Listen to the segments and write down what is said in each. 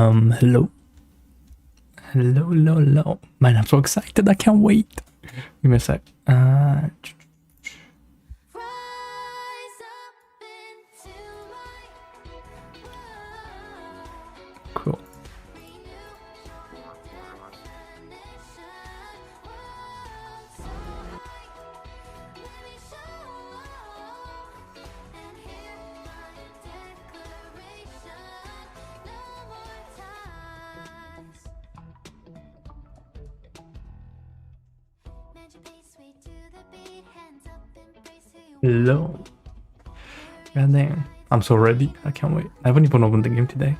Hello. Hello. Man, I'm so excited. I can't wait. Give me a sec. Cool. Hello. God damn. I'm so ready. I can't wait. I haven't even opened the game today.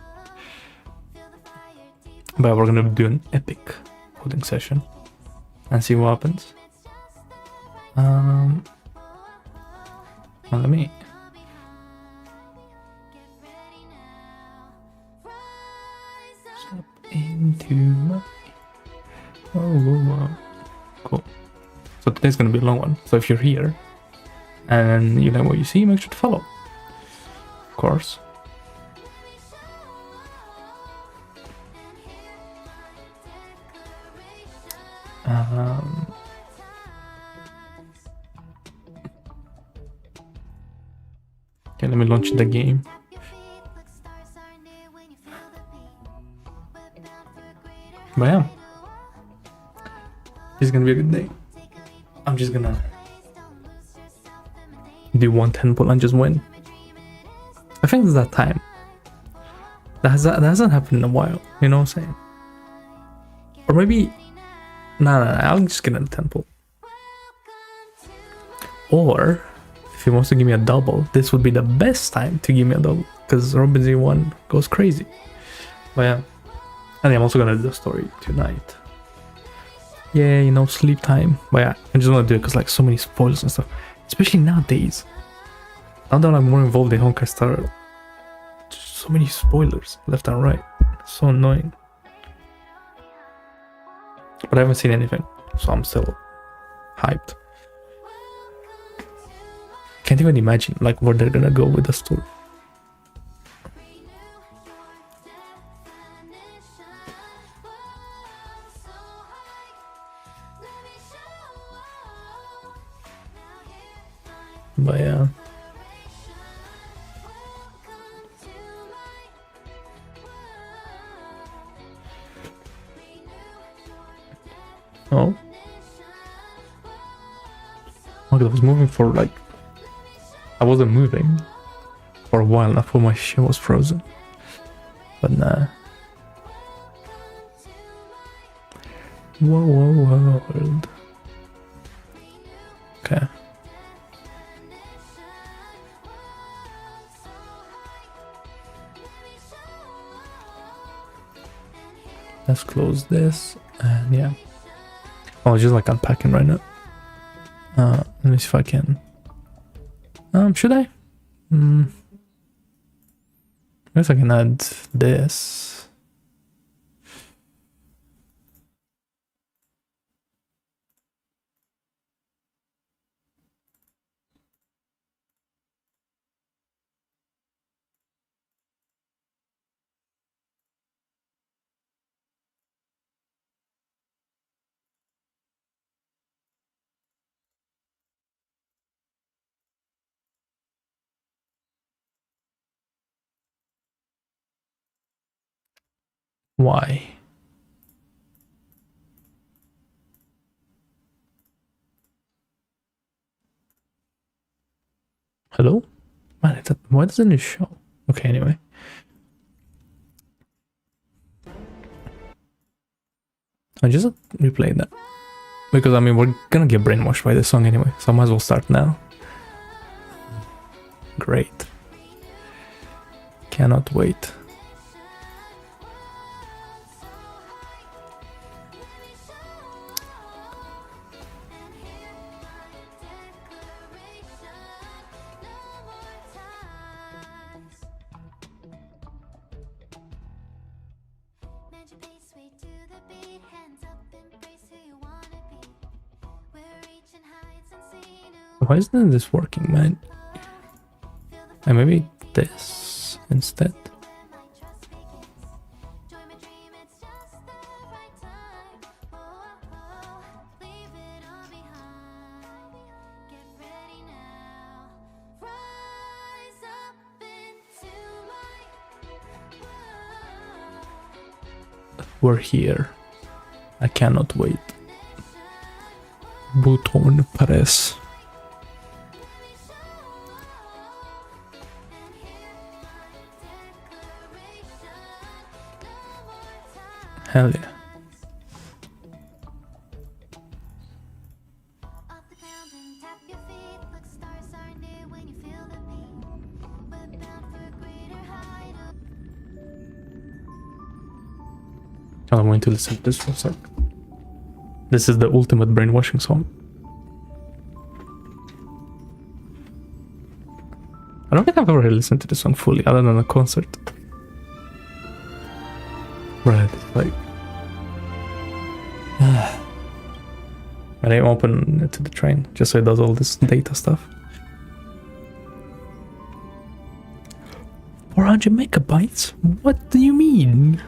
But we're gonna do an epic coding session and see what happens. Well, let me. Step into my. Whoa. Cool. So today's gonna be a long one. So if you're here and you like what you see, make sure to follow. Of course. Okay, let me launch the game. But yeah, it's gonna be a good day. I'm just gonna do one temple and just win. I think it's that time. That hasn't happened in a while, you know what I'm saying? Or maybe no, I'll just get a temple. Or if he wants to give me a double, this would be the best time to give me a double, because Robin Z1 goes crazy. But yeah, and I'm also gonna do the story tonight. Yeah, you know, sleep time. But yeah, I just want to do it because like so many spoilers and stuff, especially nowadays. Now that I'm more involved in Honkai Star, so many spoilers left and right. So annoying. But I haven't seen anything, so I'm still hyped. Can't even imagine like where they're gonna go with the story. But yeah. Oh. Okay, I was moving for like... I wasn't moving for a while. I thought my shit was frozen. But nah. Whoa. Okay. Let's close this, and yeah. Oh, just like unpacking right now. Let me see if I can. Should I? I guess I can add this. Why? Hello? Man, why doesn't it show? Okay, anyway. I just replayed that. Because, I mean, we're gonna get brainwashed by this song anyway, so I might as well start now. Great. Cannot wait. Why isn't this working, man? And maybe this instead. we're here. I cannot wait. Button press. Hell yeah. I'm going to listen to this for a sec. This is the ultimate brainwashing song. I don't think I've ever listened to this song fully, other than a concert. Right, it's like... And I open it to the train, just so it does all this data stuff. 400 megabytes? What do you mean?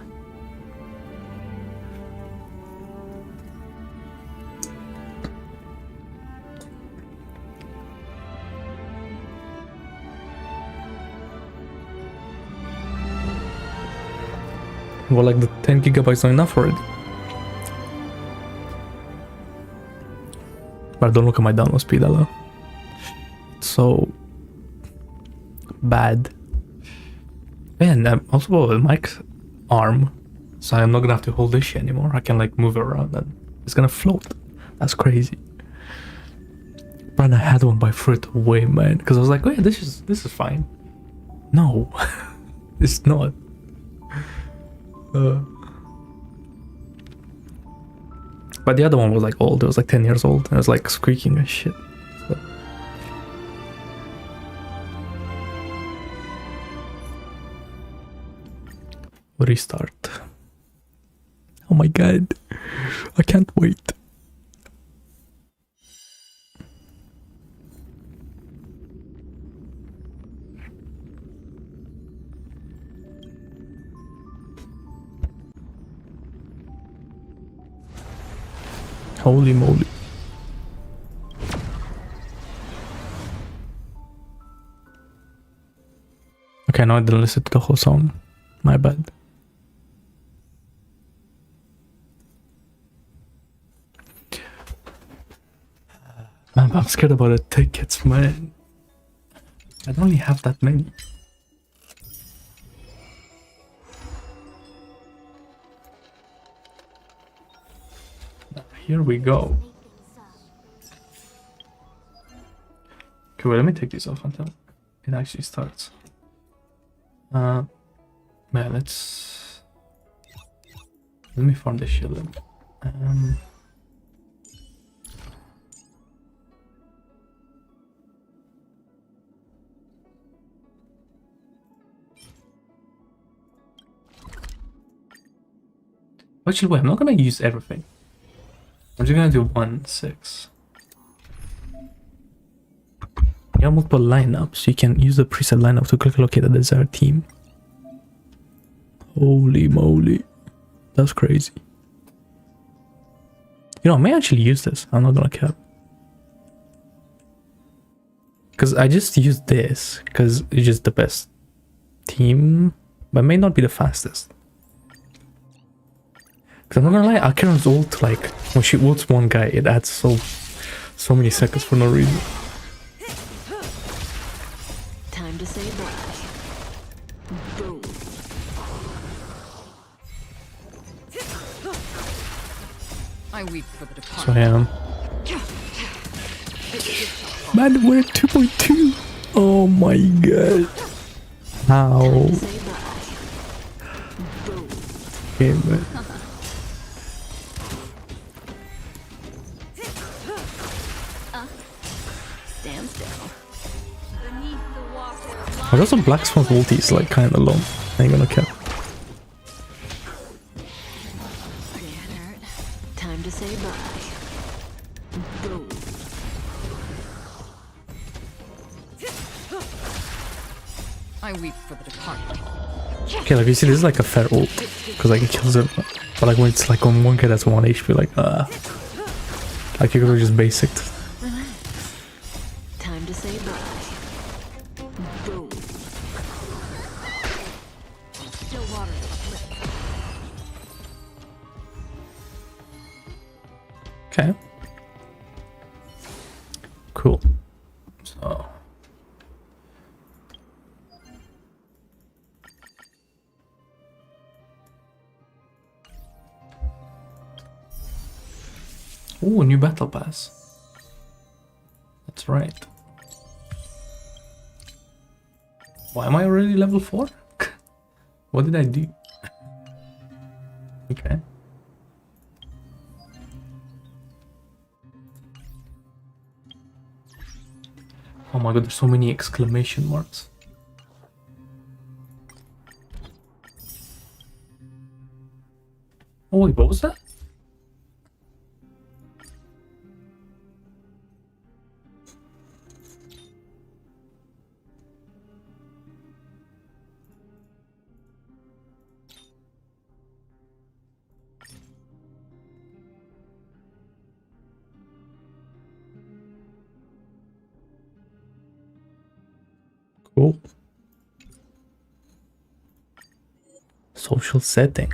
Well, like the 10 gigabytes not enough already. But don't look at my download speed, hello. It's so bad. And I'm also a mic arm, so I'm not gonna have to hold this shit anymore. I can like move it around and it's gonna float. That's crazy. But I had one by threw it away, man, because I was like, wait, this is fine. No, it's not. But the other one was like old. It was like 10 years old. And it was like squeaking and shit. So. Restart. Oh my god. I can't wait. Holy moly. Okay, no, I didn't listen to the whole song. My bad. Man, I'm scared about the tickets, man. I don't really have that many. Here we go. Okay, well, let me take this off until it actually starts. Man, let's... Let me farm this shit. Actually, wait, I'm not gonna use everything. I'm just gonna do 1-6. You have multiple lineups. You can use the preset lineup to quickly locate the desired team. Holy moly. That's crazy. You know, I may actually use this. I'm not gonna cap. Because I just used this because it's just the best team, but may not be the fastest. I'm not gonna lie, Akira's ult, like, when she ults one guy, it adds so many seconds for no reason. Time to say bye. Boom. I weep for the departed. So I am. Man, we're at 2.2. Oh my god. How? Okay, man. I got some Black Swan's ulti is like kinda long. I ain't gonna cap. Time to say bye. Boom. I weep for the departed. Okay, like you see, this is like a fair ult because like it kills it, but like when it's like on one guy that's 1 HP, like like you could have just basicked. Time to say bye. Boom. Still water. Okay. Cool. So. Ooh, new battle pass. That's right. Why am I already level 4? What did I do? Okay. Oh my god, there's so many exclamation marks. Oh wait, what was that? Cool. Social setting.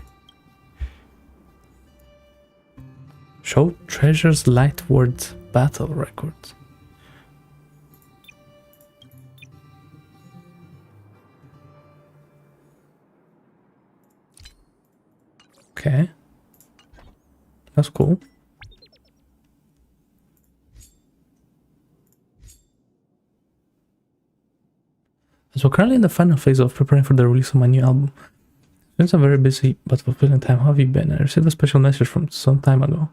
Show treasures Lightward battle records. Okay. That's cool. So currently in the final phase of preparing for the release of my new album. Since I'm very busy but fulfilling time, how have you been? I received a special message from some time ago.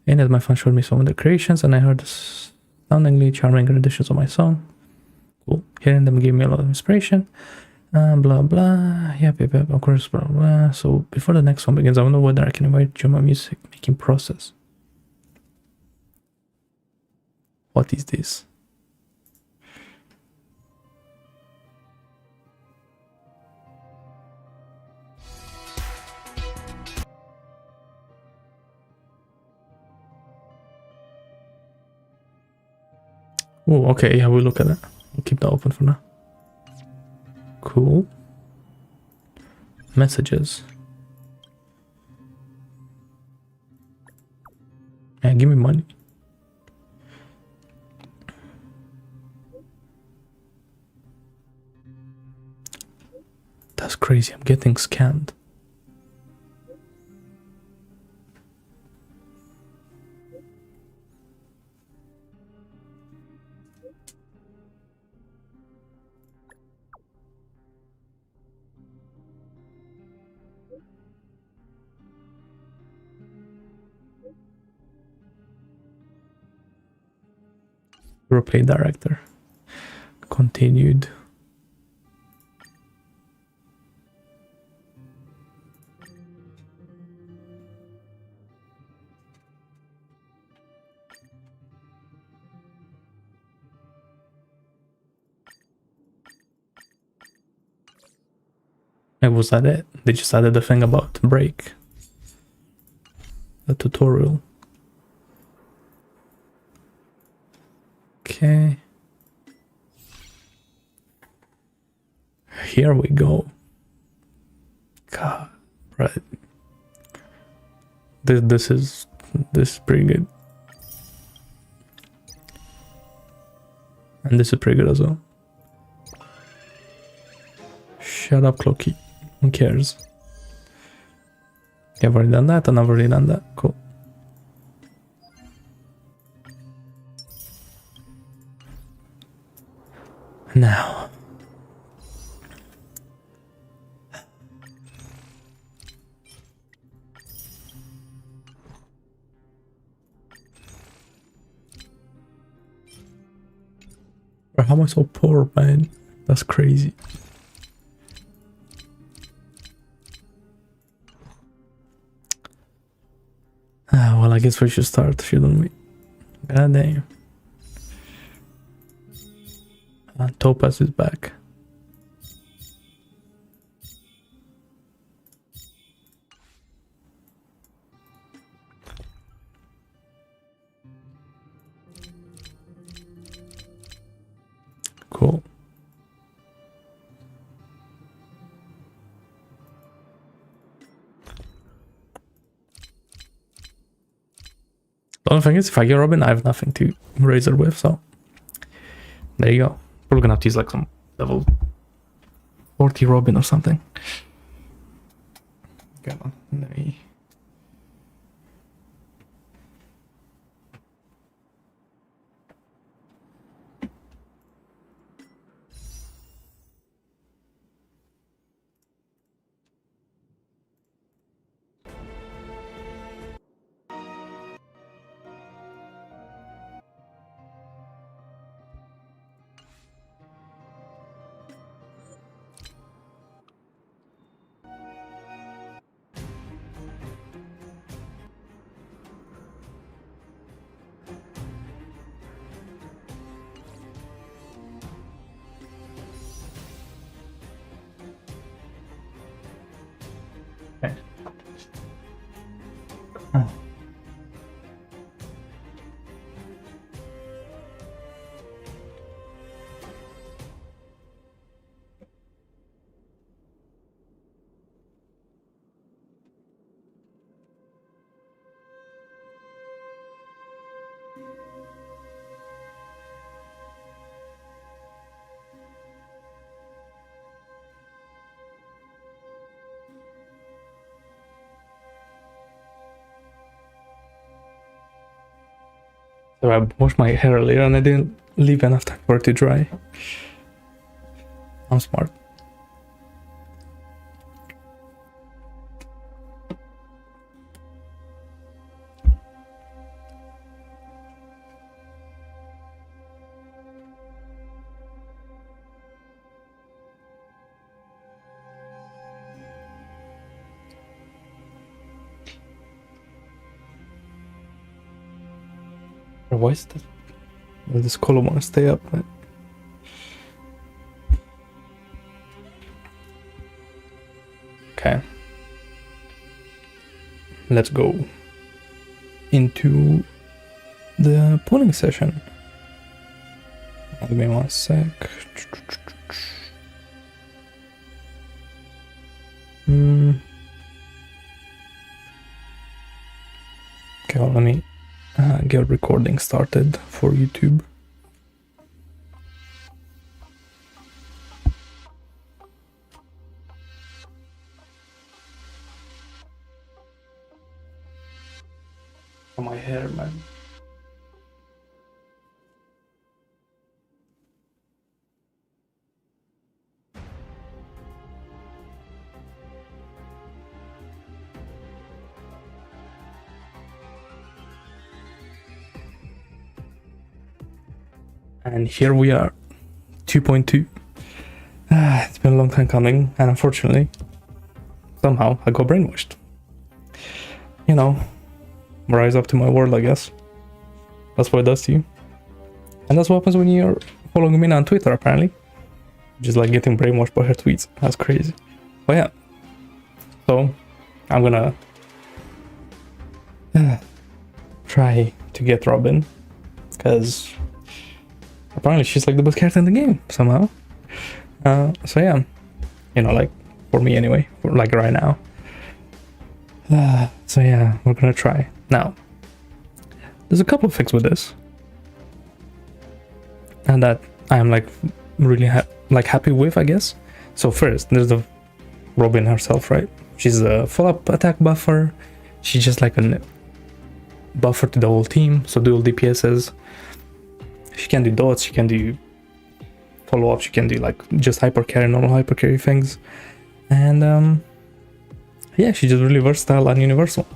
And as my fan showed me some of the creations and I heard astoundingly charming renditions of my song. Cool. Hearing them gave me a lot of inspiration. Blah blah. Yep, of course, blah blah. So before the next one begins, I wonder whether I can invite you to my music making process. What is this? Oh, okay, yeah, we'll look at that. We'll keep that open for now. Cool. Messages. Yeah, give me money. That's crazy, I'm getting scanned. Replay director. Continued. And was that it? They just added the thing about break. The tutorial. Okay. Here we go. God, right. This is pretty good. And this is pretty good as well. Shut up, Cloaky. Who cares? Okay, I've already done that and I've already done that. Cool. Now. How am I so poor, man? That's crazy. Well, I guess we should start, shouldn't we? God damn. And Topaz is back. Cool. The only thing is, if I get Robin, I have nothing to raise her with, so there you go. Probably gonna have to use like some level 40 Robin or something. Come on, let me... Okay. So I washed my hair earlier and I didn't leave enough time for it to dry. I'm smart. Why is that? Does this color want to stay up? Right? Okay. Let's go into the polling session. Give me 1 sec. Okay, well, let me get recording started for YouTube. Oh, my hair, man. And here we are, 2.2. It's been a long time coming, and unfortunately, somehow I got brainwashed. You know, rise up to my world, I guess. That's what it does to you. And that's what happens when you're following me on Twitter, apparently. Just like getting brainwashed by her tweets. That's crazy. But yeah. So, I'm gonna try to get Robin, because apparently she's like the best character in the game somehow. So yeah, you know, like for me anyway, like right now. So yeah, we're gonna try. Now, there's a couple of things with this, and that I am like really happy with, I guess. So first, there's the Robin herself, right? She's a full-up attack buffer. She's just like a buffer to the whole team, so dual DPSs. She can do dots, she can do follow-up, she can do like just hyper carry, normal hyper carry things. And yeah, she's just really versatile and universal.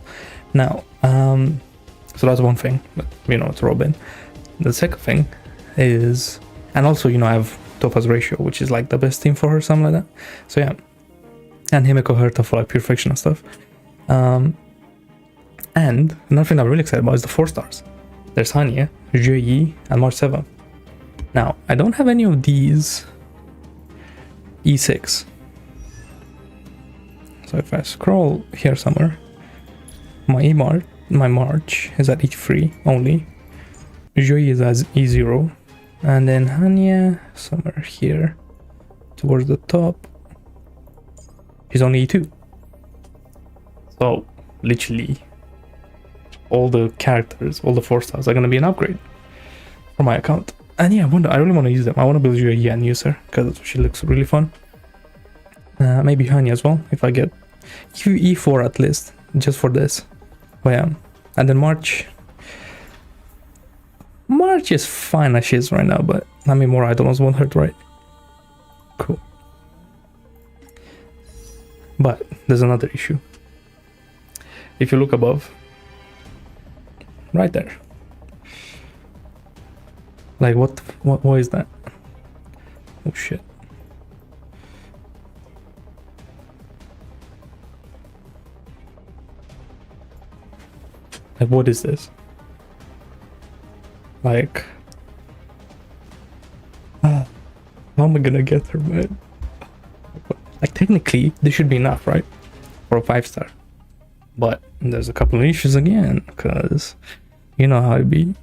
Now, so that's one thing, but you know, it's Robin. The second thing is, and also, you know, I have Topaz Ratio, which is like the best team for her, something like that. So yeah, and Himeko Herta for like pure friction and stuff. And another thing I'm really excited about is the 4 stars. There's Hanya, Yi, and March 7. Now, I don't have any of these E6. So if I scroll here somewhere, my March is at E3 only. Yi is at E0. And then Hanya, somewhere here, towards the top, is only E2. So, literally, all the characters, all the 4 stars are gonna be an upgrade for my account. And yeah, I really want to use them. I want to build you a Yan user because she looks really fun. Maybe Honey as well if I get E4 at least, just for this. But yeah, and then March is fine as she is right now, but I mean more items won't hurt, right? Cool. But there's another issue. If you look above, right there, like what is that? Oh shit. Like what is this? Like how am I gonna get her, man? Like technically this should be enough, right, for a 5-star, but there's a couple of issues again, because you know how it be.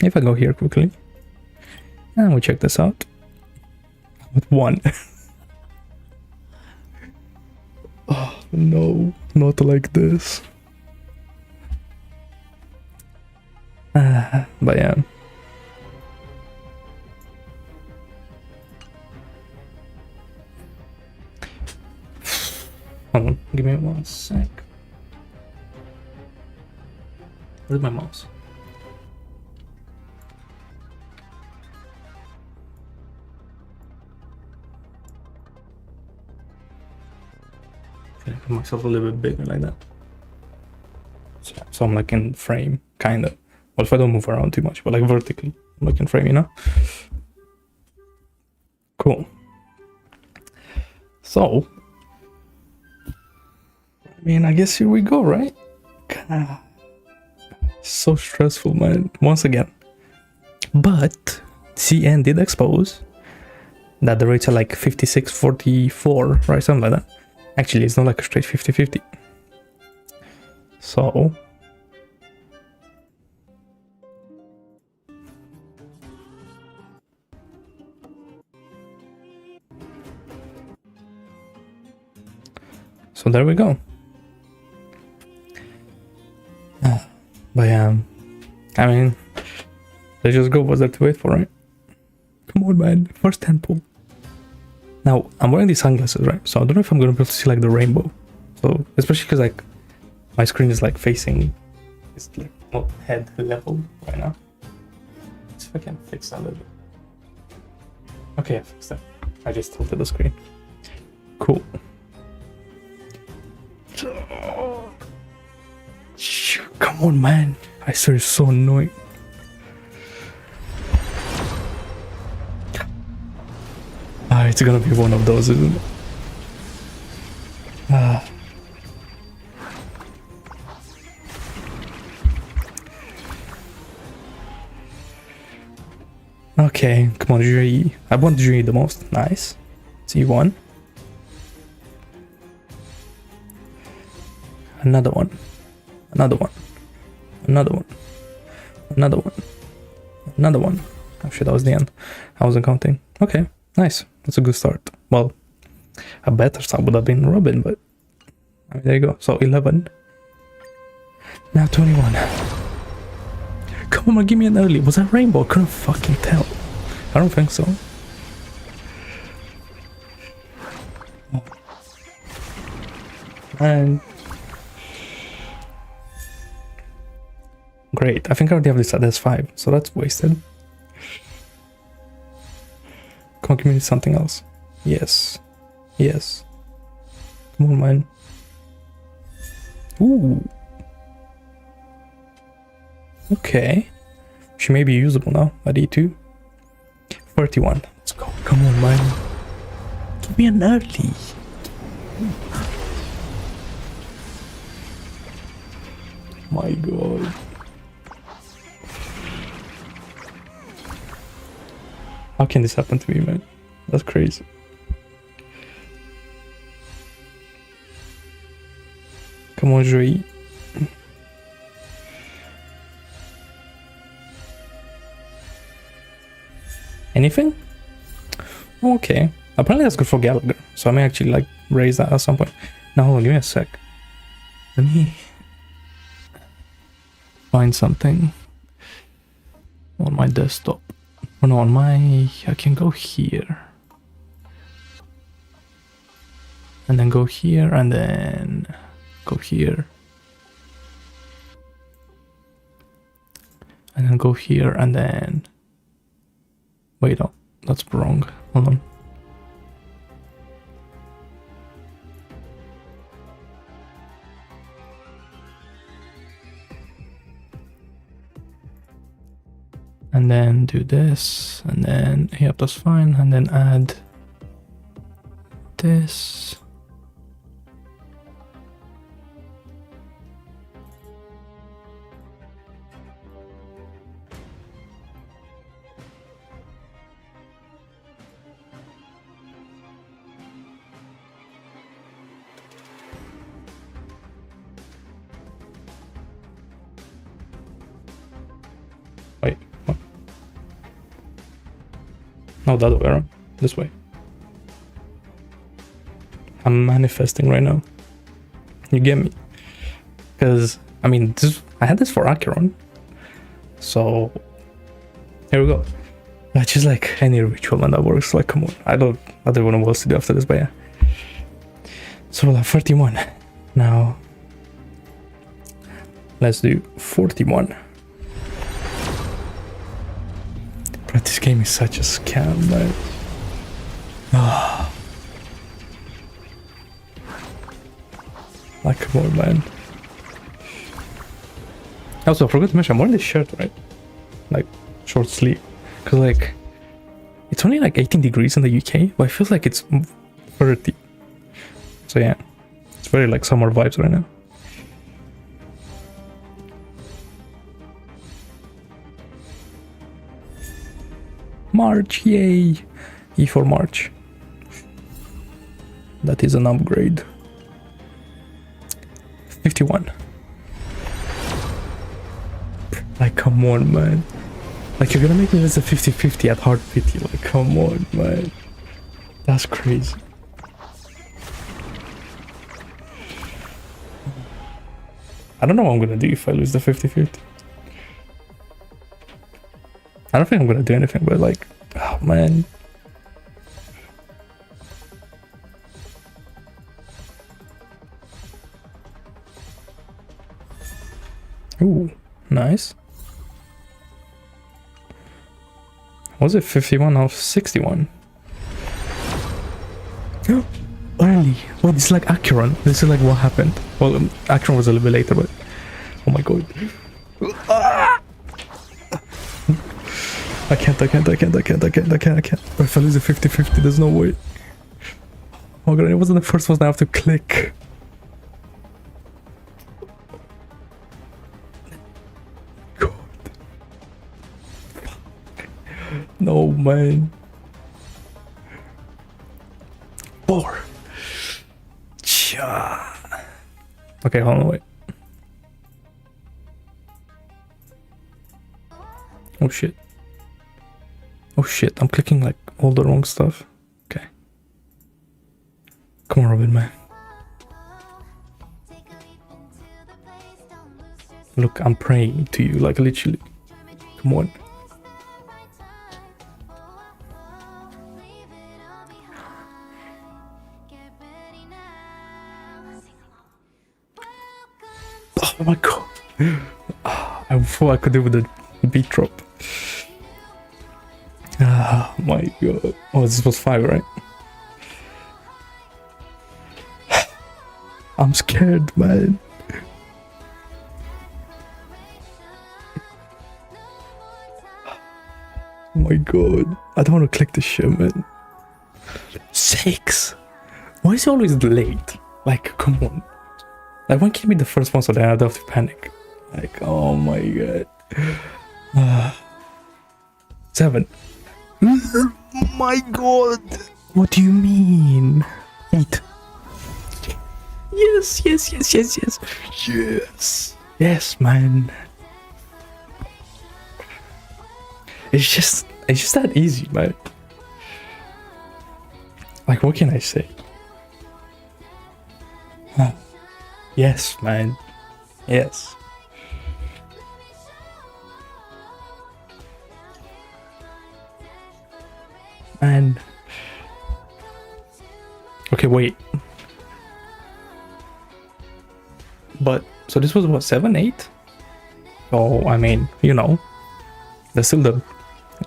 If I go here quickly and we check this out with 1. Oh no, not like this. But yeah, hold on, give me 1 sec. Where's my mouse? Okay, put myself a little bit bigger like that. So I'm like in frame, kind of. Well, if I don't move around too much, but like vertically, I'm like in frame, you know? Cool. So, I mean, I guess here we go, right? God, so stressful, man. Once again. But CN did expose that the rates are like 56-44, right? Something like that. Actually, it's not like a straight 50-50. So there we go. But I mean, let's just go. What's there to wait for, right? Come on, man. First 10 pull. Now, I'm wearing these sunglasses, right? So I don't know if I'm gonna be able to see like the rainbow. So, especially because like my screen is like facing, it's like not head level right now. Let's see if I can fix that a little bit. Okay, I fixed that. I just tilted the screen. Cool. Come on, man. I swear it's so annoying. It's gonna be one of those, isn't it? Okay, come on, Jui. I want Jui the most. Nice. C1. Another one. Another one. Another one. Another one. Another one. Oh shit, that was the end. I wasn't counting. Okay, nice. That's a good start. Well, a better start would have been Robin, but I mean, there you go. So 11. Now 21. Come on, give me an early. Was that rainbow? I couldn't fucking tell. I don't think so. And great. I think I already have this at S5, so that's wasted. Come on, give me something else. Yes. Yes. Come on, man. Ooh. Okay. She may be usable now at E2. 31. Let's go. Come on, man. Give me an early. My god. How can this happen to me, man? That's crazy. Come on, Joey. Anything? Okay. Apparently that's good for Gallagher. So I may actually like raise that at some point. Now hold on, give me a sec. Let me find something on my desktop. Oh no, on my... I can go here. And then go here, and then go here. And then go here, and then... Wait, no, that's wrong. Hold on. And then do this, and then, yep, that's fine. And then add this. Wait, what? No, the other way around. This way. I'm manifesting right now. You get me? Because, I mean, I had this for Acheron. So, here we go. It's just like any ritual, man, that works. Like, come on. I don't know what else to do after this, but yeah. So, we'll have 31. Now, let's do 41. But this game is such a scam, man. Like, come on, man. Also, I forgot to mention, I'm wearing this shirt, right? Like, short sleeve. Because, like, it's only like 18 degrees in the UK, but it feels like it's 30. So, yeah. It's very, like, summer vibes right now. March, yay! E for March. That is an upgrade. 51. Like, come on, man. Like, you're gonna make me lose a 50-50 at hard pity. Like, come on, man. That's crazy. I don't know what I'm gonna do if I lose the 50-50. I don't think I'm gonna do anything, but like, oh man. Ooh, nice. Was it 51 or 61? Early. Well, it's like Acheron. This is like what happened. Well, Acheron was a little bit later, but oh my god. I can't. If I lose a 50-50, there's no way. Oh god, it wasn't the first one I have to click. God. No, man. 4. Okay, hold on, wait. Oh shit. Oh shit, I'm clicking like all the wrong stuff. Okay. Come on, Robin, man. Look, I'm praying to you, like literally. Come on. Oh my god. I thought I could do with the beat drop. Oh my god. Oh, this was 5, right? I'm scared, man. Oh my god. I don't want to click this shit, man. 6? Why is it always late? Like, come on. Like, when can it be the first one so that I don't have to panic? Like, oh my god. 7. Oh my god. What do you mean? 8. Yes. Yes, man. It's just that easy, man. Like, what can I say? Yes, man. Yes. Okay, wait. But, so this was what, 7, 8? Oh, I mean, you know, there's still the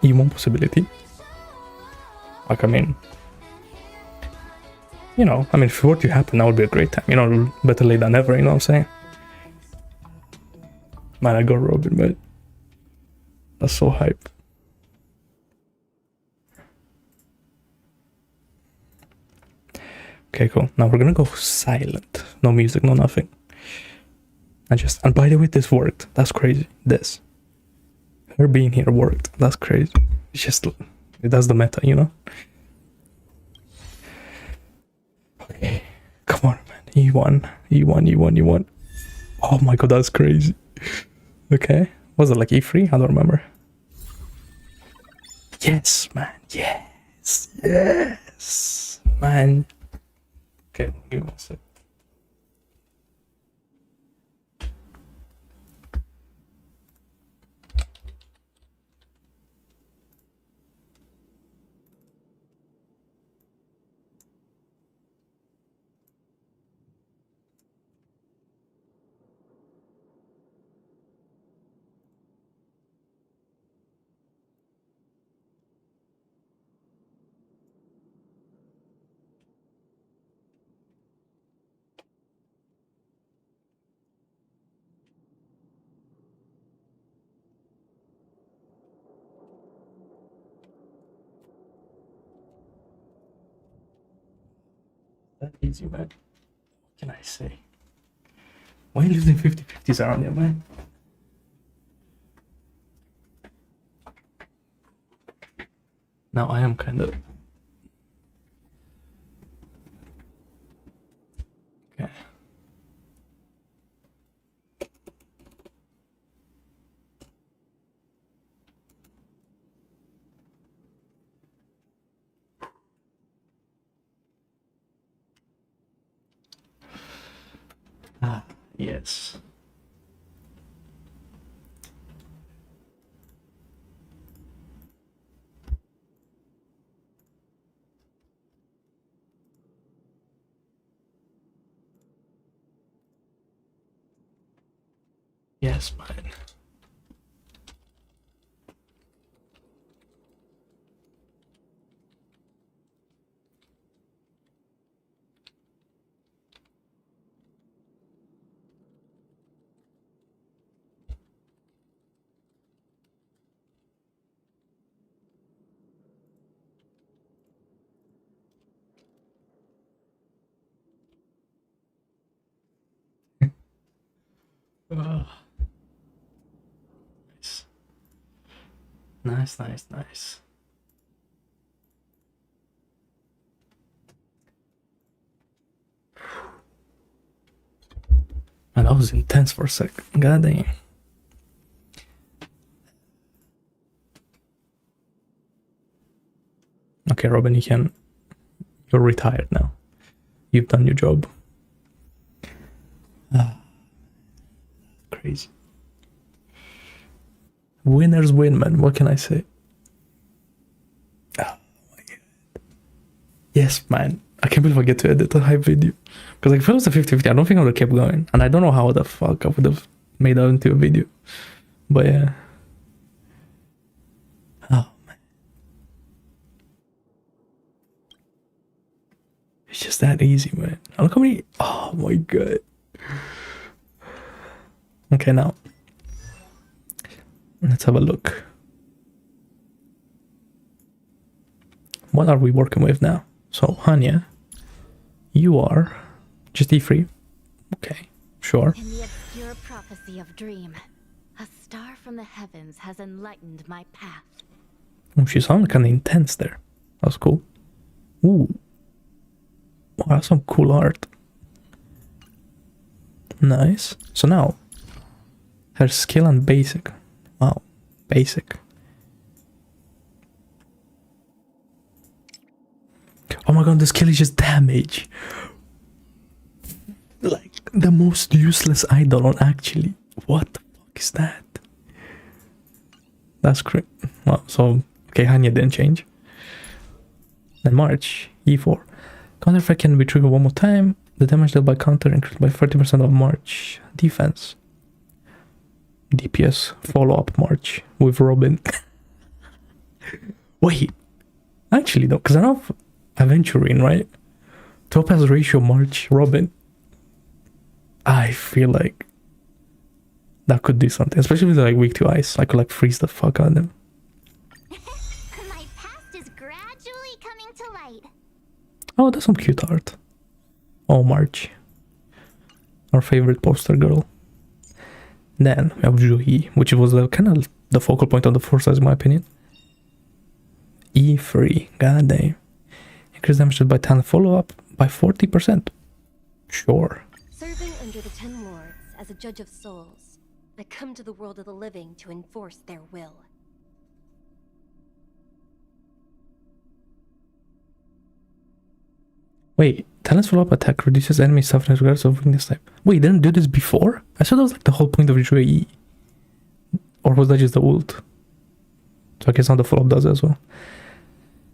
E1 possibility. Like, I mean, you know, I mean, if it were to happen, that would be a great time. You know, better late than never, you know what I'm saying? Man, I got Robin, man. That's so hype. Okay, cool. Now we're gonna go silent. No music, no nothing. And by the way, this worked. That's crazy. This. Her being here worked. That's crazy. It's just, that's the meta, you know? Okay. Come on, man. E1, E1, E1, E1. Oh my god, that's crazy. Okay. Was it like E3? I don't remember. Yes, man. Yes. Yes. Man. Okay, give me a sec. That easy, man. What can I say? Why are you losing 50-50s around here, man? Now I am kind of... Okay. Ah, yes. Yes, man. Oh, nice. Nice, nice, nice. Man, that was intense for a sec. God dang. Okay, Robin, you're retired now. You've done your job. Crazy. Winners win, man. What can I say? Oh my god. Yes, man. I can't believe I get to edit a hype video. Because like, if it was a 50-50, I don't think I would have kept going. And I don't know how the fuck I would have made that into a video. But yeah. Oh man. It's just that easy, man. Look how many... Oh my god. Okay, now. Let's have a look. What are we working with now? So, Hanya, you are just E3. Okay, sure. In the obscure prophecy of Dream, a star from the heavens has enlightened my path. Oh, she sounded kind of intense there. That's cool. Ooh. Wow, that's some cool art. Nice. So now, her skill and basic. Wow, basic. Oh my god, the skill is just damage. Like, the most useless eidolon, actually. What the fuck is that? That's great. Well, so, okay, Hanya didn't change. Then March, E4. Counter effect can be triggered one more time. The damage dealt by counter increased by 30% of March defense. DPS follow-up March with Robin. Wait, actually though, because I have Aventurine, right? Topaz ratio March Robin. I feel like that could do something, especially with like weak to ice. I could like freeze the fuck out of them. My past is gradually coming to light. Oh, that's some cute art. Oh, March, our favorite poster girl. Then we have Juhi, which was the kind of the focal point of the forces, in my opinion. E3, goddamn. Increase damage by 10 follow-up by 40%. Sure. Serving under the 10 lords as a judge of souls, I come to the world of the living to enforce their will. Wait, talent's follow-up attack reduces enemy suffering regardless of weakness type. Wait, didn't do this before? I thought that was like the whole point of Juhi. Or was that just the ult? So I guess now the follow-up does as well.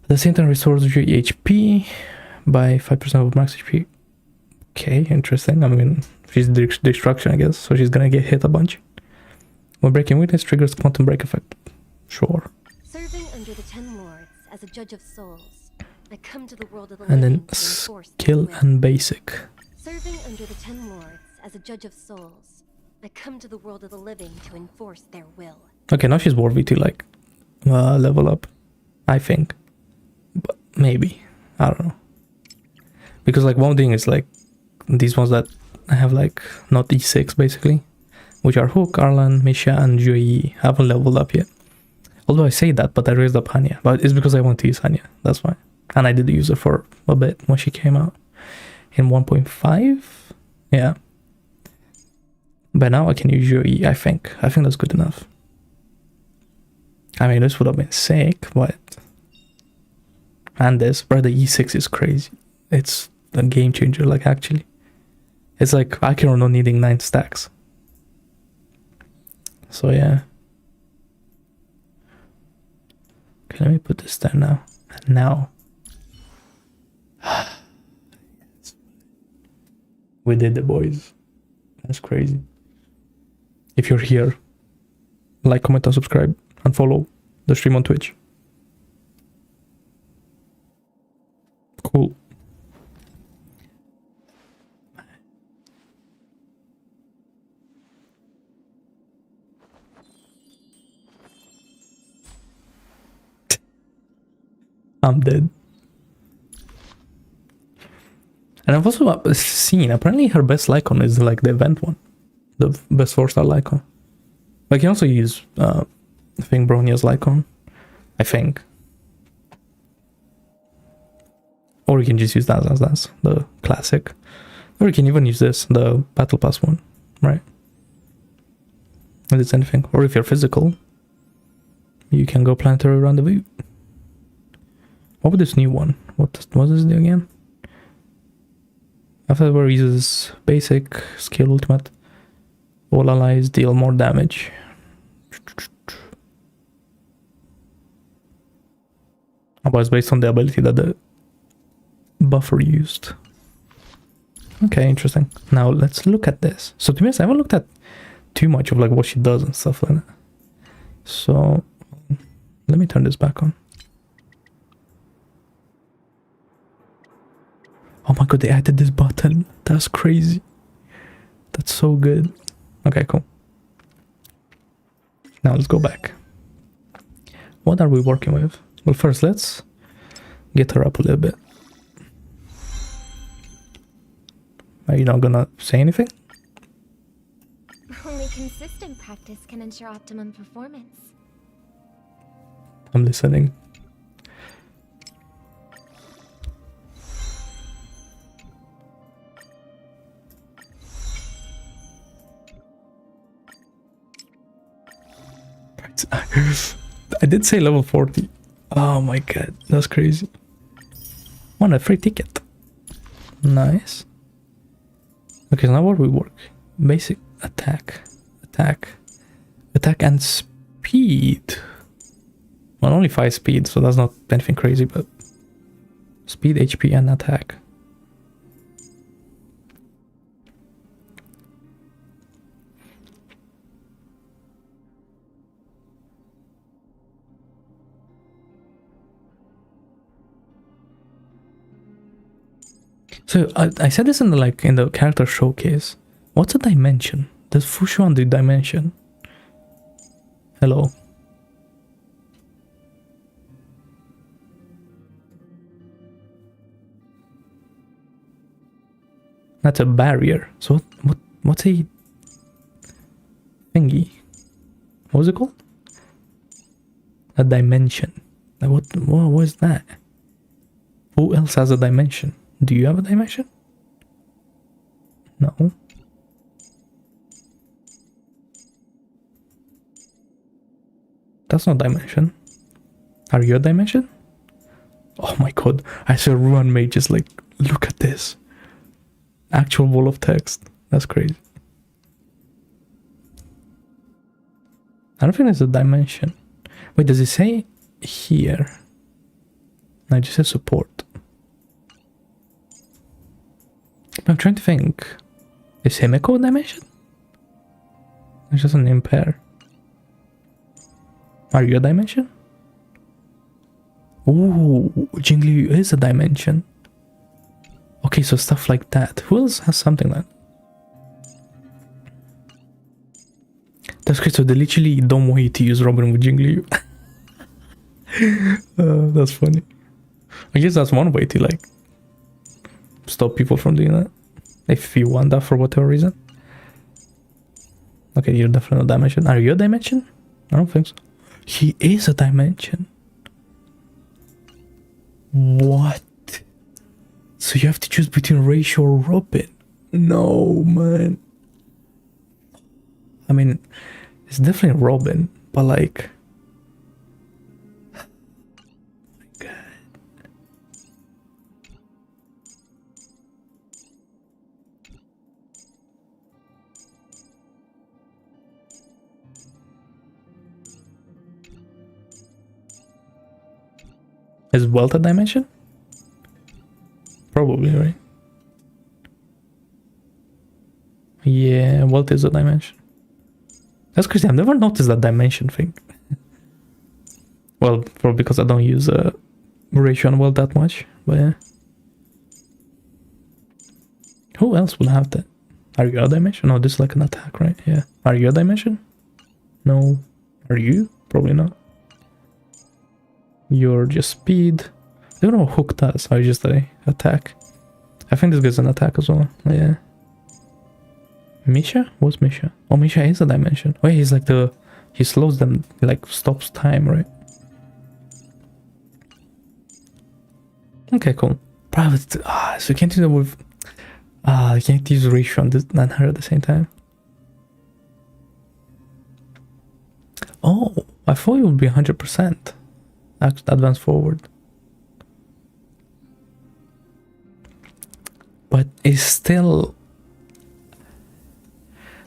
At the same time, restores your HP by 5% of max HP. Okay, interesting. I mean, she's destruction, I guess, so she's gonna get hit a bunch. When breaking weakness, triggers quantum break effect. Sure. Serving under the 10 lords as a judge of souls, I come to the world of the And living then to enforce their skill will. and basic. Serving under the 10 lords as a judge of souls, I come to the world of the living to enforce their will. Okay, now she's worthy to like level up, I think. But maybe, I don't know. Because like one thing is like these ones that I have like not E6 basically, which are Hook, Arlan, Misha, and Joey. Haven't leveled up yet. Although I say that, but I raised up Hanya. But it's because I want to use Hanya. That's why. And I did use her for a bit when she came out in 1.5. Yeah. But now I can use Joey. I think that's good enough. I mean, this would have been sick, but and this, but the E6 is crazy. It's a game changer. Like actually, it's like Akira not needing 9 stacks. So yeah. Okay, let me put this there now. And now. We did it, boys. That's crazy. If you're here, like, comment, and subscribe, and follow the stream on Twitch. Cool. I'm dead. And I've also seen, apparently her best Lycon is like the event one. The best 4-star Lycon. Like you can also use, I think Bronia's Lycon. I think. Or you can just use that as the classic. Or you can even use this, the Battle Pass one, right? If it's anything. Or if you're physical, you can go Planetary Rendezvous. What would this new one? What does this do again? After where uses basic, skill, ultimate. All allies deal more damage. But it's based on the ability that the buffer used. Okay, interesting. Now let's look at this. So to be honest, I haven't looked at too much of like what she does and stuff like that. So let me turn this back on. Oh my god, they added this button. That's crazy. That's so good. Okay, cool. Now let's go back. What are we working with? Well, first let's get her up a little bit. Are you not gonna say anything? Only consistent practice can ensure optimum performance. I'm listening. I did say level 40. Oh my god, that's crazy. Won a free ticket. Nice. Okay, so now what we work? Basic attack, and speed. Well, only 5 speed, so that's not anything crazy, but speed, HP, and attack. So I said this in the character showcase. What's a dimension? Does Fushuan do dimension? Hello. That's a barrier. So what's a thingy? What was it called? A dimension. Like what is that? Who else has a dimension? Do you have a dimension? No. That's not dimension. Are you a dimension? Oh my god. I saw Ruan Mage just like, look at this. Actual wall of text. That's crazy. I don't think there's a dimension. Wait, does it say here? No, it just says support. I'm trying to think. Is Himeko a dimension? It's just an impair. Are you a dimension? Ooh, Jingliu is a dimension. Okay, so stuff like that. Who else has something like that? That's great, so they literally don't want you to use Robin with Jingliu. That's funny. I guess that's one way to like stop people from doing that. If you want that for whatever reason. Okay, you're definitely a dimension. Are you a dimension? I don't think so. He is a dimension. What? So you have to choose between Rachel or Robin? No, man. I mean, it's definitely Robin, but like... Oh my god. Is Wealth a dimension? Probably, right? Yeah, Wealth is a dimension. That's crazy. I've never noticed that dimension thing. Well, probably because I don't use ratio and Wealth that much, but yeah. Who else will have that? Are you a dimension? No, this is like an attack, right? Yeah. Are you a dimension? No. Are you? Probably not. You're just speed. I don't know what Hook does. Oh, just a attack. I think this guy's an attack as well. Yeah. Misha? What's Misha? Oh, Misha is a dimension. Wait, he's like the... He slows them, like stops time, right? Okay, cool. Private... so you can't do that with... you can't use ratio and her at the same time. Oh, I thought it would be 100%. Advance forward. But it's still...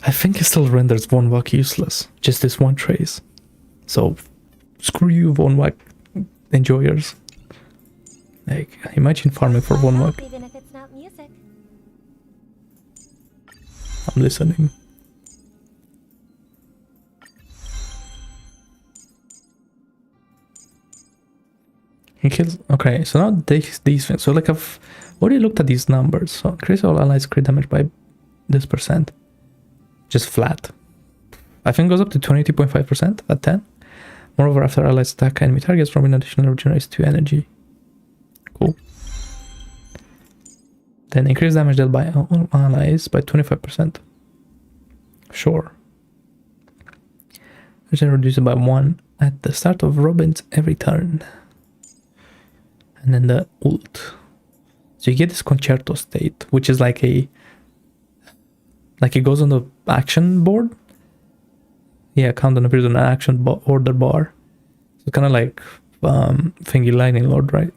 I think it still renders Von Wack useless. Just this one trace. So, screw you, Von Wack enjoyers. Like, imagine farming for Von Wack. Even if it's not music. I'm listening. He kills... Okay, so now these things. So like I've already looked at these numbers. So increase all allies crit damage by this percent. Just flat. I think it goes up to 22.5% at 10. Moreover, after allies attack enemy targets, Robin additional regenerates 2 energy. Cool. Then increase damage dealt by all allies by 25%. Sure. Regen reduced by 1 at the start of Robin's every turn. And then the ult. So you get this concerto state, which is like a... Like it goes on the action board. Yeah, countdown appears on an action order bar. So kind of like thingy lightning lord, right?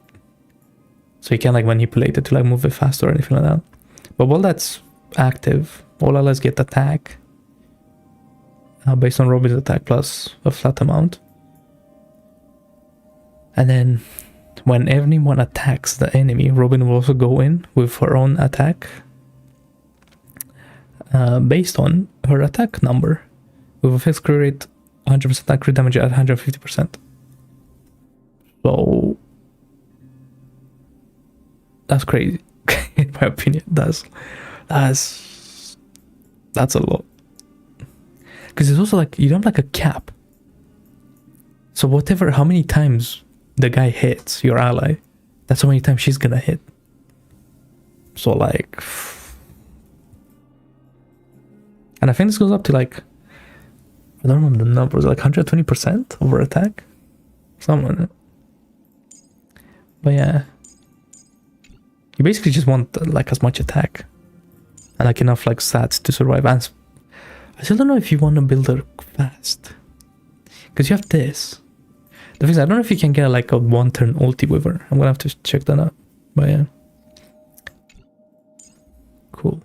So you can like manipulate it to like move it faster or anything like that. But while that's active, all allies get attack based on Robin's attack plus a flat amount. And then when anyone attacks the enemy, Robin will also go in with her own attack based on her attack number, with a fixed crit rate, 100% attack crit damage at 150%. So that's crazy. In my opinion, that's a lot. Because it's also like you don't have like a cap. So whatever, how many times the guy hits your ally, that's how many times she's gonna hit. So like, and I think this goes up to like, I don't remember the numbers, like 120% over attack, something like that. But yeah, you basically just want like as much attack and like enough like stats to survive. And I still don't know if you want to build her fast, because you have this. The thing is, I don't know if you can get like a 1-turn ulti with her. I'm gonna have to check that out. But yeah, cool.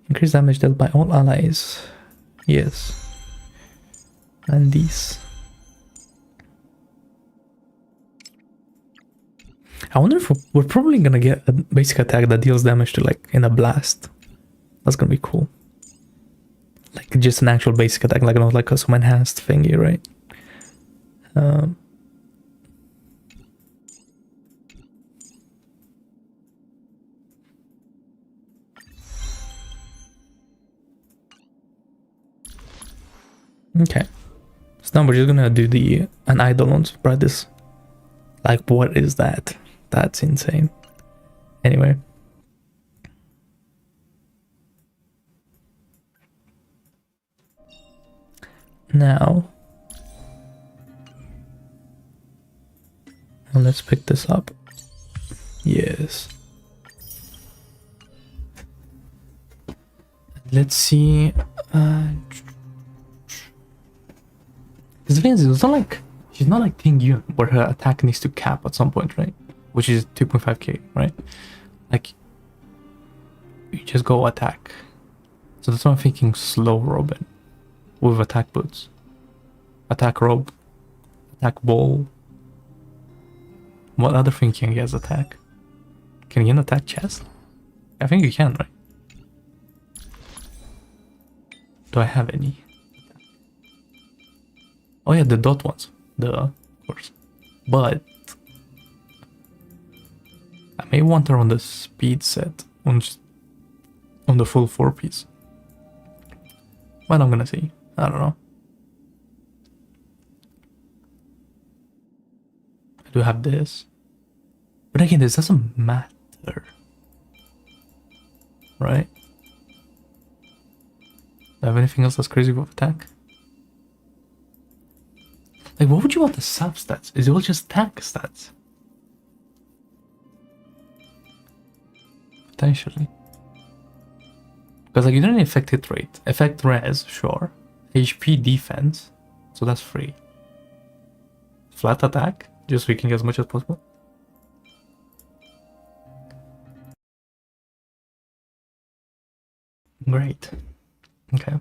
Increase damage dealt by all allies. Yes. And these. I wonder if we're probably gonna get a basic attack that deals damage to like in a blast. That's gonna be cool. Like just an actual basic attack, like not like some enhanced thingy, right? Okay. So now we're just gonna do an Eidolons Brothers. Like, what is that? That's insane. Anyway. Now. Let's pick this up. Yes. Let's see. The thing is, it's not like she's not like King Yun, where her attack needs to cap at some point, right? Which is 2.5k, right? Like, you just go attack. So that's why I'm thinking slow Robin with attack boots, attack robe, attack ball. What other thing can he has attack? Can he attack chest? I think you can, right? Do I have any? Oh yeah, the dot ones, of course. But I may want her on the speed set, on the full 4-piece. But I'm gonna see. I don't know. I do have this, but again, this doesn't matter, right? Do I have anything else that's crazy with attack? Like, what would you want the sub stats? Is it all just attack stats? Potentially. Because, like, you don't need effect hit rate. Effect res, sure. HP defense, so that's free. Flat attack, just so you can get as much as possible. Great. Okay.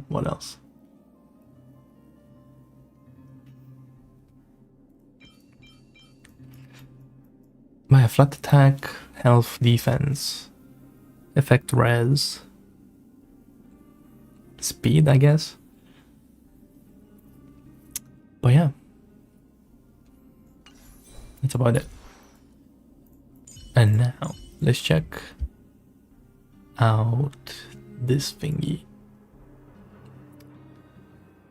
What else? My flat attack, health, defense, effect res, speed, I guess. But yeah, that's about it. And now let's check out this thingy.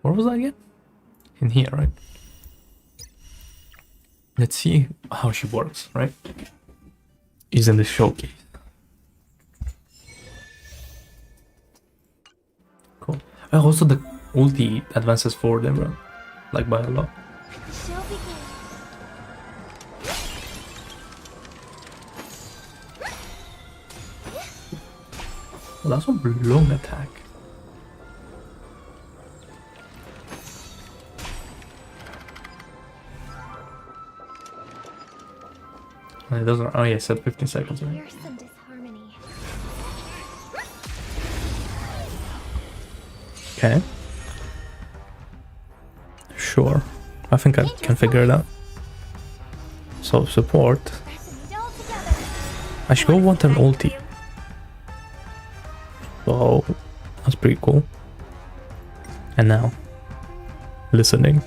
Where was I again? In here, right? Let's see how she works, right? Is in the showcase. Cool. Also, the ulti advances forward everyone, like by a lot. Well, that's a long attack. It doesn't. Oh yeah, I said 15 seconds. Right? Okay. Sure. I think I can figure it out. So support. I should go 1-turn ulti. So that's pretty cool. And now, listening.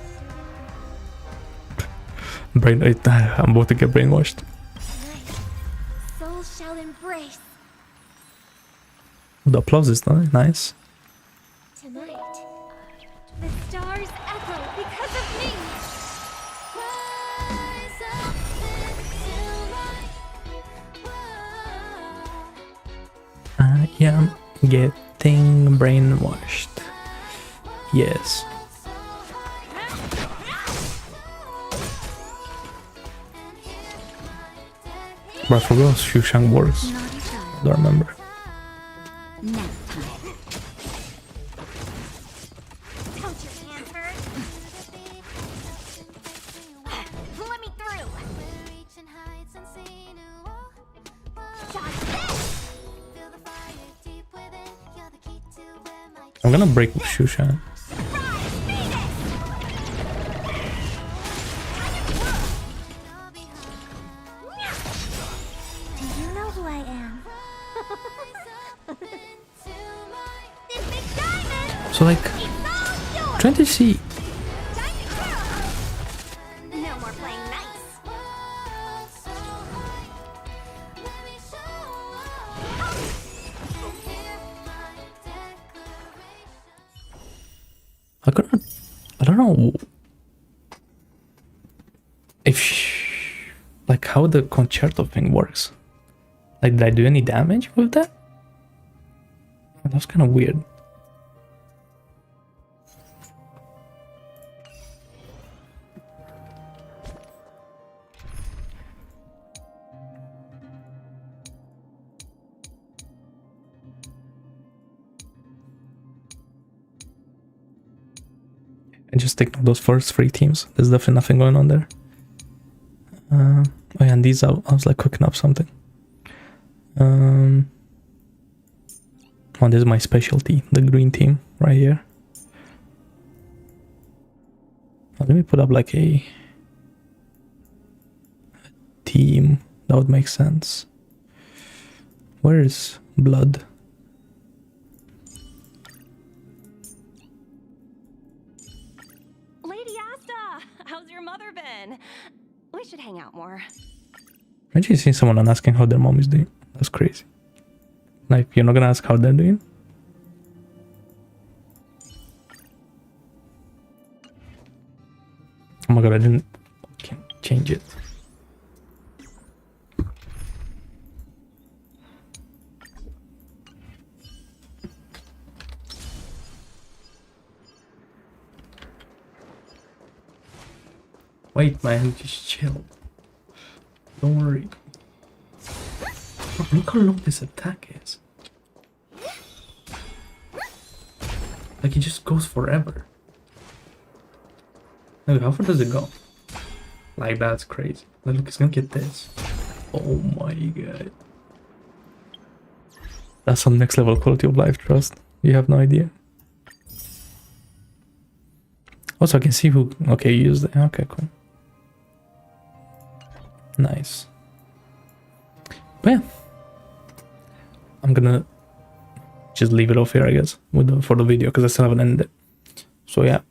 I'm about to get brainwashed. Tonight, souls shall embrace. The applause is nice. Tonight, the stars echo because of me. I am getting brainwashed. Yes. But I forgot Xushang works. Don't remember. Next time. Don't your hands hurt? Let me through. I'm gonna break with Xushang. Do you know who I am? This big diamond! So like, trying to see. No more playing nice. I don't know if like how the concerto thing works. Like, did I do any damage with that? That was kind of weird. And just take those first 3 teams. There's definitely nothing going on there. Oh yeah, and these I was like cooking up something. Oh, this is my specialty, the green team right here. Oh, let me put up like a team that would make sense. Where is blood? Lady Asta, how's your mother been? We should hang out more. Imagine seeing someone and asking how their mom is doing. That's crazy. Like, you're not gonna ask how they're doing? Oh my god, I can't change it. Wait, man, just chill. Don't worry. Look how long this attack is. Like, it just goes forever. Like, how far does it go? Like, that's crazy. Like, look, it's gonna get this. Oh my god. That's some next level quality of life, trust. You have no idea. Also, I can see who... Okay, you used it. Okay, cool. Nice. But yeah. I'm gonna just leave it off here, I guess, with for the video, because I still haven't ended it. So yeah.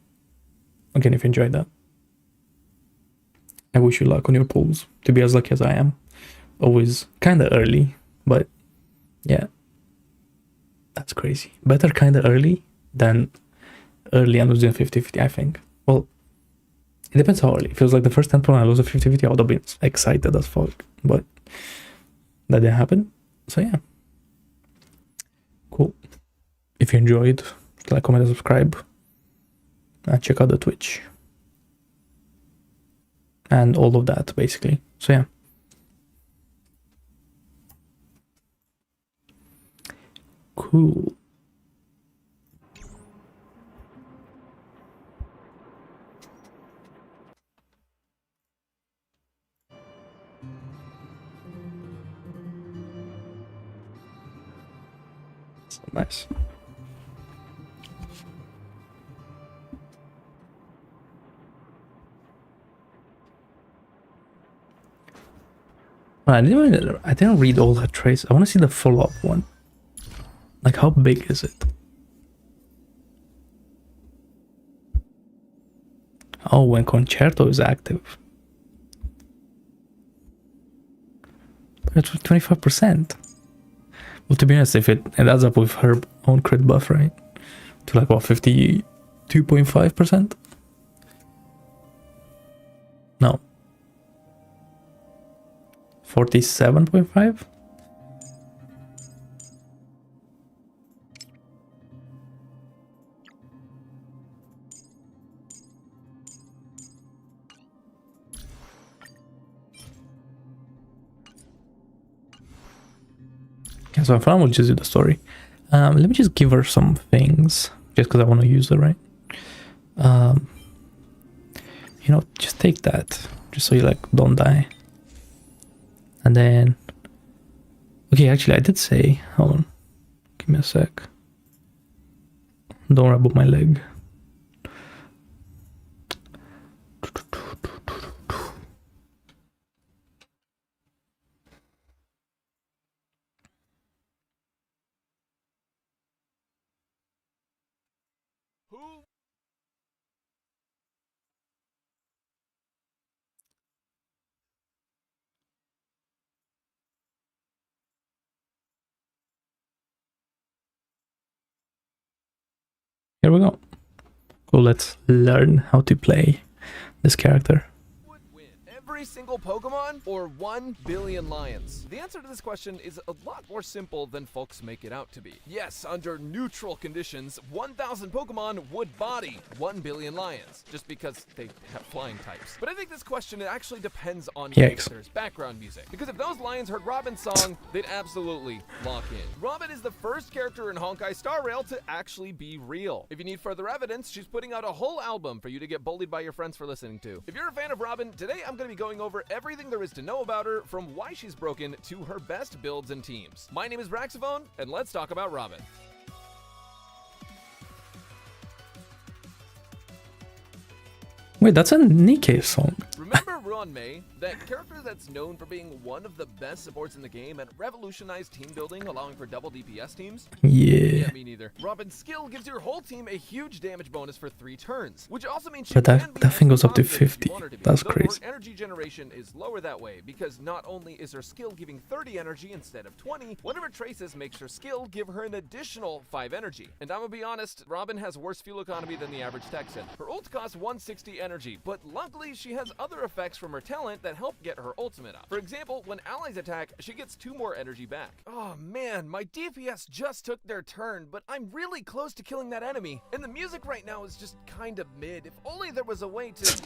Again, if you enjoyed that, I wish you luck on your pulls, to be as lucky as I am. Always kind of early, but yeah. That's crazy. Better kind of early than early and losing 50-50, I think. Well, it depends how early. If it was like the first 10 pull and I lose a 50-50, I would have been excited as fuck. But that didn't happen. So yeah. Cool. If you enjoyed, like, comment, and subscribe. And check out the Twitch. And all of that, basically. So yeah. Cool. So nice. I didn't read all her traits. I want to see the follow-up one. Like, how big is it? Oh, when Concerto is active. It's 25%. Well, to be honest, if it adds up with her own crit buff, right? To like, what, 52.5%? No. 47.5? Okay, so I thought we'll just do the story. Let me just give her some things, just because I want to use it, right? You know, just take that, just so you like don't die. And then, okay, actually I did say, hold on, give me a sec. Don't worry about my leg. Here we go. Cool, let's learn how to play this character. Would win every single Pokemon or 1 billion lions? The answer to this question is a lot more simple than folks make it out to be. Yes, under neutral conditions, 1,000 Pokemon would body 1 billion lions, just because they have flying types. But I think this question actually depends on character's background music. Because if those lions heard Robin's song, they'd absolutely lock in. Robin is the first character in Honkai Star Rail to actually be real. If you need further evidence, she's putting out a whole album for you to get bullied by your friends for listening to. If you're a fan of Robin, today I'm going to be going over everything there is to know about her, from why she's broken to her best builds and teams. My name is Braxophone, and let's talk about Robin. Wait, that's a Nikkei song. Remember Ronmei, that character that's known for being one of the best supports in the game and revolutionized team building, allowing for double DPS teams? Yeah. Me neither. Robin's skill gives your whole team a huge damage bonus for 3 turns, which also means she But can be that thing goes up to positive if 50. you want her to be. That's Though crazy. her energy generation is lower that way, because not only is her skill giving 30 energy instead of 20, one of her traces makes her skill give her an additional 5 energy. And I'm gonna be honest, Robin has worse fuel economy than the average Texan. Her ult costs 160 energy, but luckily she has other effects from her talent that help get her ultimate up. For example, when allies attack, she gets 2 more energy back. Oh man, my DPS just took their turn, but I'm really close to killing that enemy. And the music right now is just kind of mid. If only there was a way to...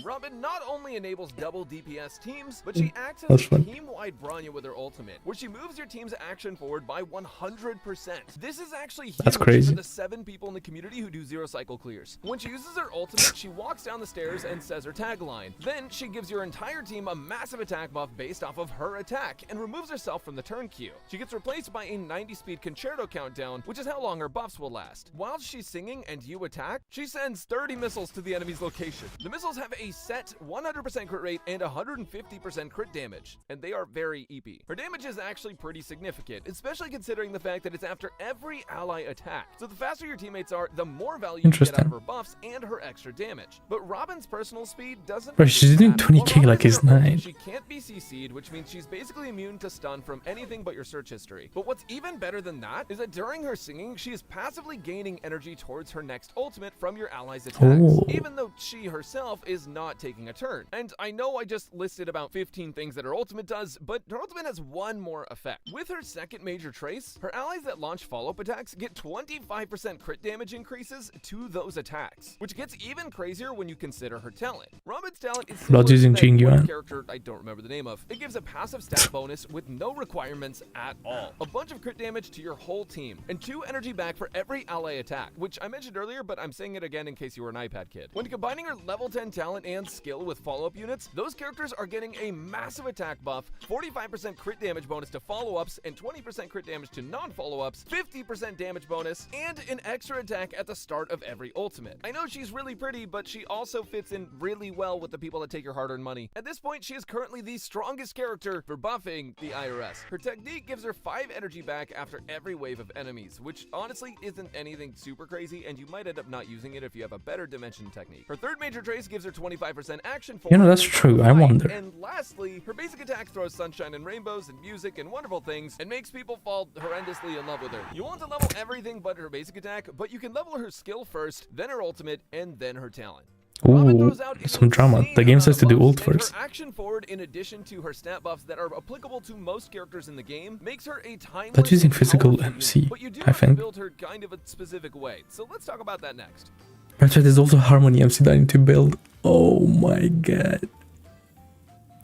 Robin not only enables double DPS teams, but she acts as a team-wide Bronya with her ultimate, where she moves your team's action forward by 100%. This is actually huge for the 7 people in the community who do 0 cycle clears. When she uses her ultimate, she walks down the stairs and says her tagline. Then she gives your entire team a massive attack buff based off of her attack, and removes herself from the turn queue. She gets replaced by a 90-speed concerto countdown, which is how long her buffs will last. While she's singing and you attack, she sends 30 missiles to the enemy's location. The missiles have a set 100% crit rate and 150% crit damage, and they are very EP. Her damage is actually pretty significant, especially considering the fact that it's after every ally attack. So the faster your teammates are, the more value you get out of her buffs and her extra damage. But Robin's personal speed doesn't... Bro, she's doing 20k like it's 9. She can't be CC'd, which means she's basically immune to stun from anything but your search history. But what's even better than that is that during her singing, she is passively gaining energy towards her next ultimate from your allies' attacks, even though she herself is not taking a turn. And I know I just listed about 15 things that her ultimate does, but her ultimate has one more effect. With her second major trace, her allies that launch follow-up attacks get 25% crit damage increases to those attacks, which gets even crazier when you consider her talent. Robin's talent is similar to that one character I don't remember the name of. It gives a passive stat bonus with no requirements at all, a bunch of crit damage to your whole team, and 2 energy back for every ally attack, which I mentioned earlier, but I'm saying it again in case you were an iPad kid. When combining her level 10 talent and skill with follow-up units, those characters are getting a massive attack buff, 45% crit damage bonus to follow-ups, and 20% crit damage to non-follow-ups, 50% damage bonus, and an extra attack at the start of every ultimate. I know she's really pretty, but she also fits in really well with the people that take your hard-earned money. At this point, she is currently the strongest character for buffing the IRS. Her technique gives her 5 energy back after every wave of enemies, which honestly isn't anything super crazy, and you might end up not using it if you have a better dimension technique. Her third major trace gives her 25% 25% action forward. You know, that's true. I wonder. And lastly, her basic attack throws sunshine and rainbows and music and wonderful things and makes people fall horrendously in love with her. You want to level everything but her basic attack, but you can level her skill first, then her ultimate, and then her talent. Ooh, some drama. The game says to do ult first. Her action forward, in addition to her stat buffs that are applicable to most characters in the game, makes her a timeless. That's using physical MC, but you do I have to think. build her kind of a specific way. So let's talk about that next. That's right, there's also Harmony MC that I need to build. Oh my god.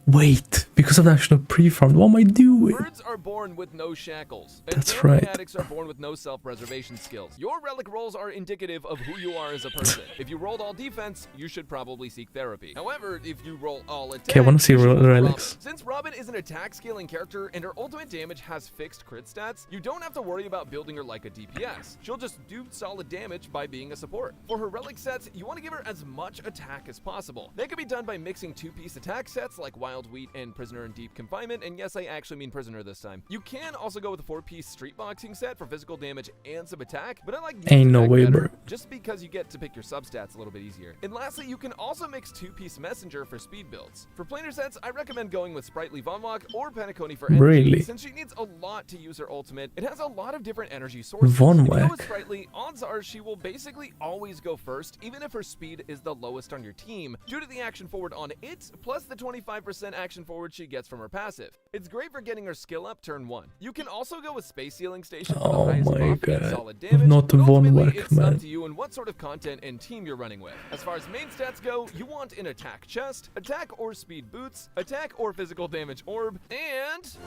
Wait, because of the actual pre-farmed, what am I doing? Birds are born with no shackles. And That's family right. addicts are born with no self-preservation skills. Your relic rolls are indicative of who you are as a person. If you rolled all defense, you should probably seek therapy. However, if you roll all attack, Okay, I want to see you should roll relics. Robin. Since Robin is an attack scaling character and her ultimate damage has fixed crit stats, you don't have to worry about building her like a DPS. She'll just do solid damage by being a support. For her relic sets, you want to give her as much attack as possible. That can be done by mixing two-piece attack sets like Wild Wheat and Prisoner in Deep Confinement, and yes, I actually mean Prisoner this time. You can also go with a 4-piece street boxing set for physical damage and some attack, but I like Ain't no attack way, better, bro. just because you get to pick your substats a little bit easier. And lastly, you can also mix 2-piece Messenger for speed builds. For planar sets, I recommend going with Sprightly Von Walk or Penacony for energy. Really? Since she needs a lot to use her ultimate, it has a lot of different energy sources. Von If you go Wack. with Sprightly, odds are she will basically always go first, even if her speed is the lowest on your team, due to the action forward on it, plus the 25% action forward she gets from her passive. It's great for getting her skill up turn 1. You can also go with Space Sealing Station for Oh the highest my buff and god. solid damage. Not but Von ultimately, Wack, it's man. up to you and what sort of content and team you're running with. As far as main stats go, you want an attack chest, attack or speed boots, attack or physical damage orb, and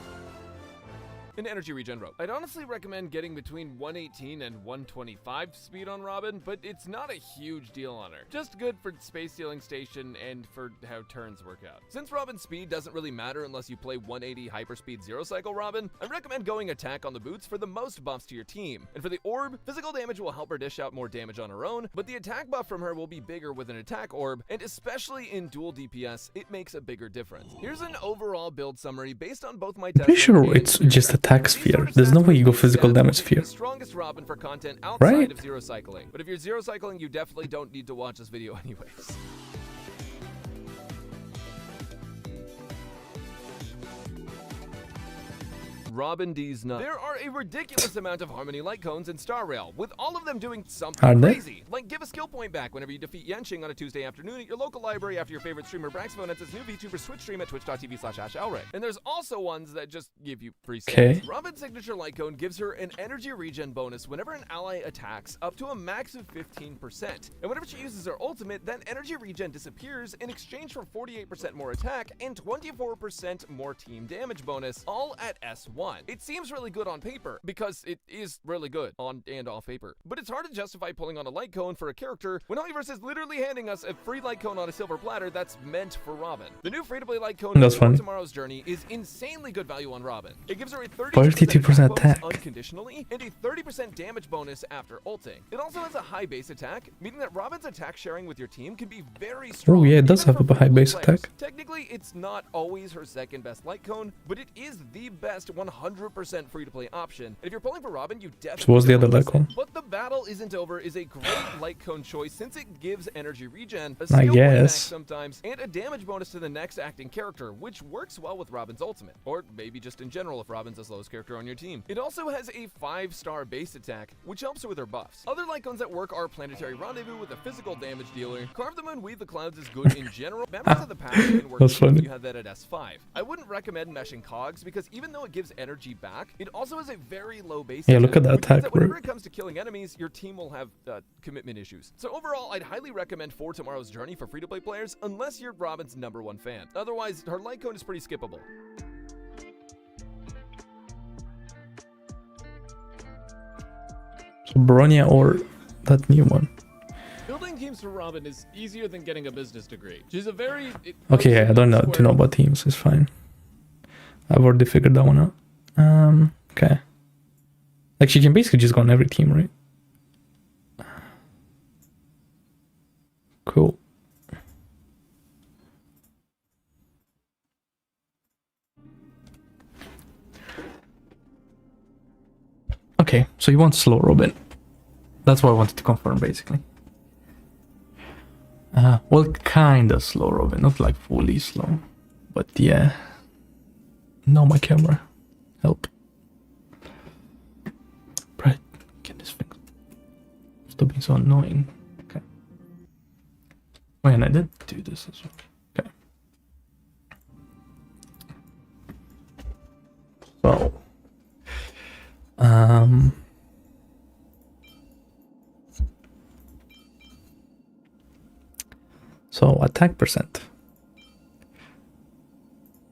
an energy regen rope. I'd honestly recommend getting between 118 and 125 speed on Robin, but it's not a huge deal on her. Just good for Space Sealing Station and for how turns work out. Since Robin's speed doesn't really matter unless you play 180 hyperspeed zero cycle Robin, I recommend going attack on the boots for the most buffs to your team. And for the orb, physical damage will help her dish out more damage on her own, but the attack buff from her will be bigger with an attack orb, and especially in dual DPS, it makes a bigger difference. Here's an overall build summary based on both my tests. Pretty sure it's just attack sphere. There's no way you go physical damage sphere. The strongest Robin for content outside Right? of zero cycling. But if you're zero cycling, you definitely don't need to watch this video anyways. Robin D's nuts. There are a ridiculous amount of Harmony light cones in Star Rail, with all of them doing something Are they? crazy. Like give a skill point back whenever you defeat Yenching on a Tuesday afternoon at your local library after your favorite streamer Braxphone its new VTuber Switch stream at twitch.tv/AshElray. And there's also ones that just give you free stats. Okay. Robin's signature light cone gives her an energy regen bonus whenever an ally attacks up to a max of 15%. And whenever she uses her ultimate, that energy regen disappears in exchange for 48% more attack and 24% more team damage bonus, all at S1. It seems really good on paper, because it is really good on and off paper. But it's hard to justify pulling on a light cone for a character when Holyverse is literally handing us a free light cone on a silver platter that's meant for Robin. The new free-to-play light cone That's in funny. Tomorrow's Journey is insanely good value on Robin. It gives her a 32% attack. bonus unconditionally and a 30% damage bonus after ulting. It also has a high base attack, meaning that Robin's attack sharing with your team can be very strong. Oh yeah, it does even have for a high free-to-play base players. attack. Technically, it's not always her second best light cone, but it is the best 100% free-to-play option. And if you're pulling for Robin, you definitely So what's the don't other miss light cone? it. But the battle isn't over is a great light cone choice since it gives energy regen, a I skill point back guess. sometimes, and a damage bonus to the next acting character, which works well with Robin's ultimate, or maybe just in general if Robin's the slowest character on your team. It also has a 5-star base attack, which helps her with her buffs. Other light cones that work are Planetary Rendezvous with a physical damage dealer. Carve the Moon, Weave the Clouds is good in general. Members of the Pack can work That's too if funny. you have that at S5. I wouldn't recommend meshing cogs because even though it gives energy back, it also has a very low base Yeah, look at that which means attack, whenever bro. it comes to killing enemies, your team will have commitment issues. So overall, I'd highly recommend For Tomorrow's Journey for free-to-play players, unless you're Robin's #1 fan. Otherwise, her light cone is pretty skippable. So Bronya or that new one. Building teams for Robin is easier than getting a business degree. She's a very... Okay, yeah, I don't know to know about teams, it's fine. I've already figured that one out. Okay. Like she can basically just go on every team, right? Cool. Okay, so you want slow Robin. That's what I wanted to confirm, basically. Well, kinda slow, Robin. Not like fully slow. But yeah. No, my camera. Help. Right. Get this thing. Stop being so annoying. Okay. Wait, and I did do this as well. Okay. So. So attack percent.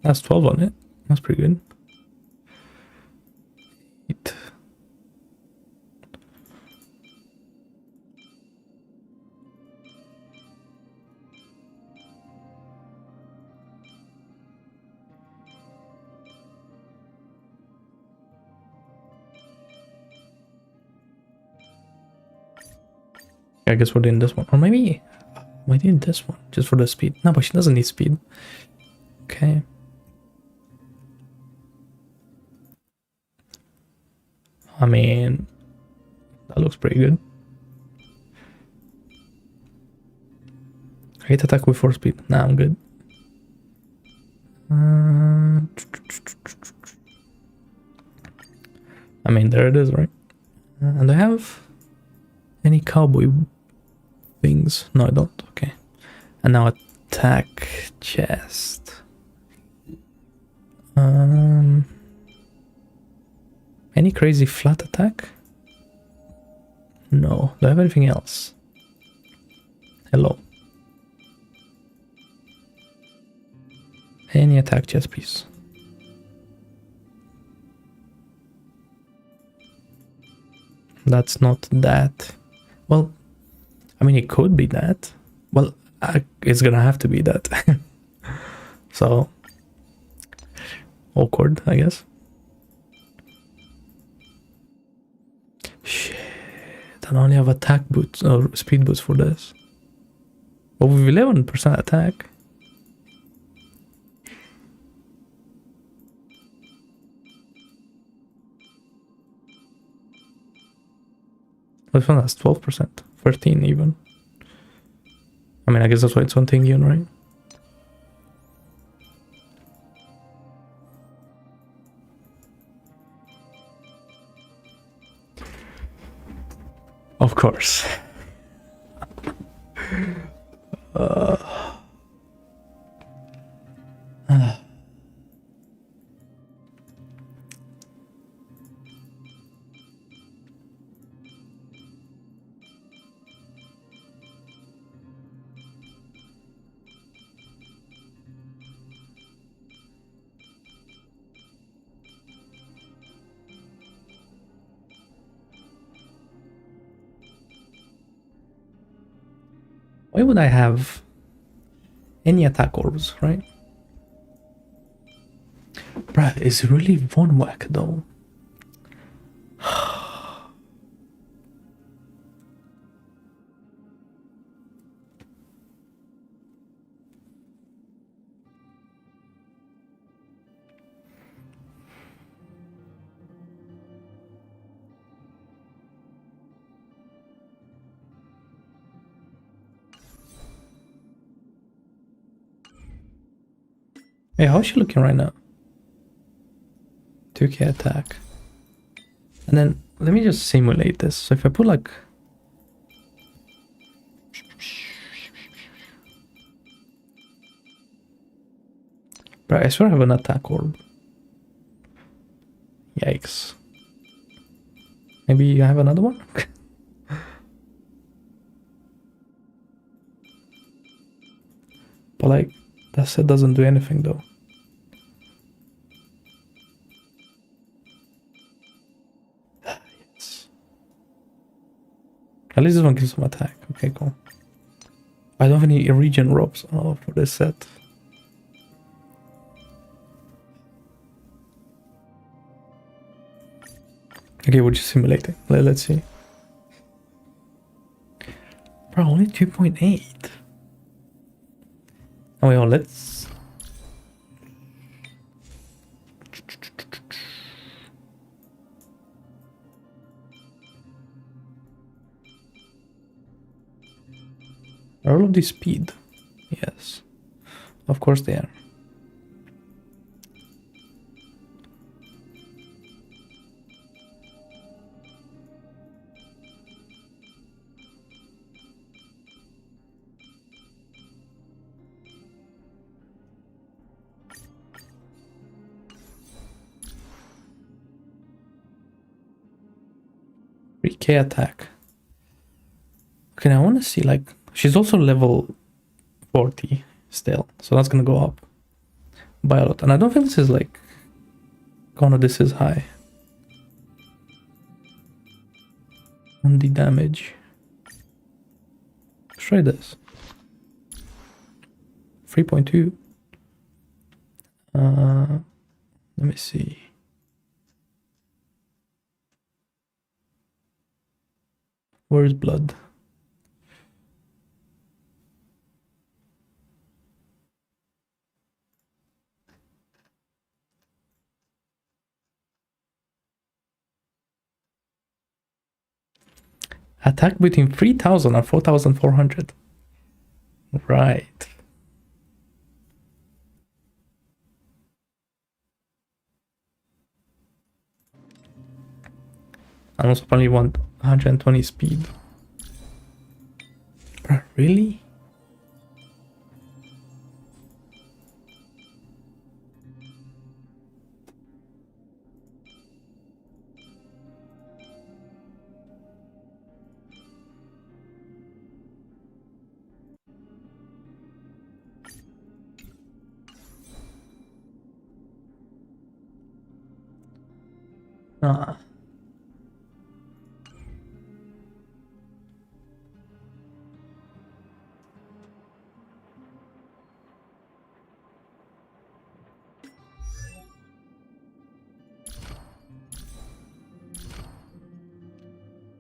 That's 12 on it. That's pretty good. Eight. I guess we're doing this one. Or maybe we're doing this one just for the speed. No, but she doesn't need speed. Okay. I mean, that looks pretty good. I hate attack with 4 speed. Nah, I'm good. I mean, there it is, right? And I have any cowboy things? No, I don't. Okay. And now attack chest. Any crazy flat attack? No. Do I have anything else? Hello. Any attack chest piece? That's not that. Well, I mean, it could be that. Well, it's gonna have to be that. So, awkward, I guess. Shit, I only have attack boots or speed boots for this. But with 11% attack. This one has 12%, 13 even. I mean, I guess that's why it's on Tingyun, right? Of course. Why would I have any attack orbs, right? Bruh, it's really one whack though. Hey, how's she looking right now? 2k attack. And then let me just simulate this. So if I put like bro, I swear I have an attack orb. Yikes. Maybe I have another one? But like that set doesn't do anything though. Yes. At least this one gives some attack. Okay, cool. I don't have any region ropes for this set. Okay, we're just simulating. Let's see. Bro, only 2.8. Oh, wait, let's... All of this speed. Of course they are. K attack. Okay, now I want to see, like, she's also level 40 still, so that's gonna go up by a lot. And I don't think this is like this is high on the damage. Let's try this. 3.2. Let me see. Where's blood? Attack between 3,000 and 4,400. Right. And also only want 120 speed. Bruh, really? Ah.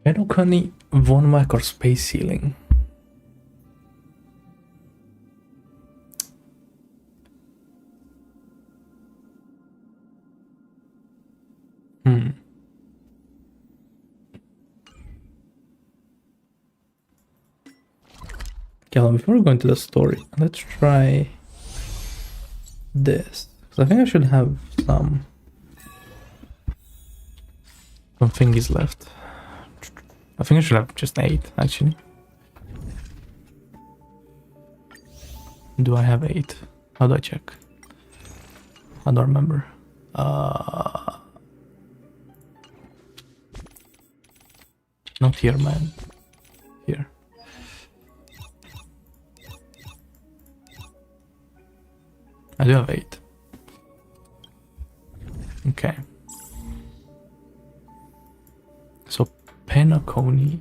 Penokani, Von Mac, or Space Ceiling? Okay, before we go into the story, let's try this. Because I think I should have some thingies left. I think I should have just 8, actually. Do I have 8? How do I check? I don't remember. Not here, man. Here. I do have 8. Okay. So Penacony,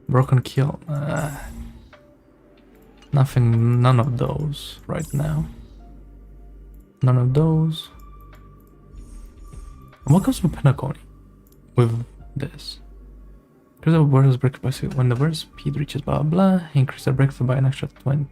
Broken Kill. Nothing. None of those right now. None of those. And what comes from Penacony with this? Increase the burst break capacity when the burst speed reaches blah blah blah. Increase the breakthrough by an extra 20.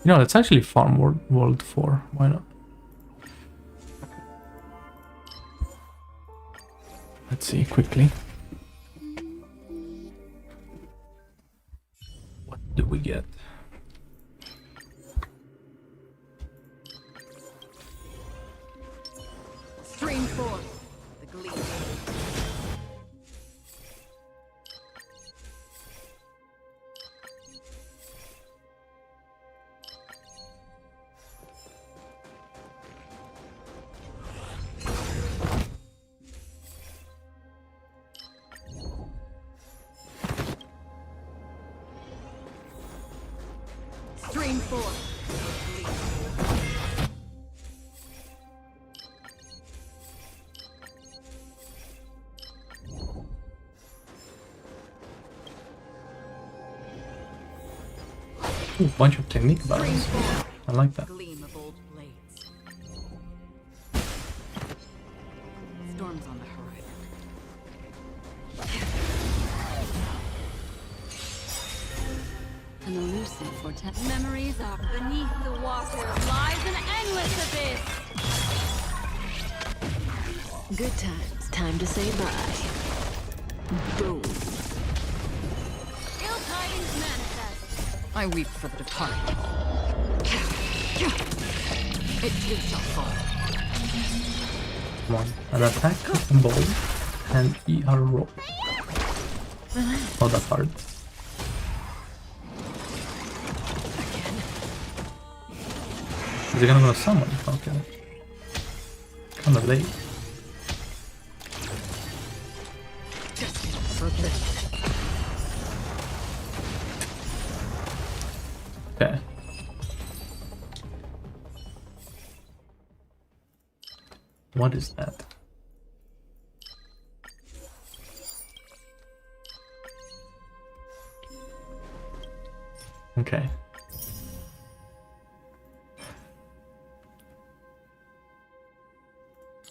You know, let's actually farm World 4. Why not? Let's see quickly. What do we get? Stream forth the gleam. Stream forth the gleam. Ooh, bunch of technique balance. I like that. Gleam of old blades. Storms on the horizon. An elusive forte. Memories are beneath the water. Lies an endless abyss. Good times. Time to say bye. Boom. Ill tidings manifest. I weep for the departed. It too shall fall. Come on. An attack, ball, and ER roll. Oh, that's hard. Is he gonna summon? Okay. Kinda late. Okay. What is that? Okay.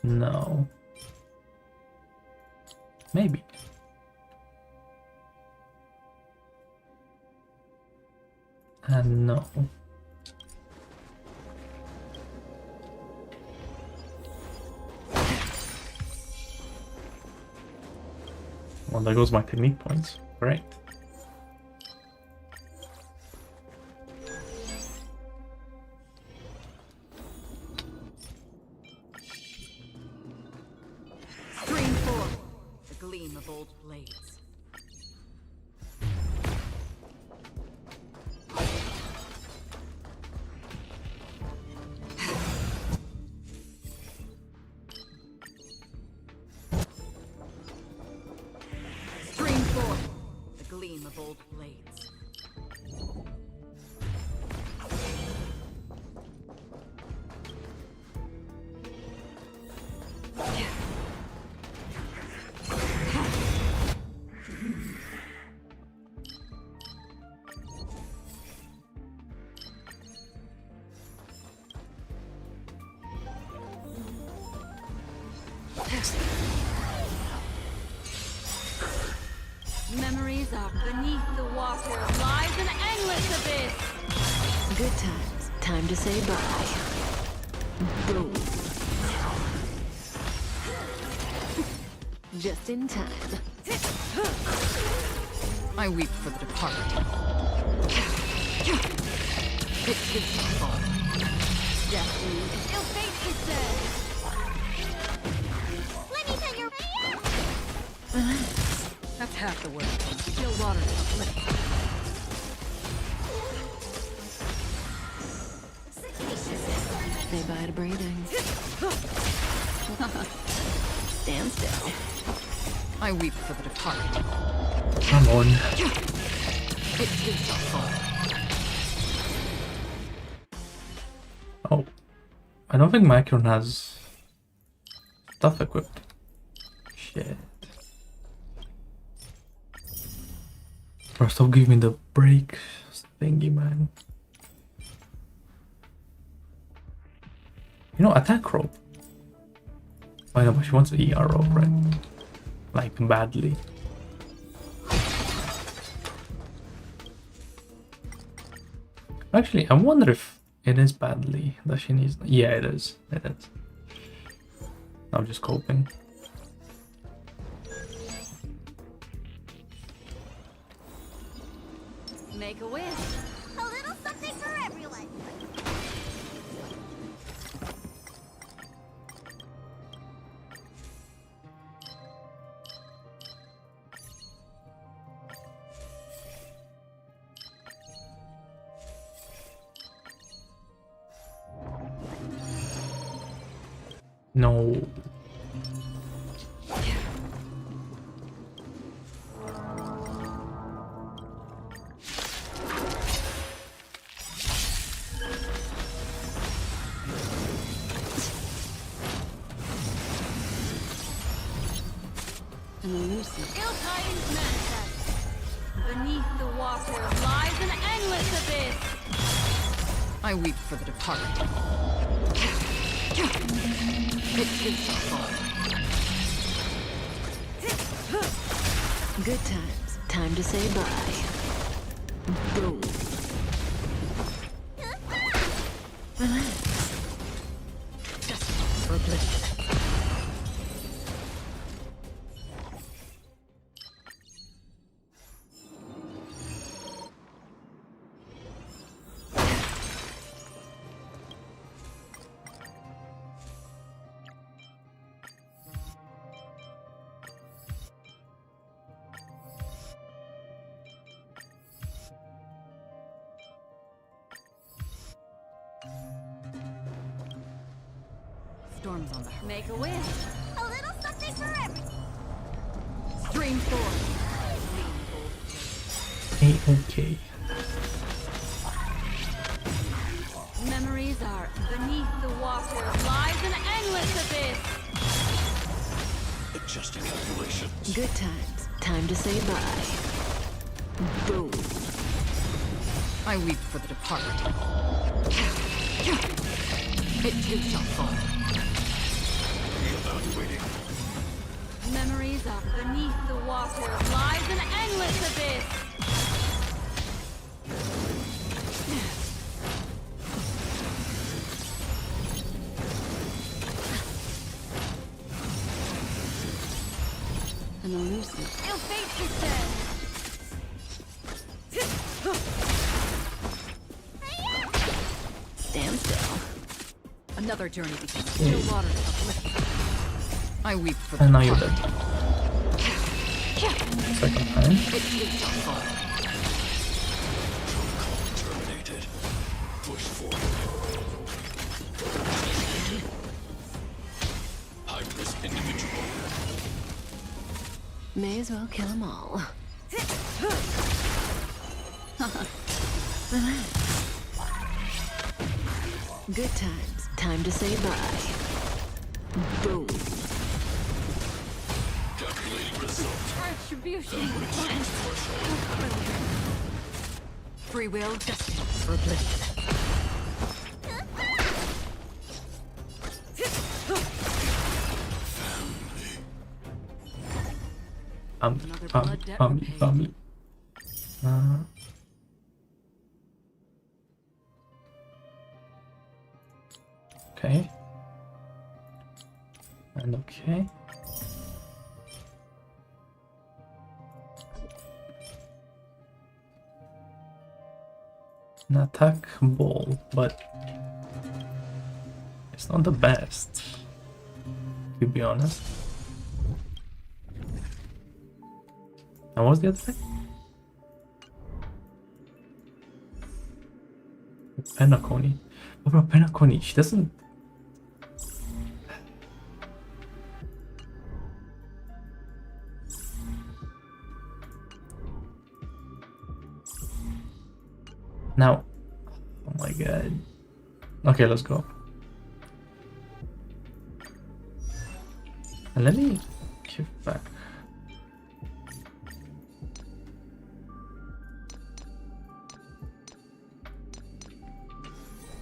No. Maybe. And no. Well, there goes my technique points. Great. Stream forth the gleam of old blades. Stream forth the gleam of old blades. Memories are beneath the water. Lies an endless abyss. Good times. Time to say bye. Boom. Just in time. I weep for the departed. It too shall fall. Destiny. Ill fate is dead. Let me tell your That's half the work. Still water to flip. Say bye to breathing. Stand still. I weep for the departed. Come on. It too shall fall. Oh. I don't think Macron has stuff equipped. Shit. Bro, stop giving me the break thingy, man. You know, attack rope. I know, but she wants the ER rope, right? Like, badly. Actually, I wonder if it is badly that she needs. Yeah, it is. It is. I'm just coping. make a wish. A little something for everyone. No. Ill tidings manifest. Beneath the water lies an endless abyss. I weep for the departed. It too shall fall. Good times. Time to say bye. Boom. For oblivion. Storms on the horizon. Make a wish. A little something for everyone. Stream forth. A-okay. Memories are beneath the water lies an endless abyss. Adjust your calculations. Good times. Time to say bye. Boom. I weep for the departed. It too shall fall. Evaluating. Memories are beneath the water lies an endless abyss. An elusive. Ill fate descends. Stand still. Another journey begins. Still waters uplifted. I weep for the And now you're departed. dead. Second time. It too shall fall. Terminated. Push forward. High-risk individual. May as well kill them all. Relax. Good times. Time to say bye. Boom. Calculating results. Retribution. Free will destined for oblivion. Family. Okay. And okay. An attack ball, but it's not the best, to be honest. And what's the other thing? Penacony. Oh, bro, Penacony, she doesn't. Now, oh my god. Okay, let's go. And let me give back.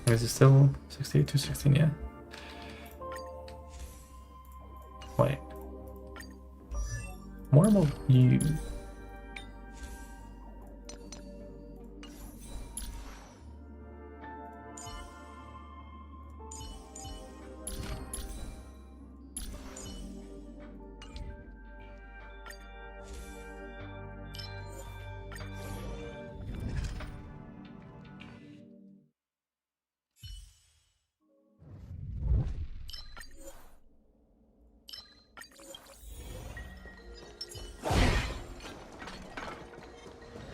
Is it still 68 to 16? Yeah. Wait. What about you?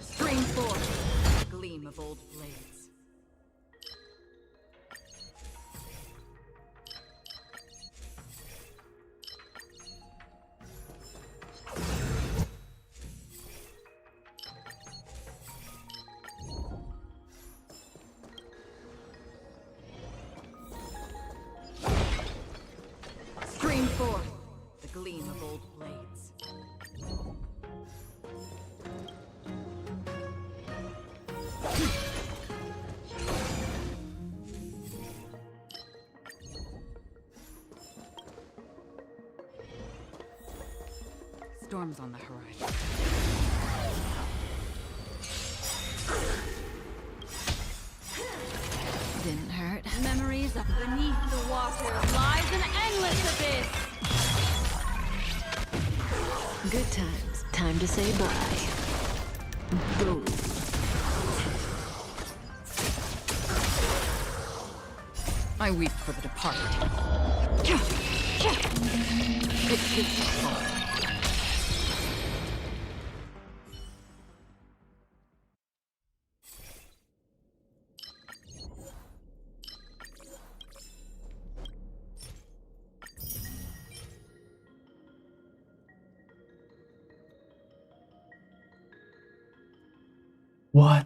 Stream forth. Gleam of old blades. Stream forth. The gleam of old blades. Storms on the horizon. Didn't hurt. Memories Beneath the water lies an endless abyss. Good times. Time to say bye. Boom. I weep for the departed. It gives me fall. What?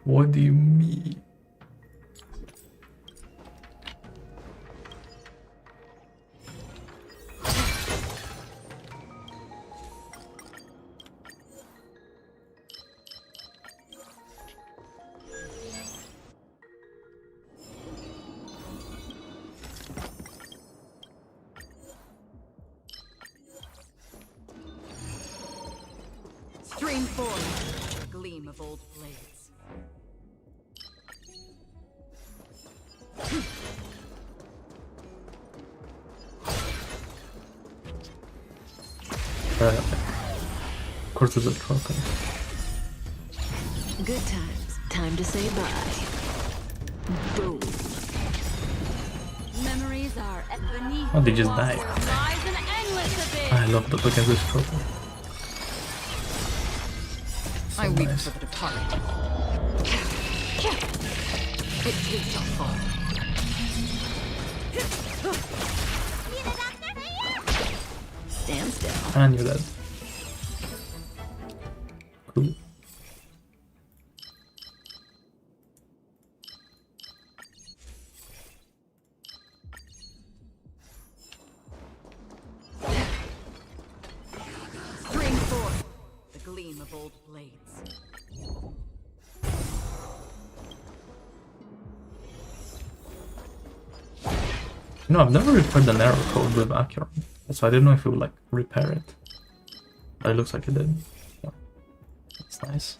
What do you mean? Stream forth, gleam of old blades. Of course there's a truck. Good times. Time to say bye. Boom. Memories are beneath Oh, they the just water died. lies an endless abyss. I love the look at this truck. So I weep nice. for the departed. It too shall fall. Need a doctor? Stand still. I knew that. Cool. Bring forth the gleam of old blades. No, I've never repaired the narrow code with Acuron, so I didn't know if it would like repair it. But it looks like it did. So that's nice.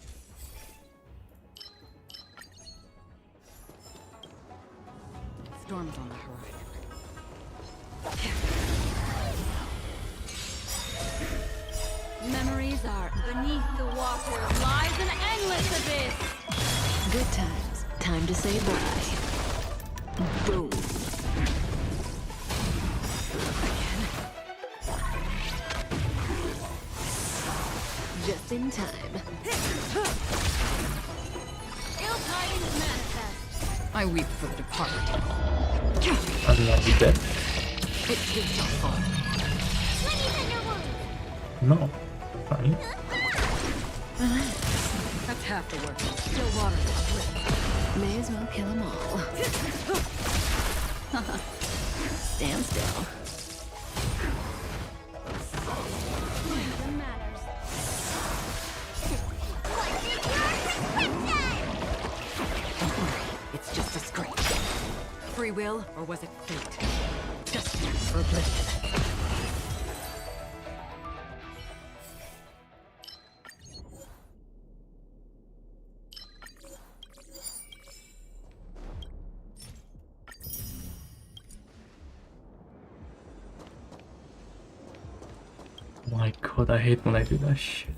Storms on the horizon. Memories are beneath the water lies an endless abyss. Good times. Time to say bye. Boom. Just in time. Ill tidings manifest. I weep for the departed. I'm not dead. It too shall fall. Let me tend your wounds. No. Fine. That's half the work. Still water to May as well kill them all. Stand still. Wisdom matters. What's your prescription? Don't worry, it's just a scrape. Free will, or was it fate? Just for oblivion. My god, I hate when I do that shit.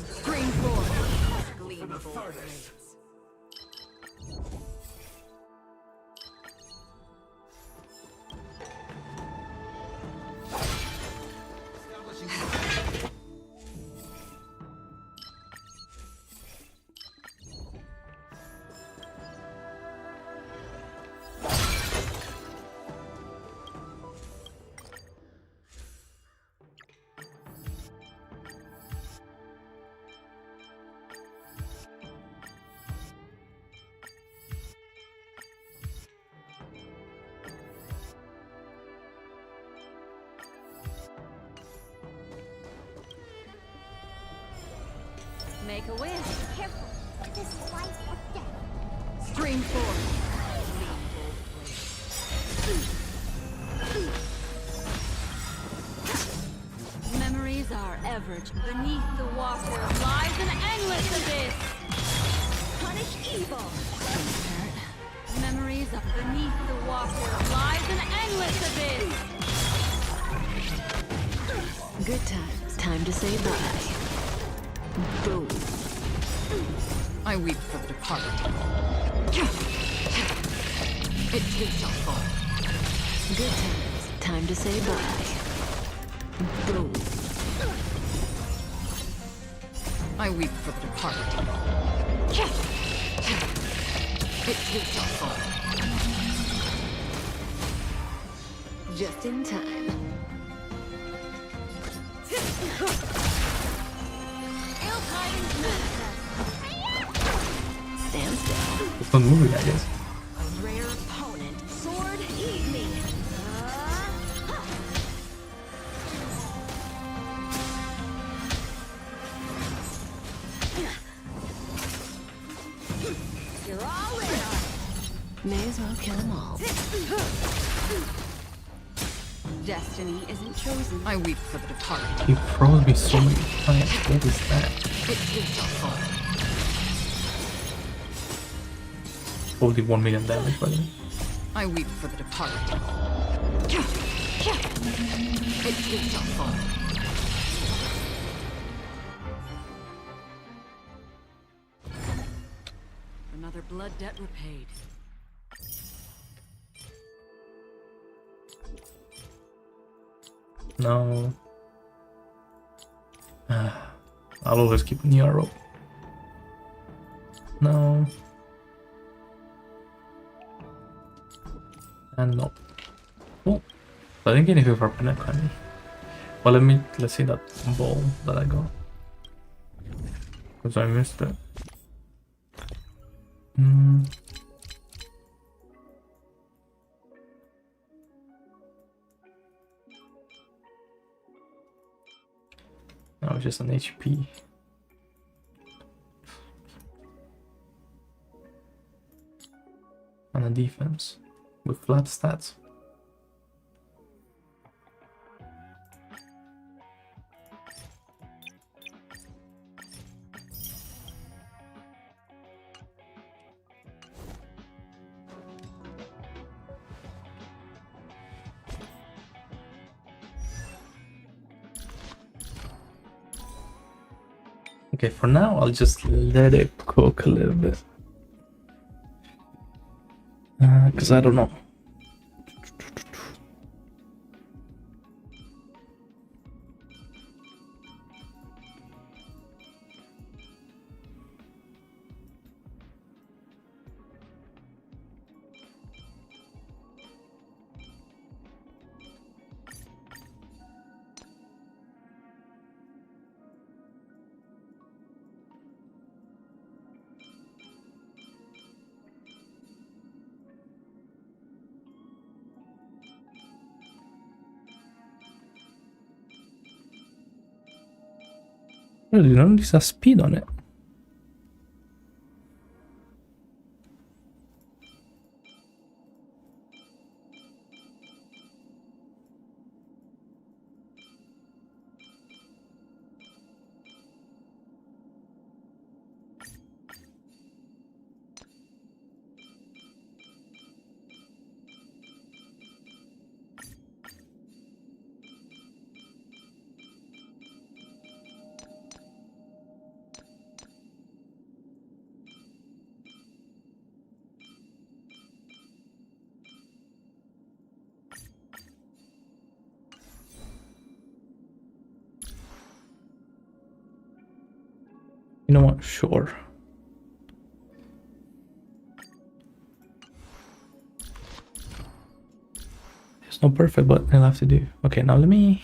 Scream forth. Gleam of old blades. Make a wish. Careful. This is life or death. Stream forth. Gleam of old Memories are ever beneath the water lies an endless abyss. Punish evil. Memories of beneath the water lies an endless abyss. Good times. Time to say bye. Boom. I weep for the departed. It too shall fall. Good times. Time to say bye. Boom. I weep for the departed. It too shall fall. Just in time. Ill tidings manifest. Stand still. It's not moving, I guess. A rare opponent. Sword, eat me. You're all in on it. May as well kill them all. Destiny isn't chosen. I weep for the departed. He froze me so many times. What is that? It too shall fall. Only 1 million damage, by the way. I weep for the departed. It too shall fall. Another blood debt repaid. No. I'll always keep an arrow. No. And no. Oh, I didn't get anything for Penacony. Well, let's see that ball that I got. Because I missed it. No, just an HP. And a defense with flat stats. Okay, for now, I'll just let it cook a little bit. Because I don't know. Really, none of these have speed on it. You know what? Sure. It's not perfect, but I'll have to do. Okay, now let me.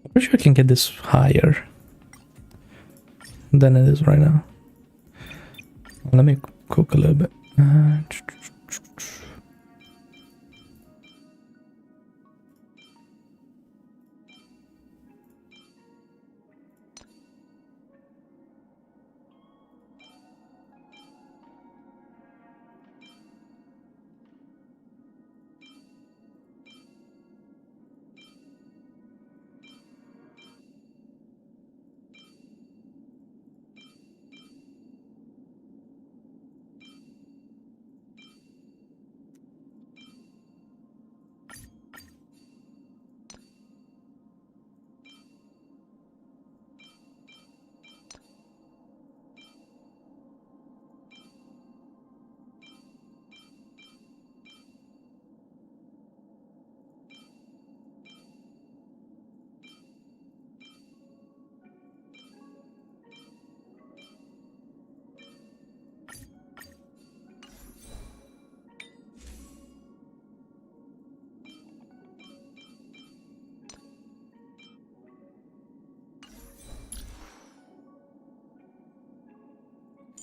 I'm pretty sure I can get this higher than it is right now. Let me cook a little bit.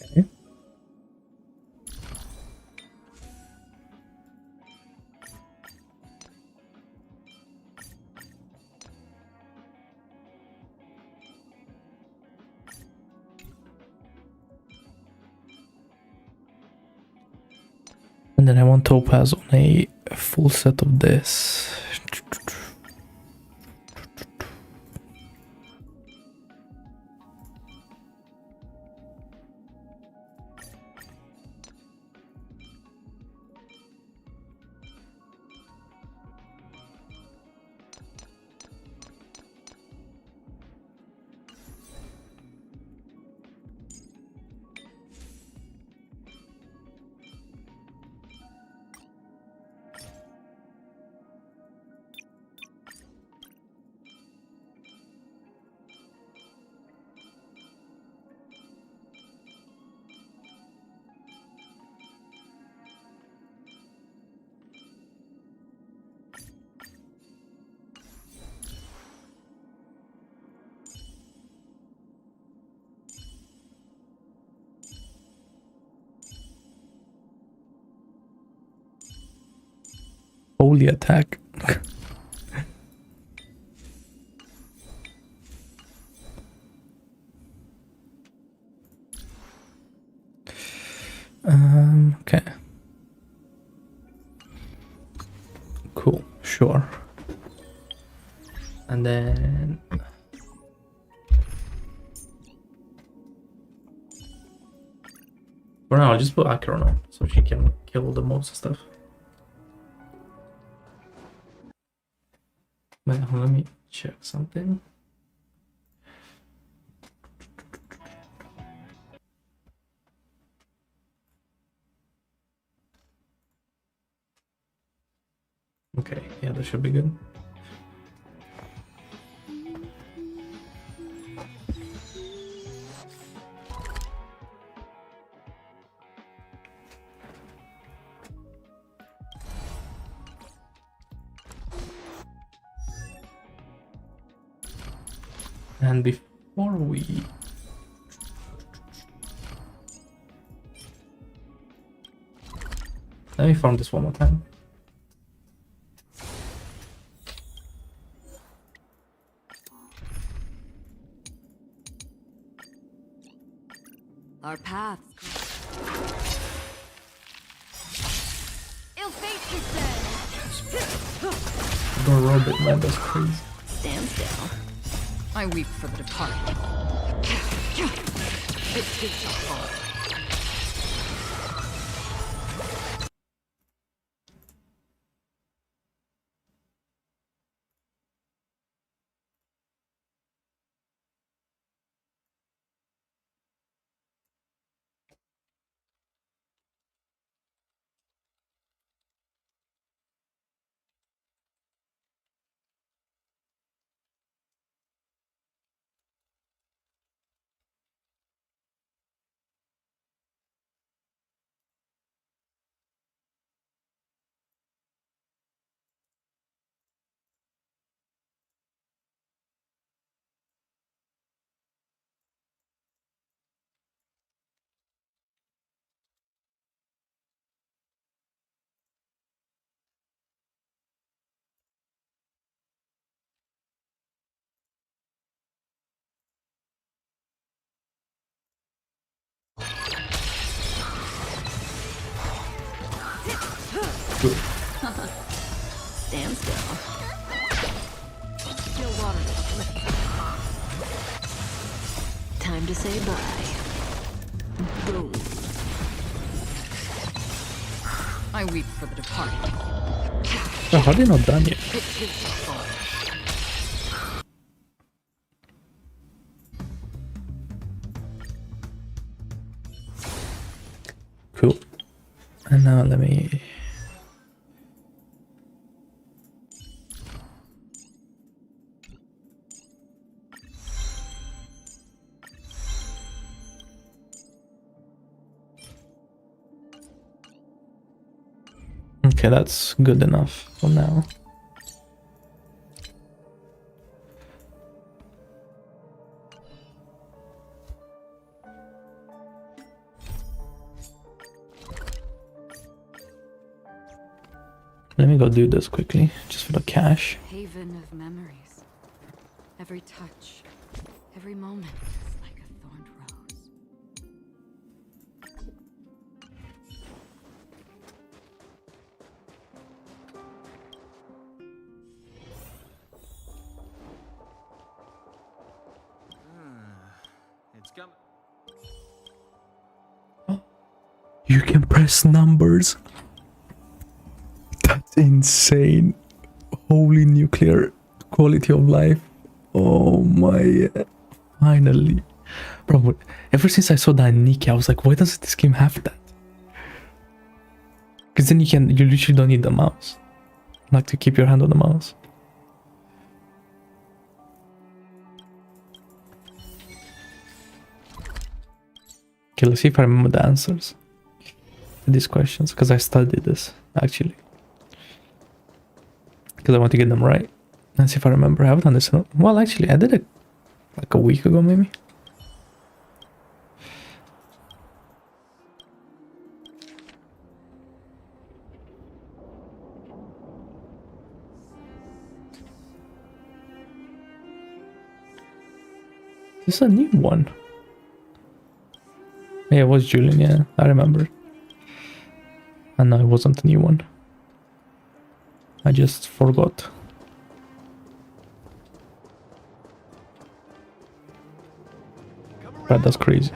Okay. And then I want topaz on a full set of this. Holy attack. Okay. Cool, sure. And then for now I'll just put Acheron on so she can kill the most stuff. Wait, let me check something. Okay, yeah, that should be good. And before we let me farm this one more time. Our paths. Ill fate is dead. Don't rob it, man, that's crazy. Stand still. I weep for the departed. It too shall fall. Cool. Stand still. Still water. Time to say bye. Boom. I weep for the departed. Oh, how are they not done yet? Cool. And now let me... Okay, that's good enough for now. Let me go do this quickly, just for the cash. Haven of memories. Every touch, every moment is like a thorned rose. It's coming. You can press numbers. That's insane. Holy nuclear quality of life. Oh my. Finally. Bro, ever since I saw that in Nikki, I was like, why doesn't this game have that? Because then you literally don't need the mouse. Like to keep your hand on the mouse. Okay, let's see if I remember the answers to these questions, because I studied this actually. Because I want to get them right. Let's see if I remember. I haven't done this. Well, actually, I did it like a week ago, maybe. This is a new one. Yeah, it was Julian, yeah, I remember. And no, it wasn't a new one. I just forgot. Right, that's crazy.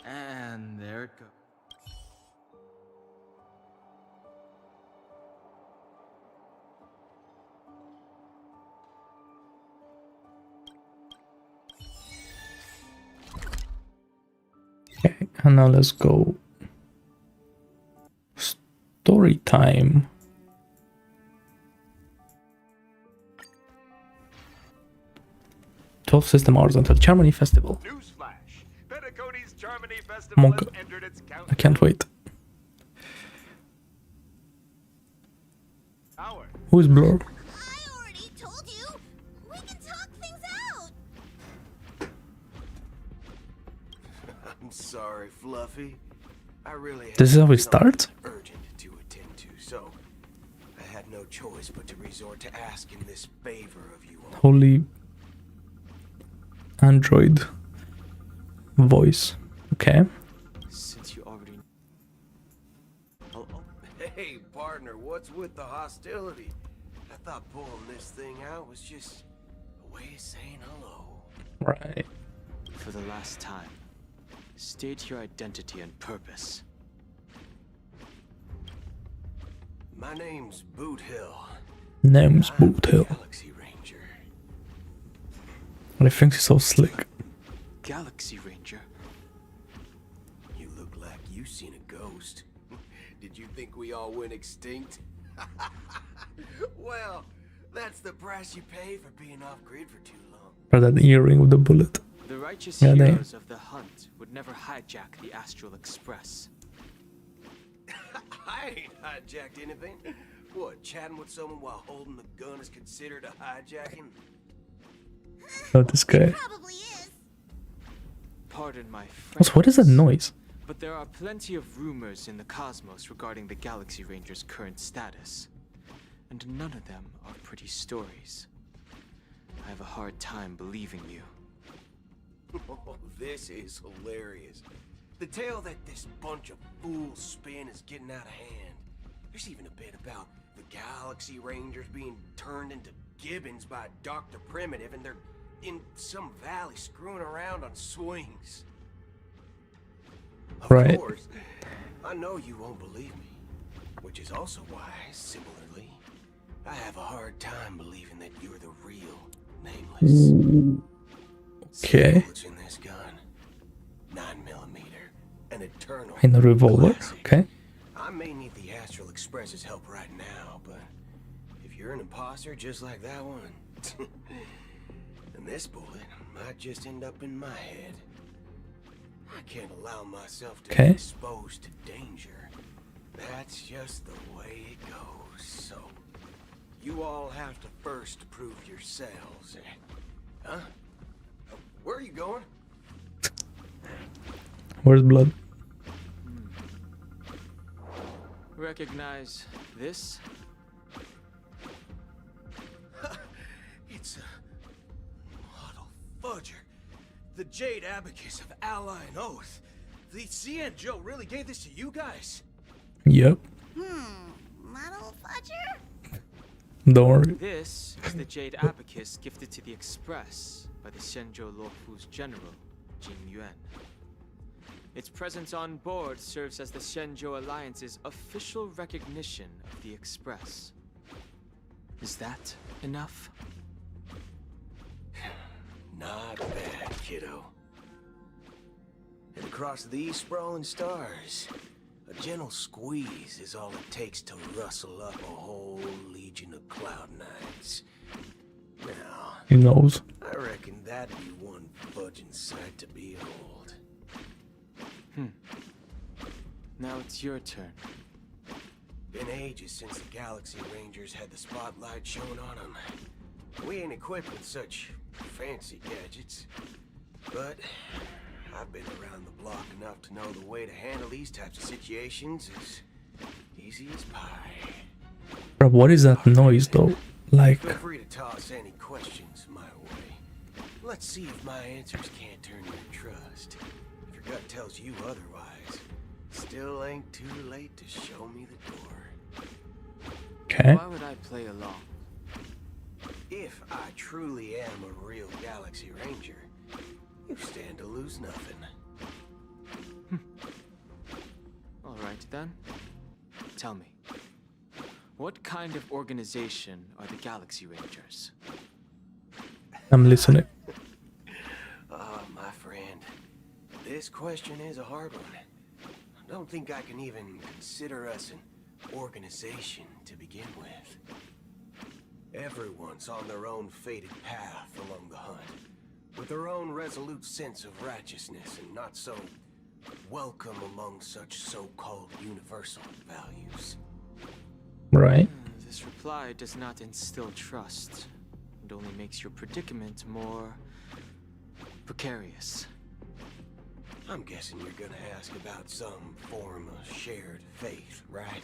And there it goes. Okay, and now let's go. Story time. "12 system hours until Germany Festival." Newsflash. Penacony's Germany Festival Monk. has entered its I can't wait. hour. Who is Blur? I already told you. We can talk things out. I'm sorry, Fluffy. I really This is had how we something start? urgent to attend to, so I had no choice but to resort to asking this favor of you all. Holy Android voice. Okay. Since you already Hey, partner, what's with the hostility? I thought pulling this thing out was just a way of saying hello. Right. for the last time, state your identity and purpose. My name's Boot Hill. Name's Boot Hill. Galaxy Ranger. And he thinks he's so slick. Galaxy Ranger? You look like you seen a ghost. Did you think we all went extinct? Well, that's the price you pay for being off grid for too long. For that earring with the bullet. The righteous Yeah, they- heroes of the hunt would never hijack the Astral Express. I ain't hijacked anything. What, chatting with someone while holding the gun is considered a hijacking? Oh, this guy. Probably is. Pardon my French. Also, what is that noise? But there are plenty of rumors in the cosmos regarding the Galaxy Ranger's current status. And none of them are pretty stories. I have a hard time believing you. Oh, this is hilarious. The tale that this bunch of fools spin is getting out of hand. There's even a bit about the Galaxy Rangers being turned into gibbons by Dr. Primitive, and they're in some valley screwing around on swings. Of Right. course, I know you won't believe me, which is also why, similarly, I have a hard time believing that you're the real Nameless. Okay. Bullets in this gun. 9mm, an eternal In the revolver. classic. Okay. I may need the Astral Express's help right now, but if you're an imposter just like that one, then this bullet might just end up in my head. I can't allow myself to Okay. be exposed to danger. That's just the way it goes. So, you all have to first prove yourselves. Huh? Where are you going? Where's blood? Recognize this? It's a model fudger. The Jade Abacus of Ally and Oath. The CN Joe really gave this to you guys? Yep. Model fudger? Don't worry. This is the Jade Abacus gifted to the Express by the Shenzhou Luofu's general, Jing Yuan. Its presence on board serves as the Shenzhou Alliance's official recognition of the Express. Is that enough? Not bad, kiddo. And across these sprawling stars, a gentle squeeze is all it takes to rustle up a whole legion of Cloud Knights. Now, He knows. I reckon that'd be one fudging sight to behold. Now it's your turn. Been ages since the Galaxy Rangers had the spotlight shown on them. We ain't equipped with such fancy gadgets, but I've been around the block enough to know the way to handle these types of situations is easy as pie. Bro, what is that noise though? Like, Feel free to toss any questions my way. Let's see if my answers can't turn your trust. If your gut tells you otherwise, still ain't too late to show me the door. okay. Why would I play along? If I truly am a real Galaxy Ranger, you stand to lose nothing. Alright then. Tell me. What kind of organization are the Galaxy Rangers? I'm listening. My friend, this question is a hard one. I don't think I can even consider us an organization to begin with. Everyone's on their own fated path along the hunt, with their own resolute sense of righteousness and not so welcome among such so-called universal values. Right. This reply does not instill trust. It only makes your predicament more precarious. I'm guessing you're gonna ask about some form of shared faith, right?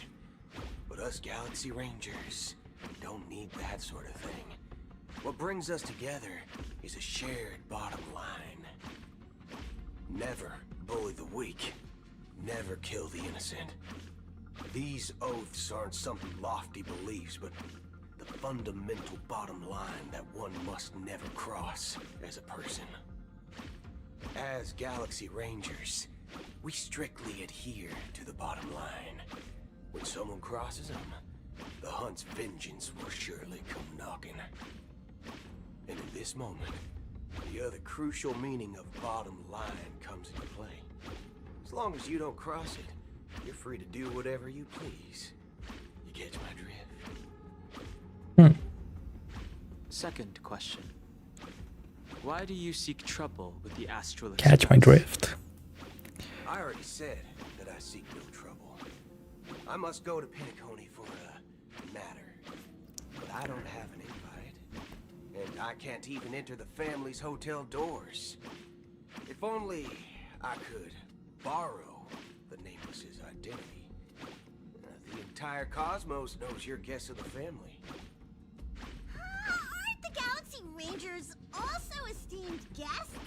But us Galaxy Rangers don't need that sort of thing. What brings us together is a shared bottom line. Never bully the weak. Never kill the innocent. These oaths aren't some lofty beliefs, but the fundamental bottom line that one must never cross as a person. As Galaxy Rangers, we strictly adhere to the bottom line. When someone crosses them, the hunt's vengeance will surely come knocking. And in this moment, the other crucial meaning of bottom line comes into play. As long as you don't cross it, you're free to do whatever you please. You catch my drift? Second question. Why do you seek trouble with the Astral Catch my Express? drift. I already said that I seek no trouble. I must go to Pinacone for a matter, but I don't have an invite. and I can't even enter the family's hotel doors. If only I could borrow the Nameless's identity. The entire cosmos knows you're guest of the family. Aren't the Galaxy Rangers also esteemed guests?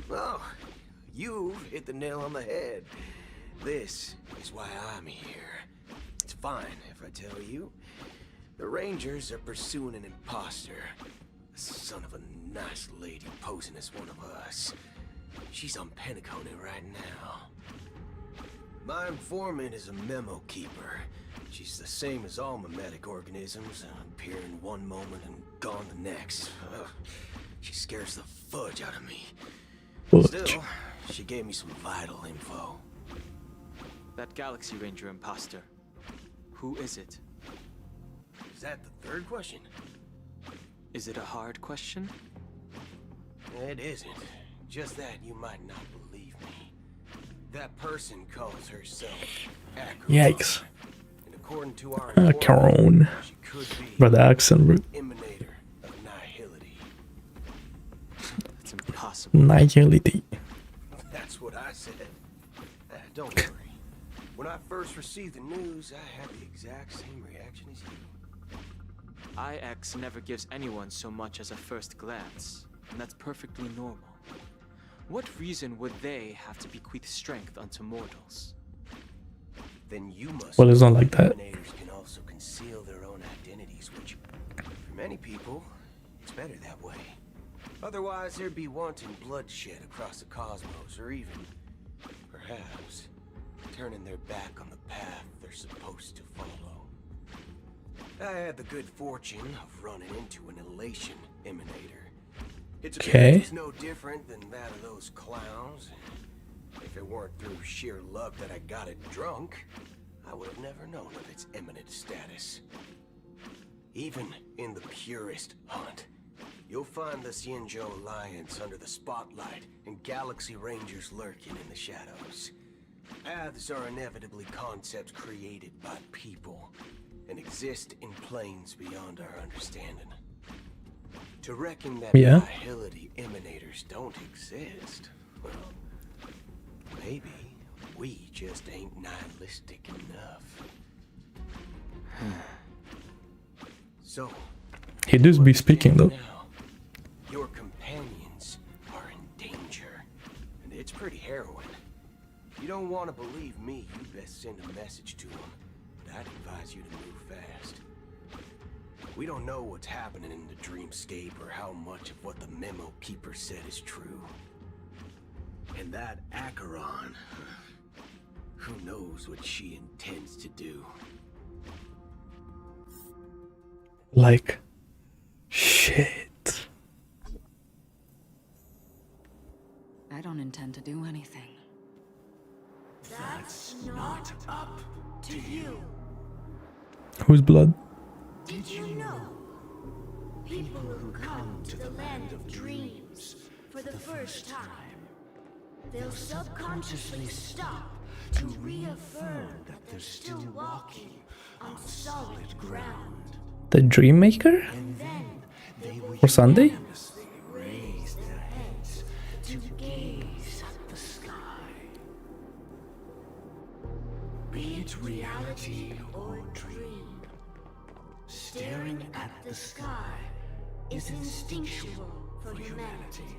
Well, you've hit the nail on the head. This is why I'm here. It's fine if I tell you. The Rangers are pursuing an imposter. The son of a nice lady posing as one of us. She's on Penacony right now. My informant is a memo keeper. She's the same as all mimetic organisms, appearing one moment and gone the next. She scares the fudge out of me. Still, she gave me some vital info. That Galaxy Ranger imposter. Who is it? Is that the third question? Is it a hard question? It isn't. Just that you might not believe me. That person calls herself Acheron. Yikes. And according to our Acheron. she could be But the accent route. emanator of nihility. That's impossible. Nihility. That's what I said. Don't worry. When I first received the news, I had the exact same reaction as you. IX never gives anyone so much as a first glance, and that's perfectly normal. What reason would they have to bequeath strength unto mortals? Then you must. Well, it's not like that. Emanators can also conceal their own identities, which, for many people, it's better that way. Otherwise, there'd be wanton bloodshed across the cosmos, or even, perhaps, turning their back on the path they're supposed to follow. I had the good fortune of running into an elation emanator. Its appearance is no different than that of those clowns. If it weren't through sheer luck that I got it drunk, I would have never known of its eminent status. Even in the purest hunt, you'll find the Xianzhou Alliance under the spotlight and Galaxy Rangers lurking in the shadows. Paths are inevitably concepts created by people and exist in planes beyond our understanding. To reckon that nihility emanators don't exist, well, maybe we just ain't nihilistic enough. So, He does be speaking though. now, your companions are in danger, and it's pretty harrowing. If you don't want to believe me, you best send a message to them, but I'd advise you to move fast. We don't know what's happening in the dreamscape or how much of what the memo keeper said is true. And that Acheron, who knows what she intends to do. Like, shit. I don't intend to do anything. That's not up to you. Whose blood? Did you know? People who come to the land of dreams for the first time, they'll subconsciously stop to reaffirm that they're still walking on solid ground. The Dream Maker? And then they will For Sunday? unanimously raise their heads to gaze at the sky. Be it reality or dream, staring at the sky is instinctual for humanity.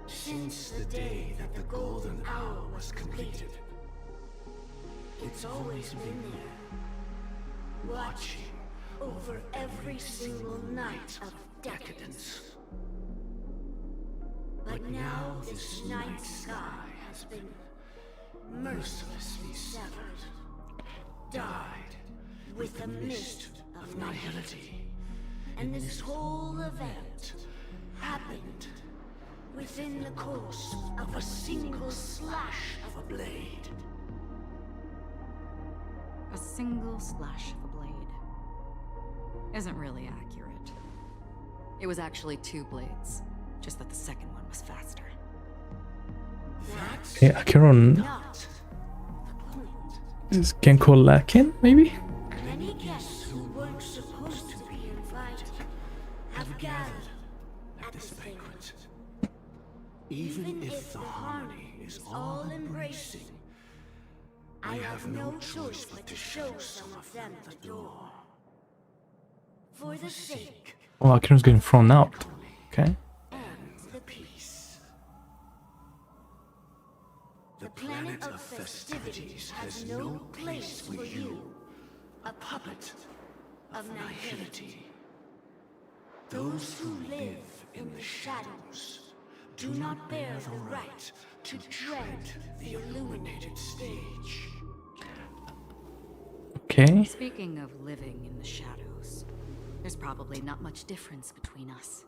Since the day that the golden hour was completed, it's always been there, watching over every single night of decadence. But now this night sky has been mercilessly severed, dyed with the mist of nihility. And this whole event happened within the course of a single slash of a blade. A single slash of a blade isn't really accurate. It was actually 2 blades, just that the second one was faster. That's Yeah, Acheron not the point. is Genko Lakin, maybe? Many guests who weren't supposed to be invited Even if the harmony is all-embracing, I have no choice but to show some of them the door. For the sake Oh, Akira's getting thrown out. Okay. and the peace. The planet of festivities has no place for you, a puppet of nihility. Those who live in the shadows do not bear the right to tread the illuminated stage. Okay. Speaking of living in the shadows, there's probably not much difference between us.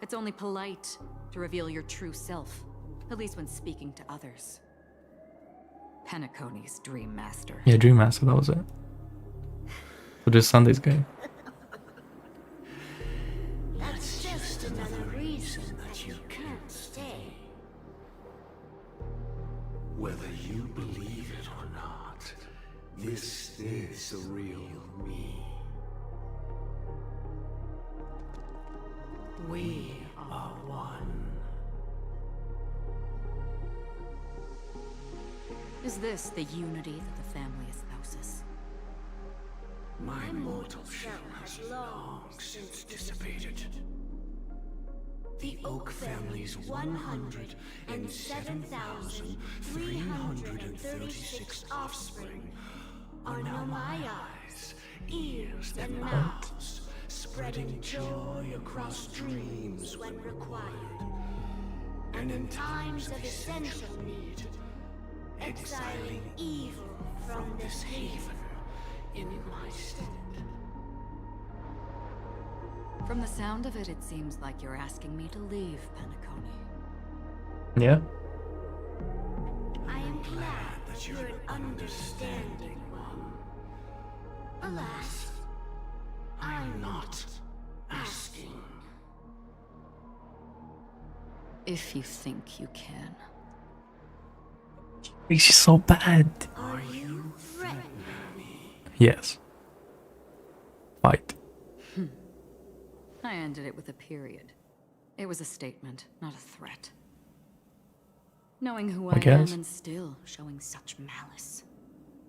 It's only polite to reveal your true self, at least when speaking to others. Penacony's Dream Master. Yeah, Dream Master, that was it. So this Sunday's game. That's just another reason that you can't stay. Whether you believe it or not, this is the real me. We are one. Is this the unity that the family espouses? My mortal shell has long since dissipated. The Oak family's 107,336 offspring are now my eyes, ears, and mouths, spreading joy across dreams when required, and in times of essential need, exiling evil from this haven in my stead. From the sound of it, it seems like you're asking me to leave Penacony. Yeah. I am glad that you're an understanding one. Alas, I'm not asking. If you think you can. She's so bad. Are you threatening me? Yes. Fight. I ended it with a period. It was a statement, not a threat. Knowing who I am guess. and still showing such malice.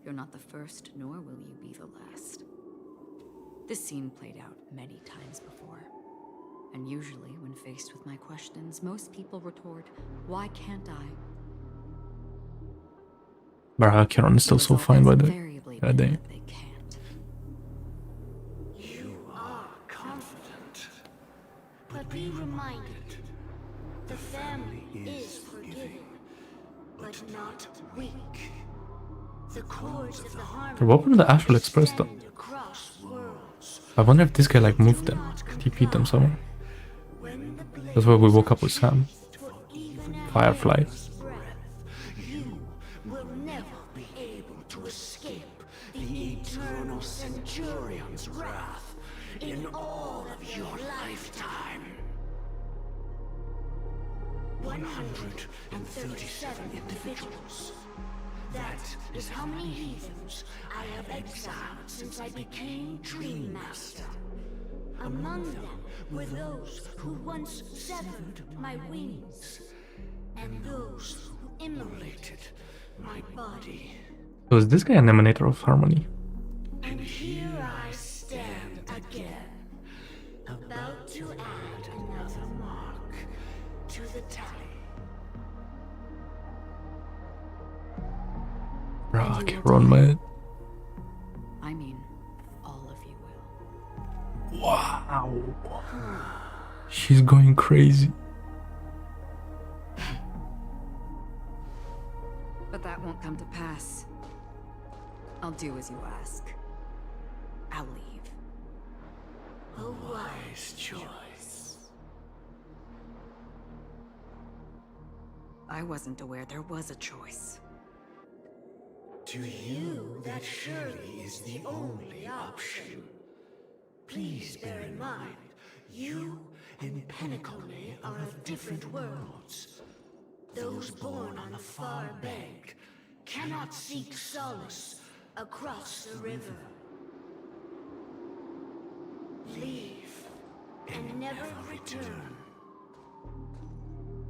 You're not the first, nor will you be the last. This scene played out many times before. And usually, when faced with my questions, most people retort, "Why can't I?" But Kieran is still so fine by the Invariably that day. been that they can't. You are confident. But be reminded, the family is forgiving, but not weak. The chords of the harmony What happened to the Astral Express though? extend across worlds. I wonder if this guy like moved them, TP'd them somewhere. When the That's why we woke up with Sam. for even a Firefly. hair's breadth, you will never be able to escape the eternal Centurion's wrath in all of your lifetime. 137 individuals. That is how many heathens I have exiled since I became Dream Master. Among them were those who once severed my wings, and those who immolated my body. So is this guy an emanator of harmony? And here I stand again, about to add another mark to the tally. Bro, I can't run mad. I mean, all of you will. Wow. She's going crazy. But that won't come to pass. I'll do as you ask. I'll leave. A wise choice. I wasn't aware there was a choice. To you, that surely is the only option. Please bear in mind, you and Penacony are of different worlds. Those born on the far bank cannot seek solace across the river. Leave and never return.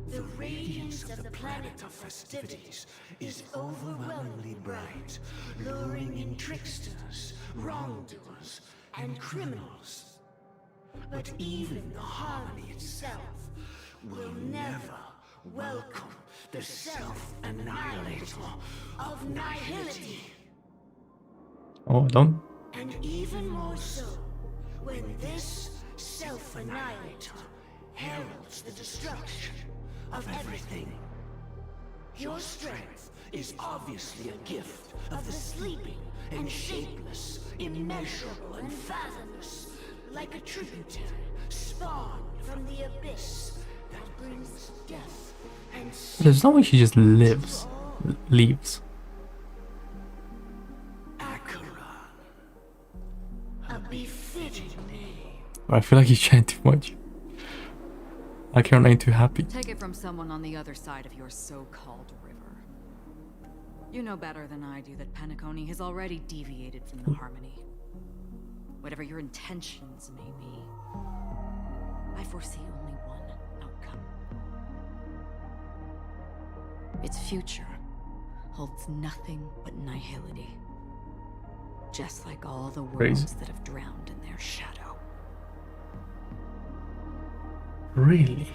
The radiance of the planet of festivities is overwhelmingly bright, luring in tricksters, wrongdoers, and criminals. But even the harmony itself will never welcome the self-annihilator of nihility. Oh, don't. And even more so, when this self-annihilator heralds the destruction of everything. Your strength is obviously a gift of the sleeping and shapeless, immeasurable and fathomless, like a tributary spawned from the abyss that brings death and There's no way she just leaves. Acheron, a befitting name. I feel like he's trying too much. Acheron ain't too happy. Take it from someone on the other side of your so-called river. You know better than I do that Penacony has already deviated from the harmony. Whatever your intentions may be, I foresee only one outcome. Its future holds nothing but nihility. Just like all the worlds that have drowned in their shadow. Really?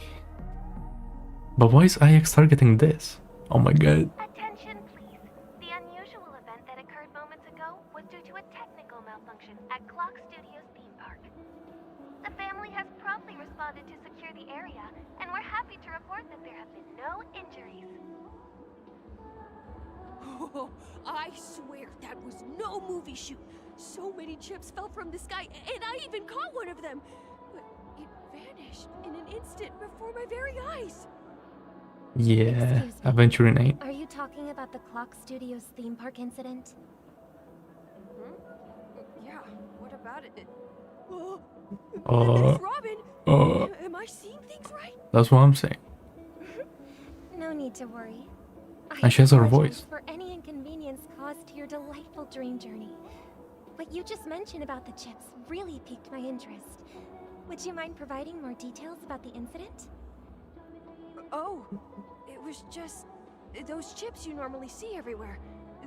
But why is IX targeting this? Oh my god. Attention, please. The unusual event that occurred moments ago was due to a technical malfunction at Clock Studios theme park. The family has promptly responded to secure the area, and we're happy to report that there have been no injuries. Oh, I swear that was no movie shoot. So many chips fell from the sky, and I even caught one of them. But it vanished in an instant before my very eyes. Yeah, Aventuring 8. Are you talking about the Clock Studios theme park incident? Yeah, what about it? Uh, Robin, am I seeing things right? That's what I'm saying. No need to worry. And she has her apologize voice. for any inconvenience caused to your delightful dream journey. What you just mentioned about the chips really piqued my interest. Would you mind providing more details about the incident? Oh, it was just those chips you normally see everywhere.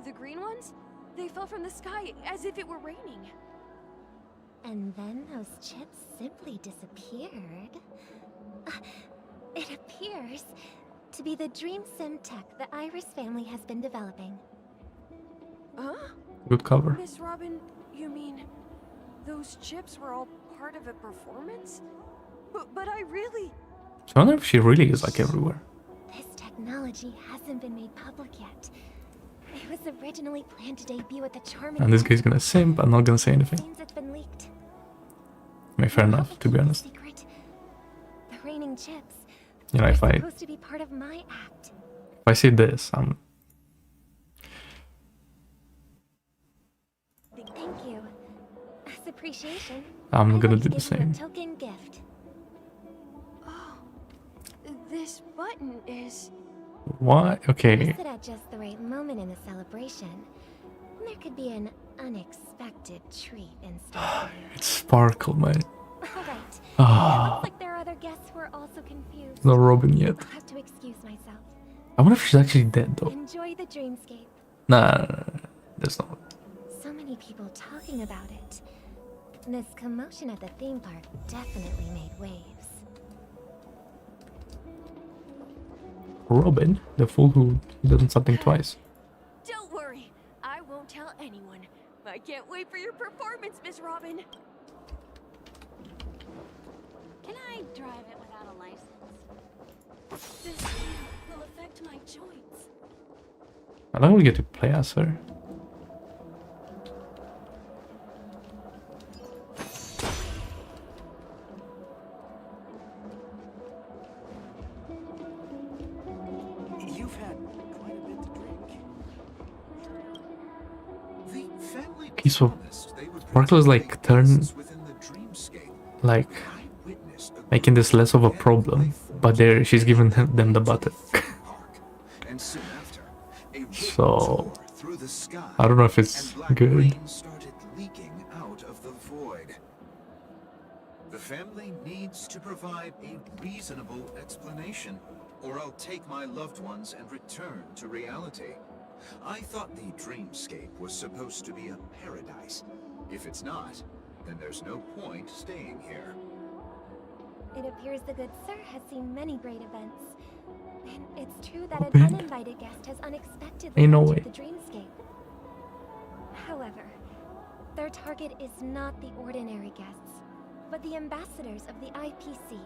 The green ones? They fell from the sky as if it were raining. And then those chips simply disappeared. It appears to be the dream sim tech the Iris family has been developing. Huh? Good cover. Miss Robin, you mean those chips were all part of a performance? But I really... So I wonder if she really is like everywhere. This technology hasn't been made public yet. It was originally planned to debut at the Charming... And this guy's gonna simp, I'm not gonna say anything. Seems it's been leaked. I mean, fair enough, to be honest. Secret. The raining chips. You know, if They're I supposed to be part of my act. see this, Thank you. As appreciation, I'm I'd gonna like to do the give you same. a token gift. Oh, this button is... What? Okay. Press it at just the right moment in the celebration. There could be an unexpected treat in store. It's Sparkle, man. Alright. It Ah, looks like there are other guests who are also confused. no Robin yet. I'll have to excuse myself. I wonder if she's actually dead though. Enjoy the dreamscape. Nah, there's no. So many people talking about it. This commotion at the theme park definitely made waves. Robin, the fool who does something twice. Don't worry, I won't tell anyone. I can't wait for your performance, Miss Robin. Can I drive it without a license? This will affect my joints. I don't get to play as her. You've had quite a bit to drink. The family Piece of promised they would Sparkle is like turn within the dreamscape. like I witnessed a making this less of a problem, but there she's giving them the button. and soon after, a ripple So tore through the sky, I don't know if it's and black good. rain started leaking out of the void. The family needs to provide a reasonable explanation, or I'll take my loved ones and return to reality. I thought the dreamscape was supposed to be a paradise. If it's not, then there's no point staying here. It appears the good sir has seen many great events. And it's true that an uninvited guest has unexpectedly Ain't no entered way. the dreamscape. However, their target is not the ordinary guests, but the ambassadors of the IPC.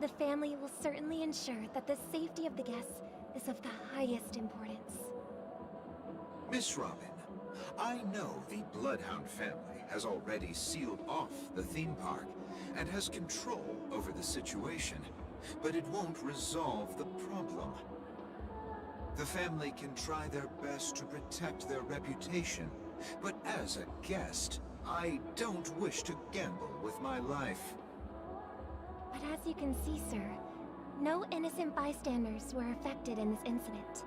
The family will certainly ensure that the safety of the guests is of the highest importance. Miss Robin, I know the Bloodhound family has already sealed off the theme park and has control over the situation, but it won't resolve the problem. The family can try their best to protect their reputation, but as a guest, I don't wish to gamble with my life. But as you can see, sir, no innocent bystanders were affected in this incident.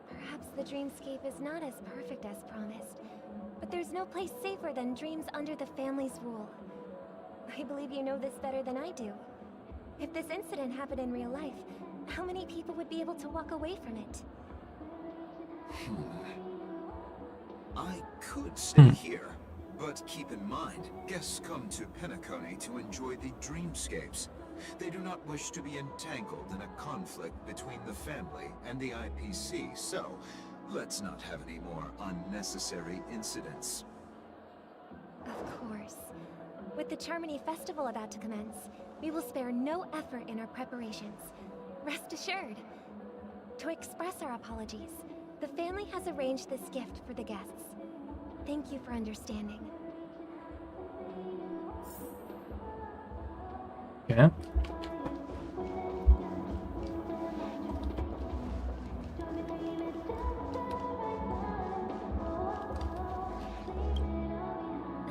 Perhaps the dreamscape is not as perfect as promised, but there's no place safer than dreams under the family's rule. I believe you know this better than I do. If this incident happened in real life, how many people would be able to walk away from it? I could stay here, but keep in mind, guests come to Penacony to enjoy the dreamscapes. They do not wish to be entangled in a conflict between the family and the IPC, so let's not have any more unnecessary incidents. Of course. With the Charmony Festival about to commence, we will spare no effort in our preparations. Rest assured. To express our apologies, the family has arranged this gift for the guests. Thank you for understanding. Yeah.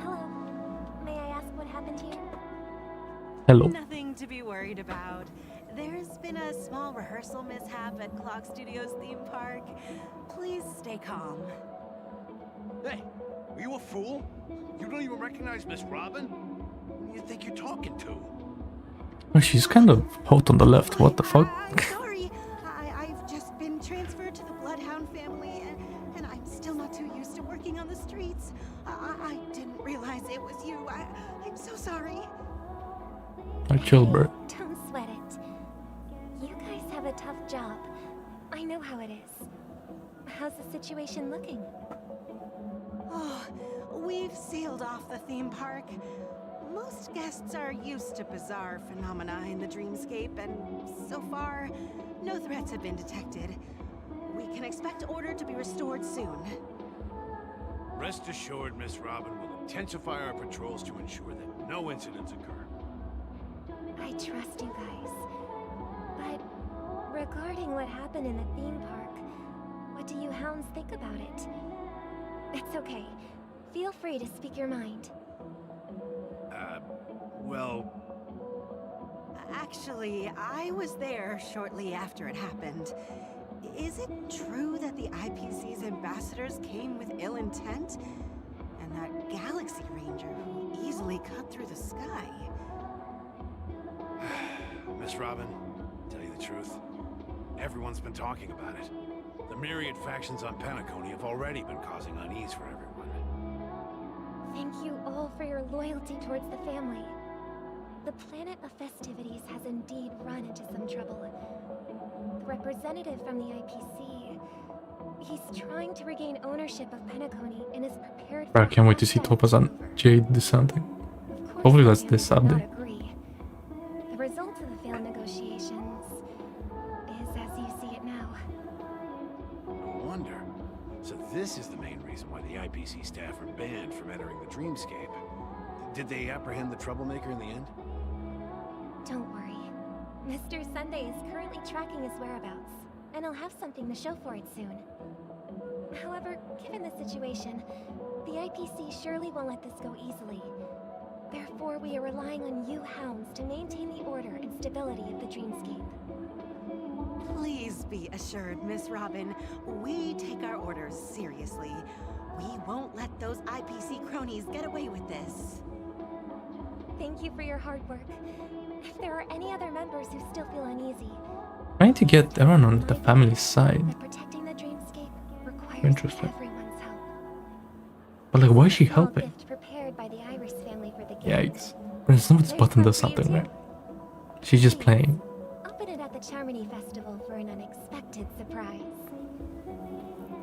Hello. May I ask what happened here? Hello. Nothing to be worried about. There's been a small rehearsal mishap at Clock Studios theme park. Please stay calm. Hey, are you a fool? You don't even recognize Miss Robin? Who do you think you're talking to? Oh, she's kind of hot on the left. What the fuck? I'm sorry. I've just been transferred to the Bloodhound family, and I'm still not too used to working on the streets. I didn't realize it was you. I'm so sorry. Chill, bro. Don't sweat it. You guys have a tough job. I know how it is. How's the situation looking? Oh, we've sealed off the theme park. Most guests are used to bizarre phenomena in the dreamscape, and so far, no threats have been detected. We can expect order to be restored soon. Rest assured, Miss Robin will intensify our patrols to ensure that no incidents occur. I trust you guys. But regarding what happened in the theme park, what do you hounds think about it? It's okay. Feel free to speak your mind. Well... Actually, I was there shortly after it happened. Is it true that the IPC's ambassadors came with ill intent? And that Galaxy Ranger who easily cut through the sky? Miss Robin, tell you the truth, everyone's been talking about it. The myriad factions on Penacony have already been causing unease for everyone. Thank you all for your loyalty towards the family. The planet of festivities has indeed run into some trouble. The representative from the IPC, he's trying to regain ownership of Penacony and is prepared for... I can't wait to see Topaz and Jade dissenting. Hopefully that's this update. The result of the failed negotiations is as you see it now. No wonder. So this is the main reason why the IPC staff are banned from entering the dreamscape. Did they apprehend the troublemaker in the end? Don't worry. Mr. Sunday is currently tracking his whereabouts, and he'll have something to show for it soon. However, given the situation, the IPC surely won't let this go easily. Therefore, we are relying on you hounds to maintain the order and stability of the dreamscape. Please be assured, Miss Robin, we take our orders seriously. We won't let those IPC cronies get away with this. Thank you for your hard work. If there are any other members who still feel uneasy, Trying to get everyone on the family side. that protecting the dreamscape requires Interesting. everyone's help. But like, why is she A small helping? gift prepared by the Iris family for the gang. Yikes. But someone's button does something, right? She's just playing. Open it at the Charmony Festival for an unexpected surprise.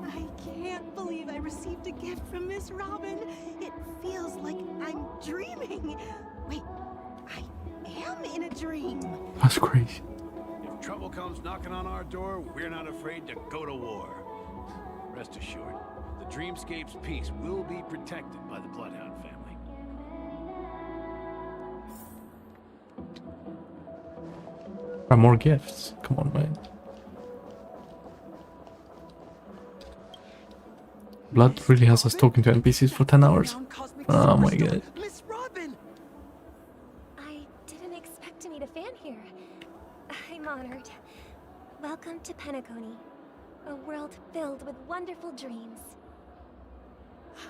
I can't believe I received a gift from Miss Robin. It feels like I'm dreaming. Wait, I am in a dream. That's crazy. If trouble comes knocking on our door, we're not afraid to go to war. Rest assured, the Dreamscape's peace will be protected by the Bloodhound family. More gifts. Come on, man. Blood really has us talking to NPCs for 10 hours. Oh my god. Miss Robin! I didn't expect to meet a fan here. I'm honored. Welcome to Penacony, a world filled with wonderful dreams.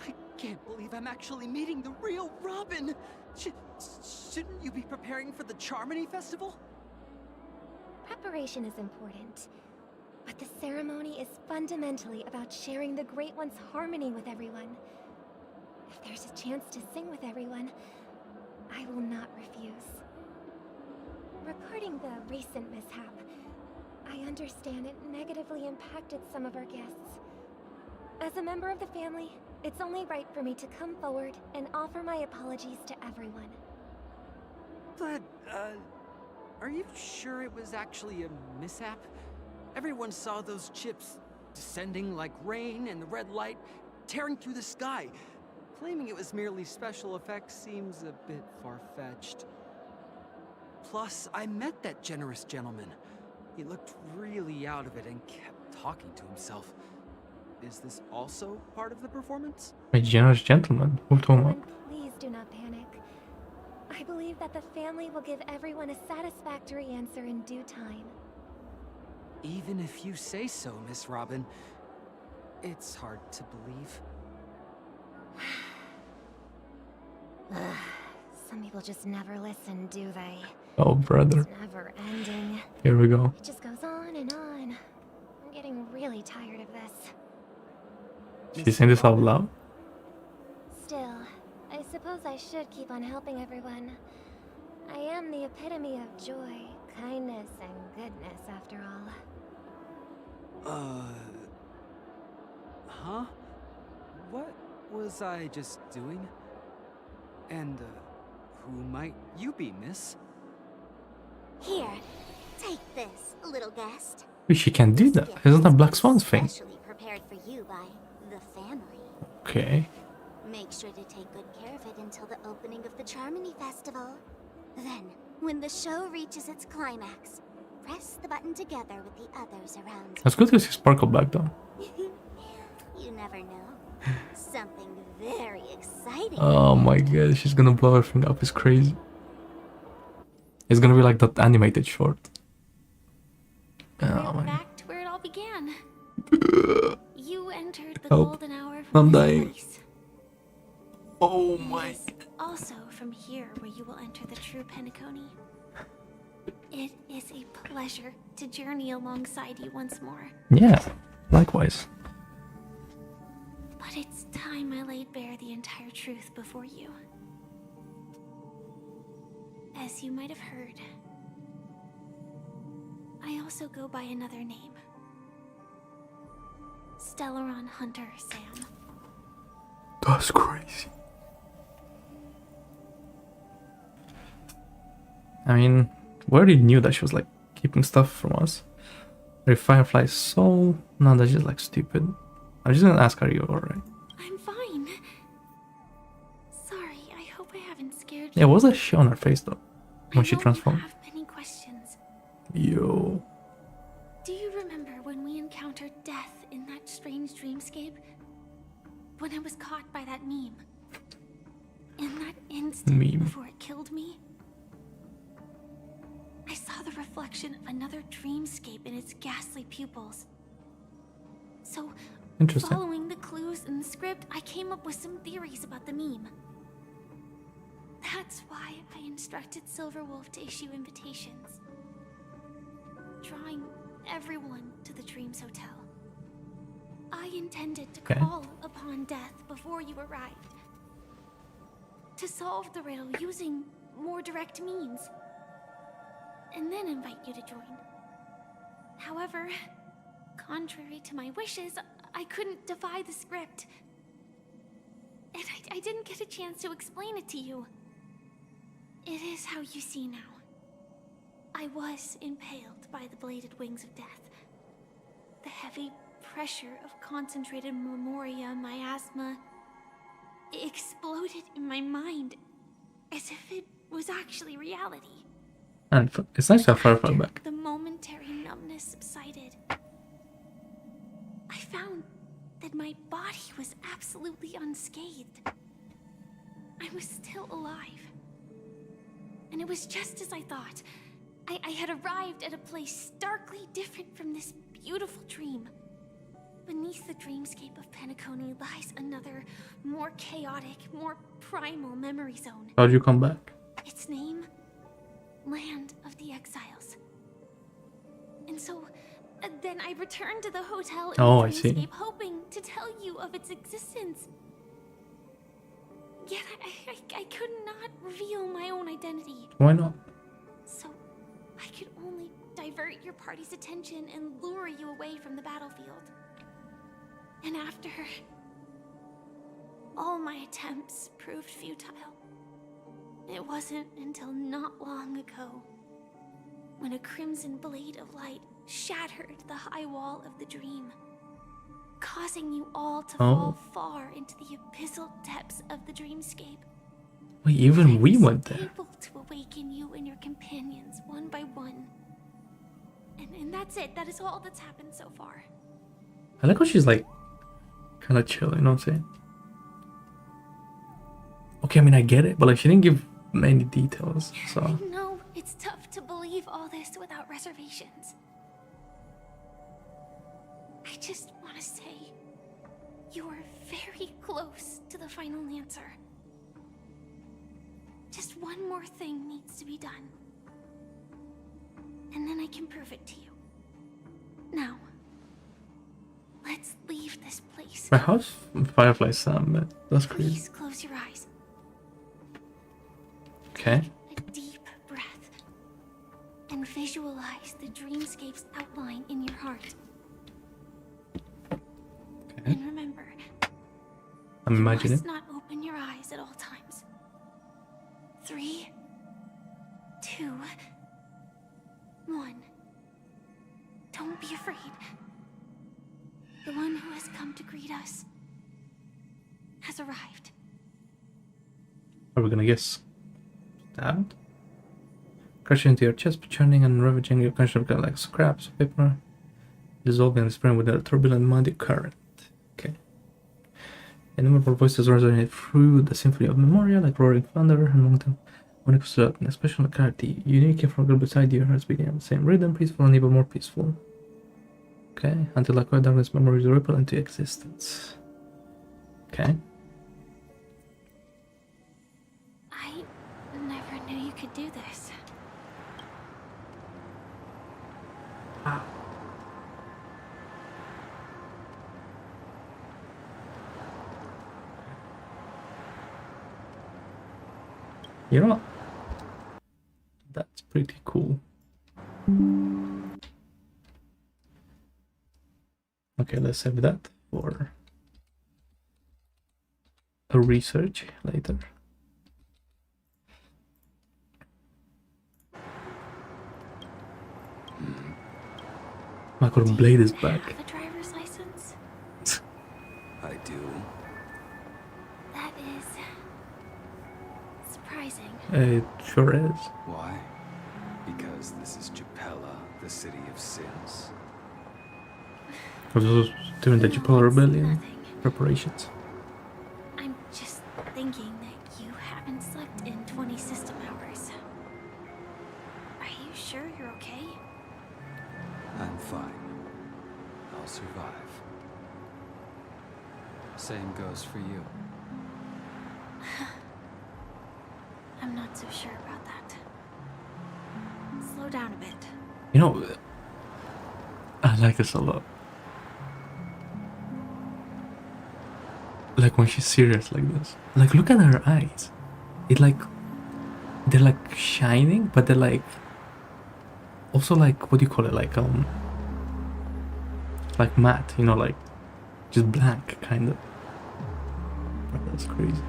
I can't believe I'm actually meeting the real Robin! Shouldn't you be preparing for the Charmony Festival? Preparation is important, but the ceremony is fundamentally about sharing the Great One's harmony with everyone. If there's a chance to sing with everyone, I will not refuse. Regarding the recent mishap, I understand it negatively impacted some of our guests. As a member of the family, it's only right for me to come forward and offer my apologies to everyone. But, are you sure it was actually a mishap? Everyone saw those chips descending like rain and the red light tearing through the sky. Claiming it was merely special effects seems a bit far-fetched. Plus, I met that generous gentleman. He looked really out of it and kept talking to himself. Is this also part of the performance? A generous gentleman. Who told me? Please do not panic. I believe that the family will give everyone a satisfactory answer in due time. Even if you say so, Miss Robin, it's hard to believe. Some people just never listen, do they? Oh, brother. It's never ending. Here we go. It just goes on and on. I'm getting really tired of this. She's saying this out loud. Still, I suppose I should keep on helping everyone. I am the epitome of joy, kindness, and goodness, after all. Huh? What was I just doing? And, who might you be, miss? Here, take this, little guest. Wait, she can't do that. Isn't that Black Swan's thing? Specially prepared for you by the family. Okay. Make sure to take good care of it until the opening of the Charmony Festival. Then, when the show reaches its climax, press the button together with the others around. That's good to see Sparkle back though. You never know. Something very exciting. Oh my god, she's gonna blow everything up. It's crazy. It's gonna be like that animated short. Oh my. Back to where it all began. You entered the Help. golden hour I'm from this dying. place. Oh It my. is also from here where you will enter the true Penacony. It is a pleasure to journey alongside you once more. Yeah, likewise. But it's time I laid bare the entire truth before you. As you might have heard, I also go by another name. Stellaron Hunter Sam. That's crazy. I mean, we already knew that she was like keeping stuff from us. Her Firefly's soul. No, that's just like stupid. I'm just gonna ask her, are you alright? I'm fine. Sorry, I hope I haven't scared you. Yeah, what was that shit on her face though? When she I know transformed? you have many questions. Yo. Do you remember when we encountered death in that strange dreamscape? When I was caught by that meme? In that instant Meme. before it killed me? I saw the reflection of another dreamscape in its ghastly pupils. So, Interesting. following the clues in the script, I came up with some theories about the meme. The That's why I instructed Silverwolf to issue invitations, drawing everyone to the Dreams Hotel. I intended to call upon death before you arrived, to solve the riddle using more direct means, and then invite you to join. However, contrary to my wishes, I couldn't defy the script. And I didn't get a chance to explain it to you. It is how you see now. I was impaled by the bladed wings of death. The heavy pressure of concentrated memoria miasma exploded in my mind as if it was actually reality. And it's nice to have Firefly back. The momentary numbness subsided. I found that my body was absolutely unscathed. I was still alive. And it was just as I thought. I had arrived at a place starkly different from this beautiful dream. Beneath the dreamscape of Penacony lies another, more chaotic, more primal memory zone. How'd you come back? Its name? Land of the Exiles. And so, then I returned to the hotel in the dreamscape, hoping to tell you of its existence. Yet I could not reveal my own identity. Why not? So, I could only divert your party's attention and lure you away from the battlefield. And after, all my attempts proved futile. It wasn't until not long ago, when a crimson blade of light shattered the high wall of the dream, causing you all to fall far into the abyssal depths of the dreamscape. Wait, even we went there. Able to awaken you and your companions one by one. And that's it. That is all that's happened so far. I like how she's like kind of chill, you know what I'm saying? Okay, I mean, I get it, but like she didn't give many details, so. I know it's tough to believe all this without reservations. I just want to say, you are very close to the final answer. Just one more thing needs to be done. And then I can prove it to you. Now, let's leave this place. My house Firefly Sam, man. That's crazy. Please close your eyes. Okay. A deep breath. And visualize the dreamscape's outline in your heart. Okay. And remember, I'm imagining. you must not open your eyes at all times. 3, 2, 1. Don't be afraid. The one who has come to greet us has arrived. Are we gonna guess? Stabbed? Crashing into your chest, churning and ravaging your conscience like scraps of paper, dissolving and spreading with a turbulent muddy current. Okay. Innumerable voices resonate through the symphony of memoria like roaring thunder, and among them one echoes out an expression of clarity. Unique and from the beside you, hearts beating at the same rhythm, peaceful and even more peaceful. Okay, until like quiet darkness memories ripple into existence. Okay. I never knew you could do this. You know what? That's pretty cool. Okay, let's save that for a research later. Michael Blade is back. Have a driver's license? I do. That is surprising. It sure is. Why? Because this is Japella, the city of sins. I was also doing the Japella Rebellion preparations. I'm just thinking that you haven't slept in 20 system hours. Are you sure you're okay? I'm fine. I'll survive. Same goes for you. I'm not so sure about that. Slow down a bit. You know, I like this a lot. Like when she's serious like this. Like look at her eyes. It like they're like shining, but they're like also like what do you call it? Like matte, you know, like just blank kind of. That's crazy.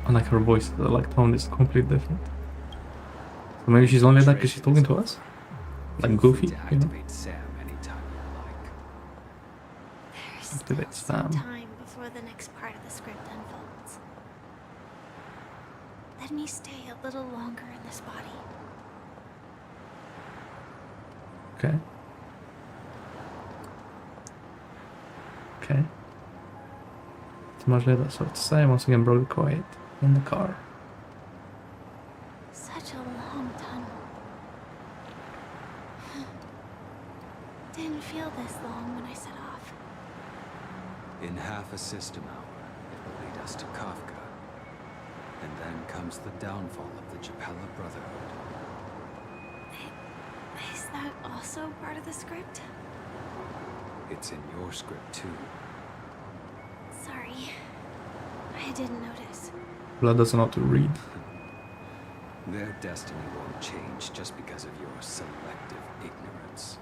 And like her voice, like tone is completely different. So maybe she's only like because she's talking to us, like goofy, you know. Activate Sam. Time before the next part of the script unfolds. Let me stay a little longer in this body. Okay. Okay. It's much later, so it's Sam once again broke the quiet in the car. Such a long tunnel. Didn't feel this long when I set off. In half a system hour, it will lead us to Kafka. And then comes the downfall of the Japella Brotherhood. Is that also part of the script? It's in your script too. Sorry. I didn't notice. Blood doesn't know how to read. Their destiny won't change just because of your selective ignorance.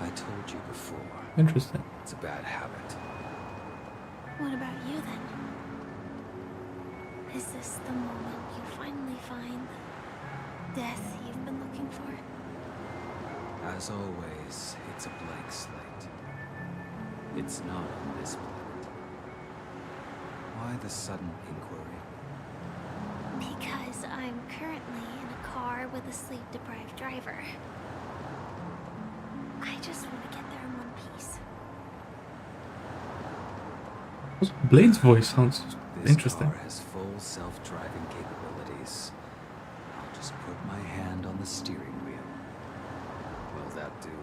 I told you before. Interesting. It's a bad habit. What about you then? Is this the moment you finally find the death you've been looking for? As always, it's a blank slate. It's not on this planet. Why the sudden inquiry? Because I'm currently in a car with a sleep-deprived driver. I just want to get there in one piece. Blade's voice sounds interesting. This car has full self-driving capabilities. I'll just put my hand on the steering wheel. Will that do?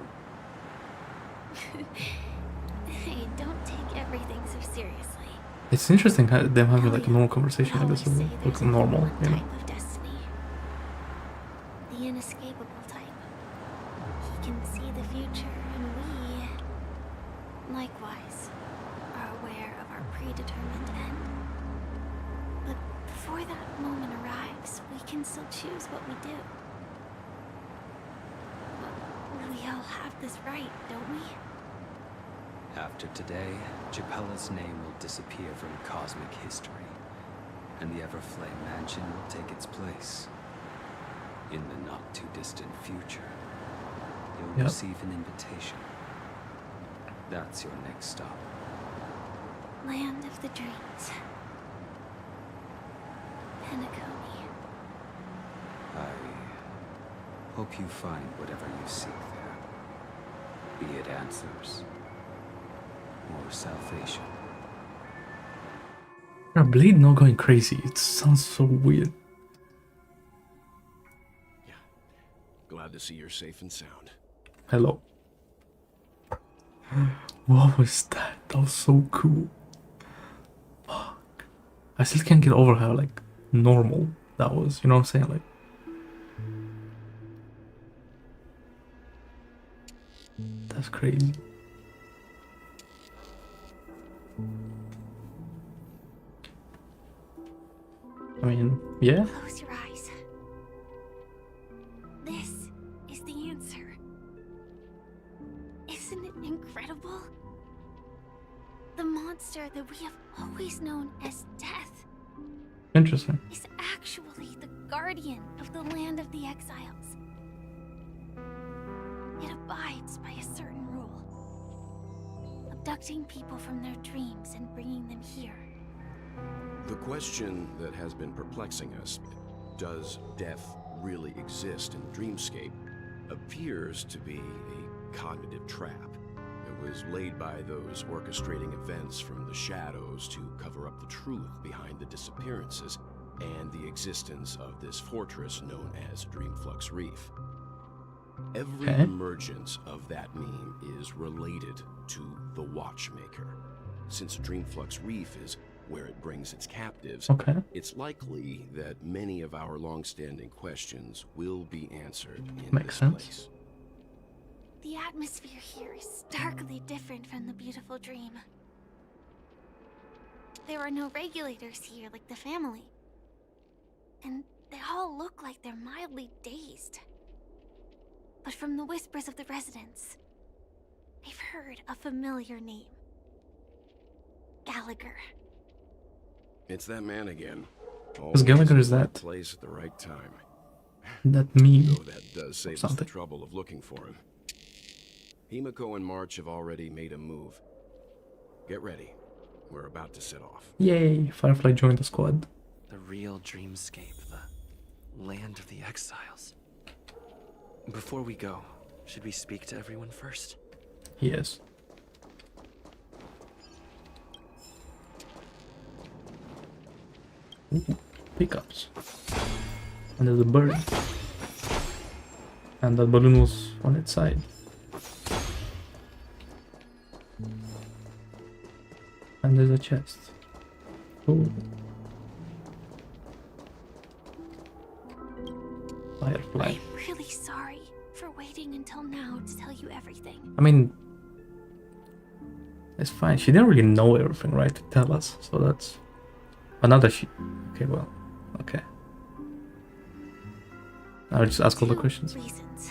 Hey, don't take everything so seriously. It's interesting how them having like a normal conversation like this. Looks normal, you know. Type of destiny. The inescapable type. He can see the future, and we, likewise, are aware of our predetermined end. But before that moment arrives, we can still choose what we do. We all have this right, don't we? After today, Japella's name will disappear from cosmic history, and the Everflame Mansion will take its place. In the not-too-distant future, you'll receive an invitation. That's your next stop. Land of the Dreams. Penacony. I hope you find whatever you seek there. Be it answers or salvation. Yeah, Blade not going crazy. It sounds so weird. Yeah. Glad to see you're safe and sound. Hello. What was that? That was so cool. Fuck. I still can't get over how like normal that was. You know what I'm saying? Like. That's crazy. I mean, yeah. Close your eyes. This is the answer. Isn't it incredible? The monster that we have always known as Death Interesting. is actually the guardian of the land of the exiles. It abides by a certain rule, abducting people from their dreams and bringing them here. The question that has been perplexing us, does death really exist in the dreamscape, appears to be a cognitive trap. It was laid by those orchestrating events from the shadows to cover up the truth behind the disappearances and the existence of this fortress known as Dreamflux Reef. Every Okay. emergence of that meme is related to the Watchmaker. Since Dreamflux Reef is where it brings its captives, Okay. it's likely that many of our long-standing questions will be answered in Makes this sense. place. The atmosphere here is starkly different from the beautiful dream. There are no regulators here like the family. And they all look like they're mildly dazed. But from the whispers of the residents, I've heard a familiar name. Gallagher. It's that man again. Because Gallagher is Always in the right that place at the right time. that meme. Though that does save us the something. trouble of looking for him. Himiko and March have already made a move. Get ready. We're about to set off. Yay! Firefly joined the squad. The real dreamscape, the land of the exiles. Before we go, should we speak to everyone first? Yes. Ooh, pickups. And there's a bird. And that balloon was on its side. And there's a chest. Ooh. Firefly. I'm really sorry for waiting until now to tell you everything. I mean, it's fine. She didn't really know everything, right, to tell us. So that's... But now that she... Okay, well, okay. I'll just ask all the questions. Reasons.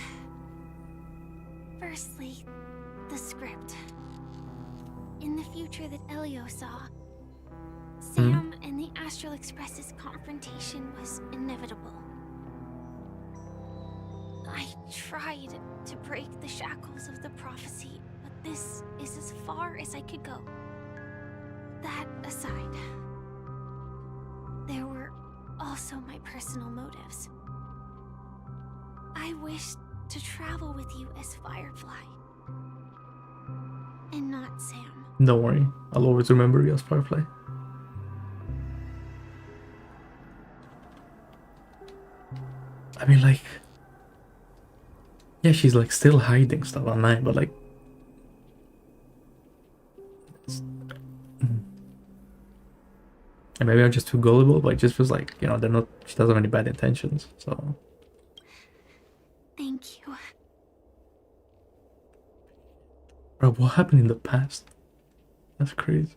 Firstly, the script. In the future that Elio saw, Sam and the Astral Express's confrontation was inevitable. I tried to break the shackles of the prophecy, but this is as far as I could go. That aside, there were also my personal motives. I wished to travel with you as Firefly, and not Sam. Don't worry, I'll always remember you as Firefly. I mean, like... Yeah, she's like still hiding stuff online, but like... And maybe I'm just too gullible, but it just feels like, you know, they're not... She doesn't have any bad intentions, so... Thank you. Bro, what happened in the past? That's crazy.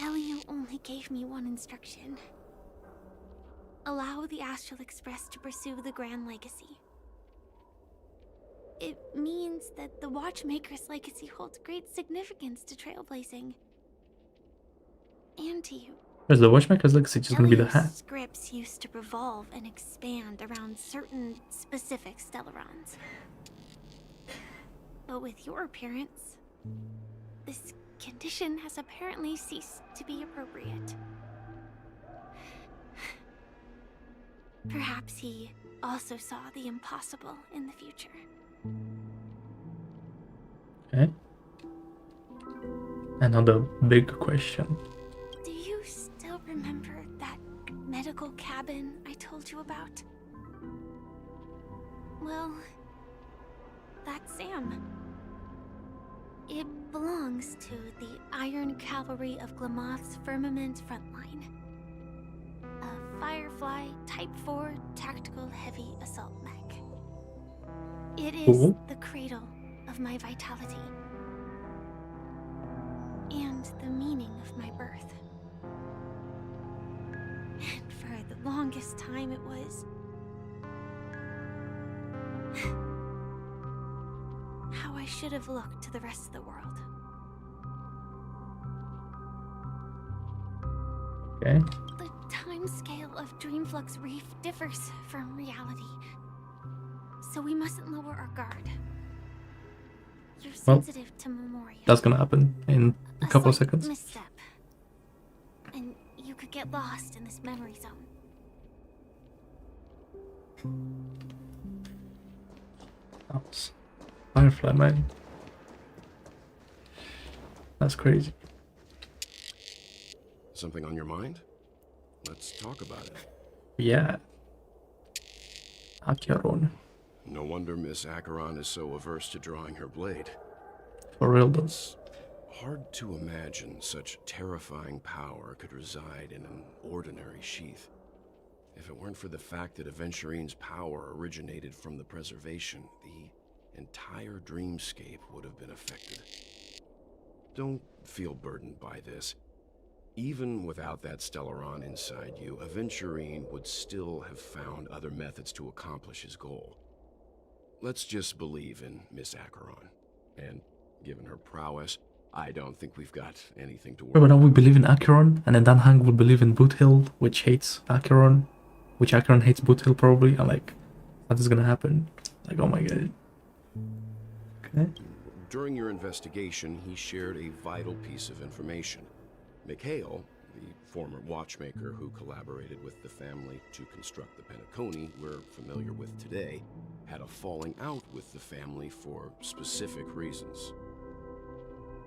Elio only gave me one instruction. Allow the Astral Express to pursue the Grand Legacy. It means that the Watchmaker's legacy holds great significance to trailblazing. And to you. Is the Watchmaker's legacy just gonna be the Elio's hat? scripts used to revolve and expand around certain specific Stellarons. But with your appearance, this condition has apparently ceased to be appropriate. Perhaps he also saw the impossible in the future. Okay. And now the big question. Do you still remember that medical cabin I told you about? Well, that's Sam. It belongs to the Iron Cavalry of Glamoth's Firmament Frontline. A Firefly Type 4 Tactical Heavy Assault Mech. It is the cradle of my vitality. And the meaning of my birth. And for the longest time it was... how I should have looked to the rest of the world. Okay. The timescale of Dreamflux Reef differs from reality. So we mustn't lower our guard. You're Well, sensitive to Memoria. that's gonna happen in a couple of seconds. Misstep. And you could get lost in this memory zone. That's Firefly, man. That's crazy. Something on your mind? Let's talk about it. Yeah. Acheron. No wonder Miss Acheron is so averse to drawing her blade. For real, those. Hard to imagine such terrifying power could reside in an ordinary sheath. If it weren't for the fact that Aventurine's power originated from the preservation, the entire dreamscape would have been affected. Don't feel burdened by this. Even without that Stellaron inside you, Aventurine would still have found other methods to accomplish his goal. Let's just believe in Miss Acheron. And given her prowess, I don't think we've got anything to worry But now about. we believe in Acheron, and then Dan Hang will believe in Boothill, which hates Acheron, which Acheron hates Boothill probably. I'm like, what is gonna happen? Like, oh my god. Okay. During your investigation, he shared a vital piece of information. Mikhail, the former watchmaker who collaborated with the family to construct the Penacony we're familiar with today, had a falling out with the family for specific reasons.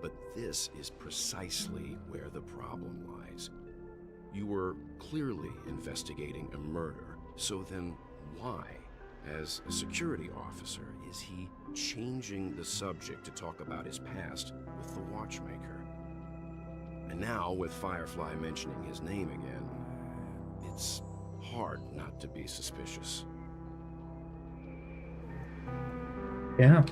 But this is precisely where the problem lies. You were clearly investigating a murder, so then why, as a security officer, is he changing the subject to talk about his past with the watchmaker? And now, with Firefly mentioning his name again, it's hard not to be suspicious. Yeah.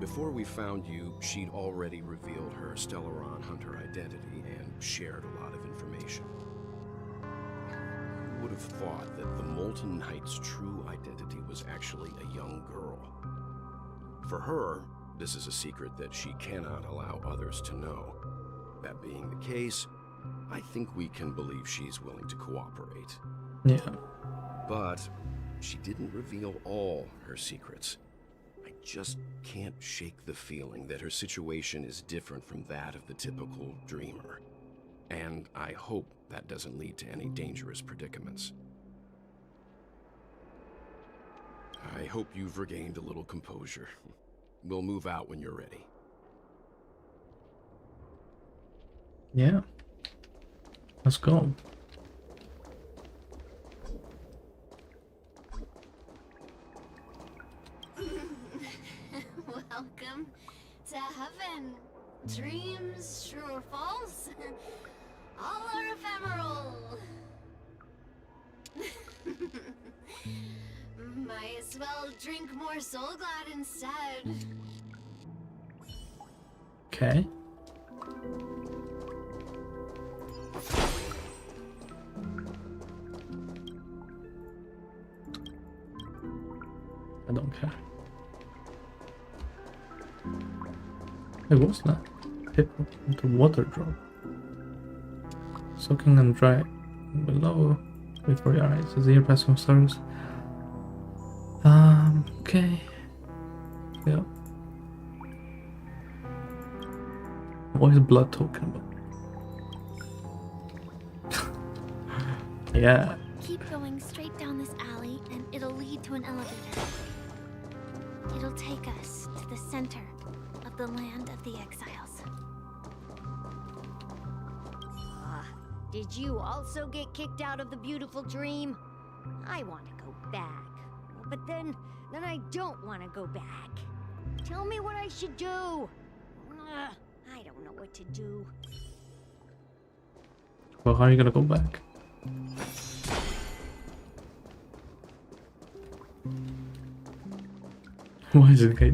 Before we found you, she'd already revealed her Stellaron Hunter identity and shared a lot of information. Who would have thought that the Molten Knight's true identity was actually a young girl? For her, this is a secret that she cannot allow others to know. That being the case, I think we can believe she's willing to cooperate. Yeah. But she didn't reveal all her secrets. I just can't shake the feeling that her situation is different from that of the typical dreamer. And I hope that doesn't lead to any dangerous predicaments. I hope you've regained a little composure. We'll move out when you're ready. Yeah. Let's go. Welcome to heaven. Dreams, true or false, all are ephemeral. Might as well drink more Soul Glad instead. Okay. I don't care. Hey, what's that? Tip into water drop. Soaking and dry below. Wait for your eyes. As the air passes from stars. Okay. Yeah. What is blood talking about? Yeah. Keep going straight down this alley and it'll lead to an elevator. It'll take us to the center of the land of the exiles. Did you also get kicked out of the beautiful dream? I want to go back. But then I don't want to go back. Tell me what I should do. I don't know what to do. Well, how are you gonna go back? Why is it guy?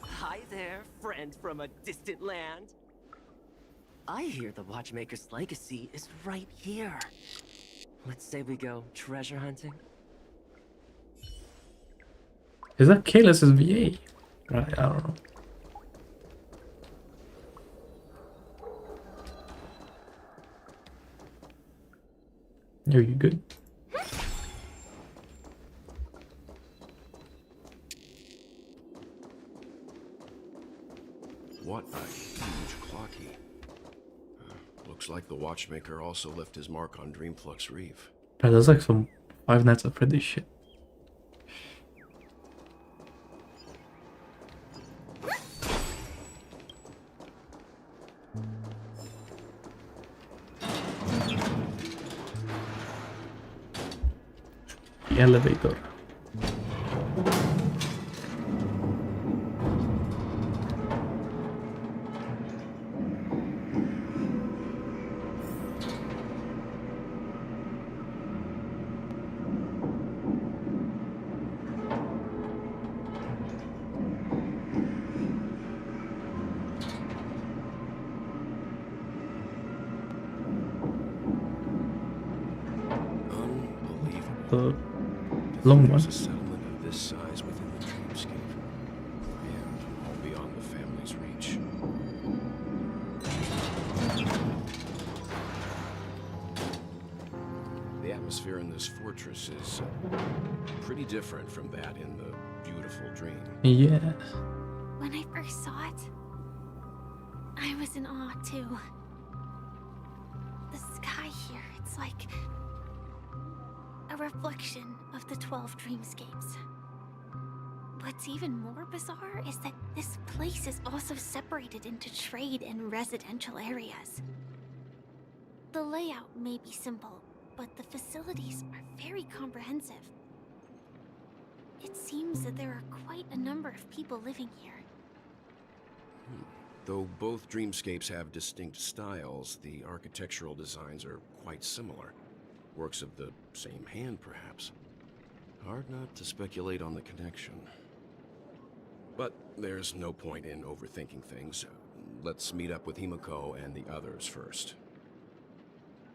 Hi there, friend from a distant land. I hear the Watchmaker's legacy is right here. Let's say we go treasure hunting. Is that Kalis' VA? Right, I don't know. Are you good? What a huge clocky. Looks like the Watchmaker also left his mark on Dreamflux Reef. Bro, there's like some Five Nights at Freddy's shit. Elevator. The long one. There's a settlement of this size within the dreamscape, and all beyond the family's reach. The atmosphere in this fortress is pretty different from that in the beautiful dream. Yeah. When I first saw it, I was in awe too. The sky here, it's like a reflection of the 12 dreamscapes. What's even more bizarre is that this place is also separated into trade and residential areas. The layout may be simple, but the facilities are very comprehensive. It seems that there are quite a number of people living here. Though both dreamscapes have distinct styles, the architectural designs are quite similar. Works of the same hand, perhaps. Hard not to speculate on the connection. But there's no point in overthinking things. Let's meet up with Himiko and the others first.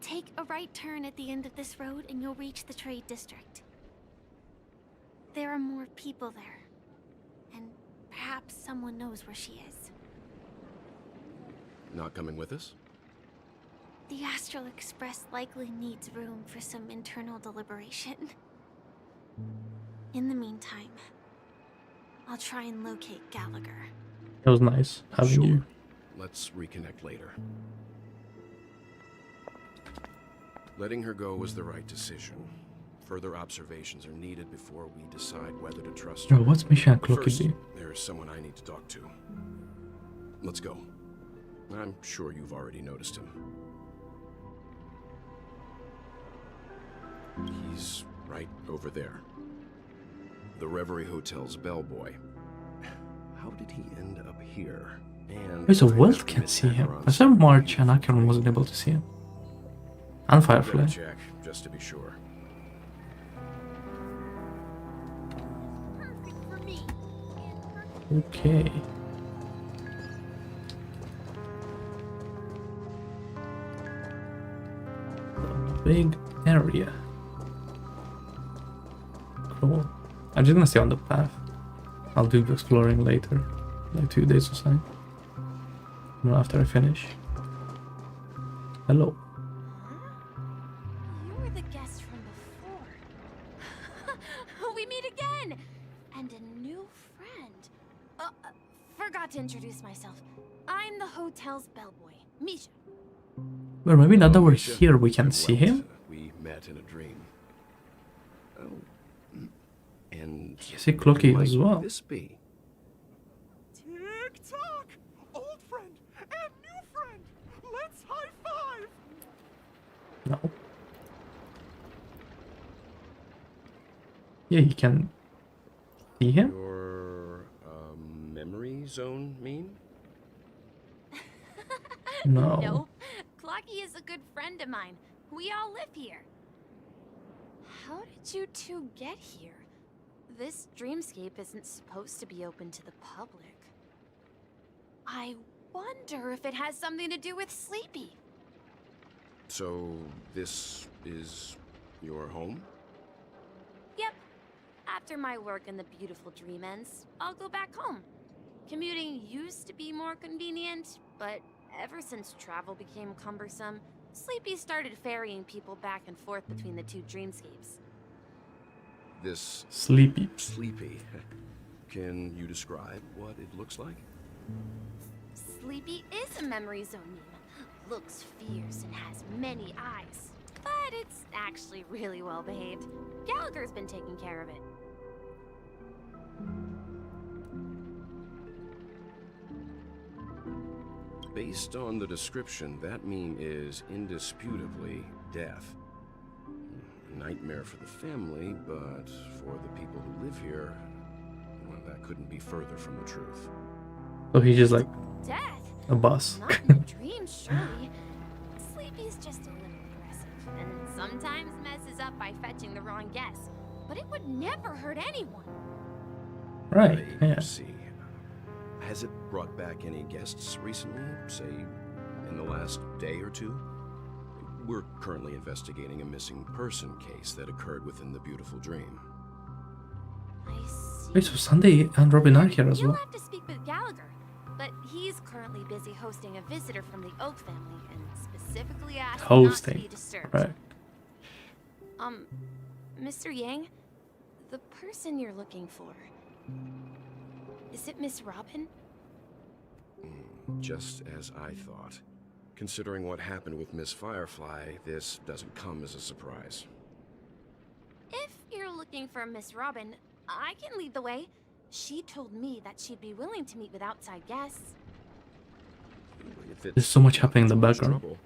Take a right turn at the end of this road and you'll reach the trade district. There are more people there. And perhaps someone knows where she is. Not coming with us? The Astral Express likely needs room for some internal deliberation. In the meantime, I'll try and locate Gallagher. It was nice having you. Let's reconnect later. Letting her go was the right decision. Further observations are needed before we decide whether to trust her. Oh, what's mission clock First, is? there's someone I need to talk to. Let's go. I'm sure you've already noticed him. He's right over there. The Reverie Hotel's bellboy. How did he end up here? And So Welt can see him. I saw March and Acheron wasn't able to see him. And Firefly. Check, just to be sure. Okay. The big area. Cool. I'm just gonna stay on the path. I'll do the exploring later, like 2 days or so. Well, after I finish. Hello. You were the guest from before. We meet again! And a new friend. Forgot to introduce myself. I'm the hotel's bellboy, Misha. Well, maybe now that we're here, we can see him. We met in a dream. Oh. And Is he clocky as well? This be? Tick tock! Old friend and new friend! Let's high five! No. Yeah, he can see him. Your memory zone mean? No. Nope. Clocky is a good friend of mine. We all live here. How did you two get here? This dreamscape isn't supposed to be open to the public. I wonder if it has something to do with Sleepy. So this is your home? Yep. After my work in the beautiful dream ends, I'll go back home. Commuting used to be more convenient, but ever since travel became cumbersome, Sleepy started ferrying people back and forth between the two dreamscapes. This Sleepy. Sleepy. Can you describe what it looks like? Sleepy is a memory zone meme. Looks fierce and has many eyes. But it's actually really well behaved. Gallagher's been taking care of it. Based on the description, that meme is indisputably death. nightmare for the family, but for the people who live here, well, that couldn't be further from the truth. So he's just like Death? a boss. Not in the dreams, surely. Sleepy's just a little aggressive, and sometimes messes up by fetching the wrong guess. But it would never hurt anyone. Right, yeah. See. Has it brought back any guests recently, say, in the last day or two? We're currently investigating a missing person case that occurred within the beautiful dream. I see. Wait, so Sunday and Robin are here as You'll well? have to speak with Gallagher, but he's currently busy hosting a visitor from the Oak family and specifically asked not to be disturbed. Right. Mr. Yang, the person you're looking for, is it Miss Robin? Just as I thought. Considering what happened with Miss Firefly, this doesn't come as a surprise. If you're looking for Miss Robin, I can lead the way. She told me that she'd be willing to meet with outside guests. There's so much happening in the background. Trouble.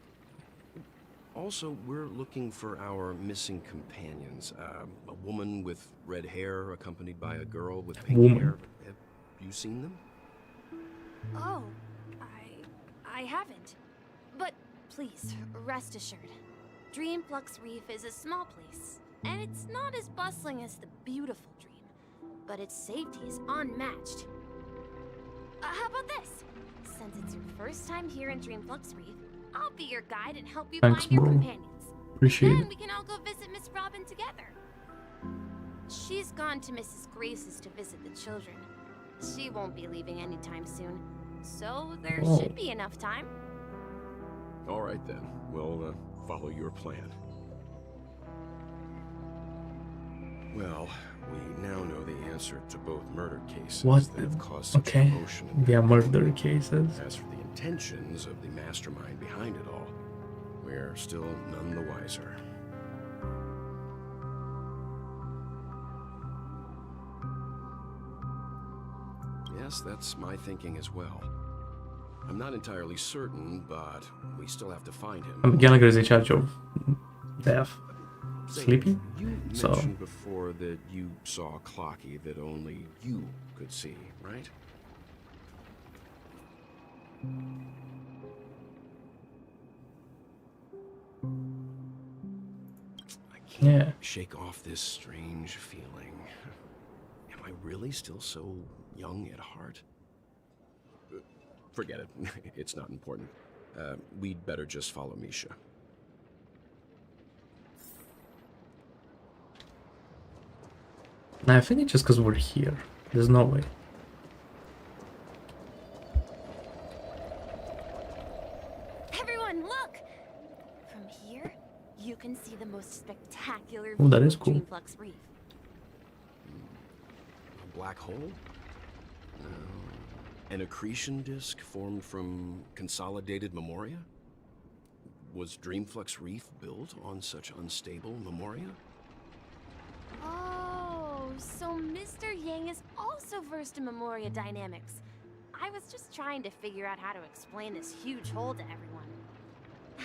Also, we're looking for our missing companions. A woman with red hair accompanied by a girl with pink hair. Have you seen them? Oh, I haven't. But please, rest assured. Dreamflux Reef is a small place, and it's not as bustling as the beautiful Dream, but its safety is unmatched. How about this? Since it's your first time here in Dreamflux Reef, I'll be your guide and help you Thanks, find your bro. companions. Appreciate Then it. we can all go visit Miss Robin together. She's gone to Mrs. Grace's to visit the children. She won't be leaving anytime soon, so there Oh. should be enough time. All right then, we'll follow your plan. Well, we now know the answer to both murder cases What? that have caused such Okay. commotion in the Yeah, community. murder cases. As for the intentions of the mastermind behind it all, we're still none the wiser. Yes, that's my thinking as well. I'm not entirely certain, but we still have to find him. Gallagher is in charge of death. Sleepy? You So mentioned before that you saw a Clocky that only you could see, right? I can't shake off this strange feeling. Am I really still so young at heart? Forget it. It's not important. We'd better just follow Misha. I think it's just because we're here. There's no way. Everyone, look! From here, you can see the most spectacular Oh, that view is of cool. Dreamflux Reef. A black hole? An accretion disk formed from consolidated memoria? Was Dreamflux Reef built on such unstable memoria? Oh, so Mr. Yang is also versed in Memoria dynamics. I was just trying to figure out how to explain this huge hole to everyone.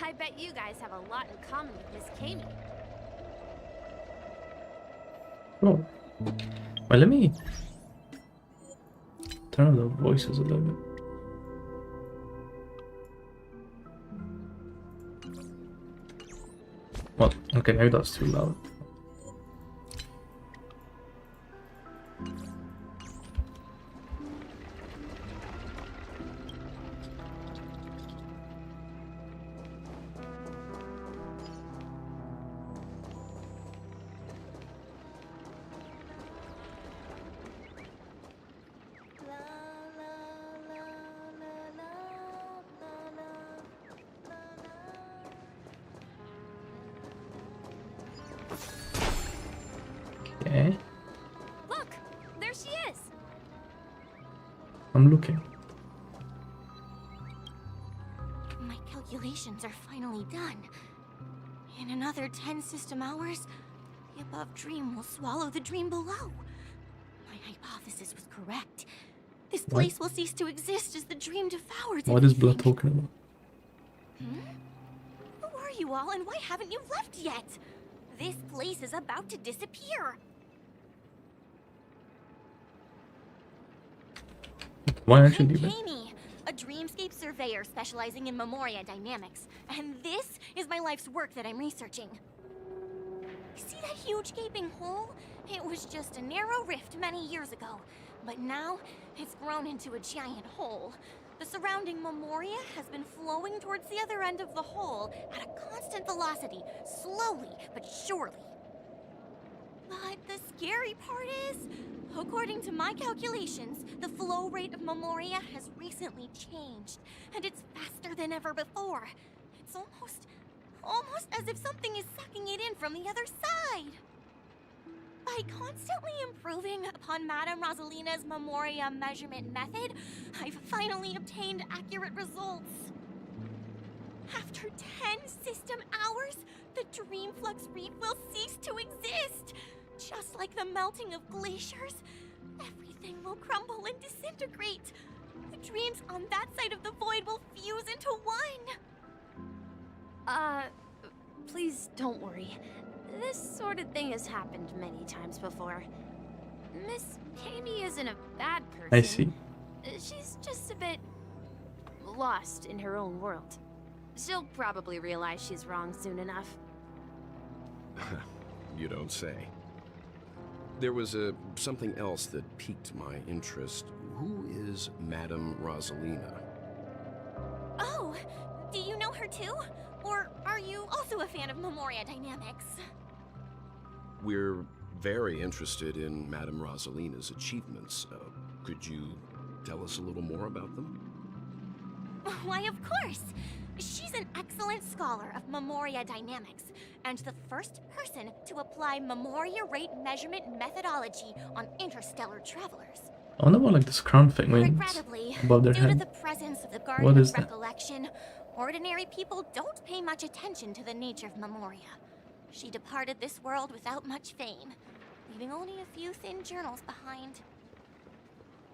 I bet you guys have a lot in common with Miss Kami. Oh. Well, let me turn on the voices a little bit. Well, okay, maybe that's too loud. Okay, Look, there she is. I'm looking. My calculations are finally done. In another 10 system hours, the above dream will swallow the dream below. My hypothesis was correct. This What? place will cease to exist as the dream devours What is everything. Blood talking about? Who are you all, and why haven't you left yet? This place is about to disappear. Why aren't you leaving? Jamie, a dreamscape surveyor specializing in Memoria dynamics. And this is my life's work that I'm researching. See that huge gaping hole? It was just a narrow rift many years ago, but now it's grown into a giant hole. The surrounding Memoria has been flowing towards the other end of the hole at a constant velocity, slowly but surely. But the scary part is, according to my calculations, the flow rate of Memoria has recently changed, and it's faster than ever before. It's almost as if something is sucking it in from the other side. By constantly improving upon Madame Rosalina's Memoria measurement method, I've finally obtained accurate results. After 10 system hours, the Dreamflux Reef will cease to exist. Just like the melting of glaciers, everything will crumble and disintegrate. The dreams on that side of the void will fuse into one. Please don't worry. This sort of thing has happened many times before. Miss Jamie isn't a bad person. I see. She's just a bit lost in her own world. She'll probably realize she's wrong soon enough. You don't say. There was something else that piqued my interest. Who is Madame Rosalina? Oh, do you know her too? Or are you also a fan of Memoria dynamics? We're very interested in Madame Rosalina's achievements. Could you tell us a little more about them? Why, of course! She's an excellent scholar of Memoria dynamics, and the first person to apply Memoria rate measurement methodology on interstellar travelers. I wonder what like this crown thing means Regrettably, above their due to head. the presence of the What Guardian is of that? Recollection, ordinary people don't pay much attention to the nature of Memoria. She departed this world without much fame, leaving only a few thin journals behind.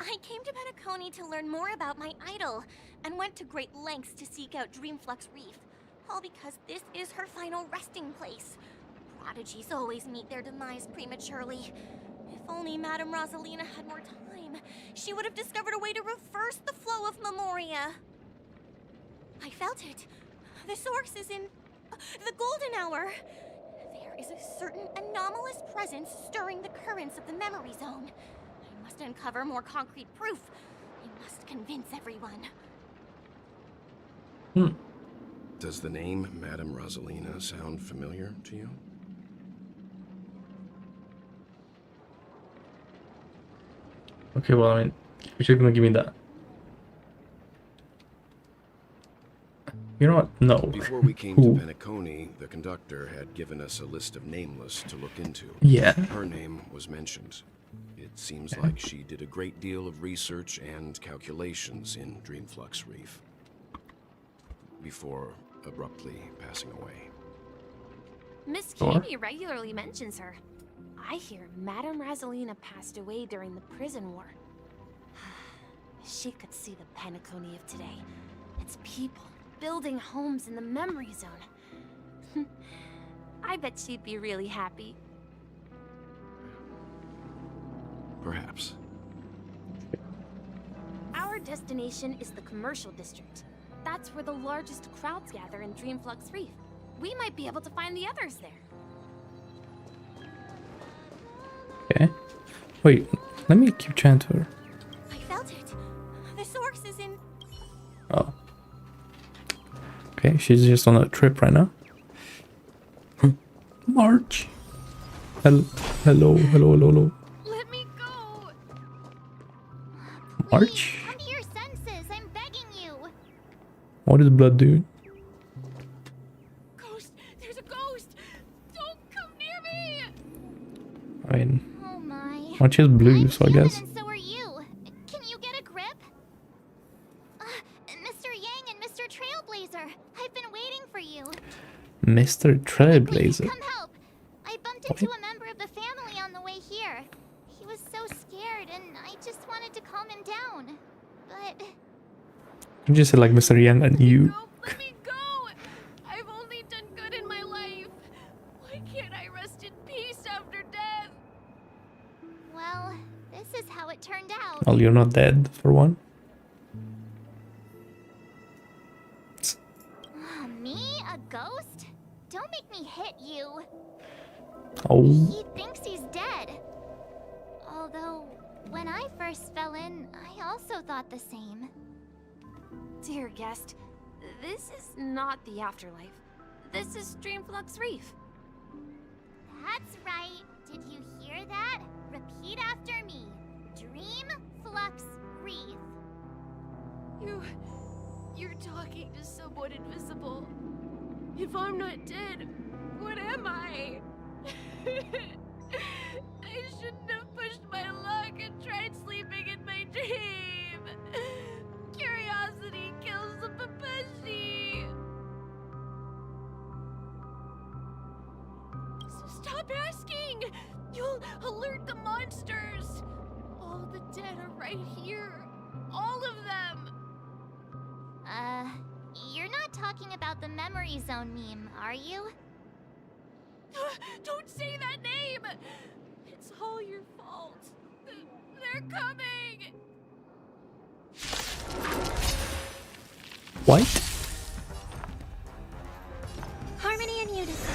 I came to Penacony to learn more about my idol, and went to great lengths to seek out Dreamflux Reef, all because this is her final resting place. Prodigies always meet their demise prematurely. If only Madame Rosalina had more time, she would have discovered a way to reverse the flow of Memoria. I felt it. The source is in the golden hour. There is a certain anomalous presence stirring the currents of the memory zone. I must uncover more concrete proof. I must convince everyone. Does the name Madame Rosalina sound familiar to you? Okay, well, I mean, you're just gonna give me that. You know what? No. Before we came to Penacony, the conductor had given us a list of nameless to look into. Yeah. Her name was mentioned. It seems like she did a great deal of research and calculations in Dreamflux Reef before abruptly passing away. Miss Jamie regularly mentions her. I hear Madame Rosalina passed away during the prison war. She could see the Penacony of today. Its people building homes in the memory zone. I bet she'd be really happy. Perhaps. Our destination is the commercial district. That's where the largest crowds gather in Dreamflux Reef. We might be able to find the others there. Okay. Wait, let me keep chatting to her. I felt it. The source is in... Oh. Okay, she's just on a trip right now. March. Hello. Let me go. March? Come to your senses. I'm begging you. What is blood doing? Ghost! There's a ghost! Don't come near me! I mean, Oh my. March is blue, so I guess. And so are you. Can you get a grip? Mr. Yang and Mr. Trailblazer, I've been waiting for you. Mr. Trailblazer. Come help. I bumped into a member of the family on the way here. He was so scared, and I just wanted to calm him down. But... You just said like Mr. Yang and you. Let me go! I've only done good in my life. Why can't I Well, you're not dead, for one. Me? A ghost? Don't make me hit you. Oh. He thinks he's dead. Although, when I first fell in, I also thought the same. Dear guest, this is not the afterlife. This is Dreamflux Reef. That's right. Did you hear that? Repeat after me. Dreamflux Reef. You're talking to someone invisible. If I'm not dead, what am I? I shouldn't have pushed my luck and tried sleeping in my dream. Curiosity kills the Papashi. So stop asking. You'll alert the monsters. All the dead are right here. All of them. You're not talking about the memory zone meme, are you? Don't say that name! It's all your fault. They're coming! What? Harmony and unison.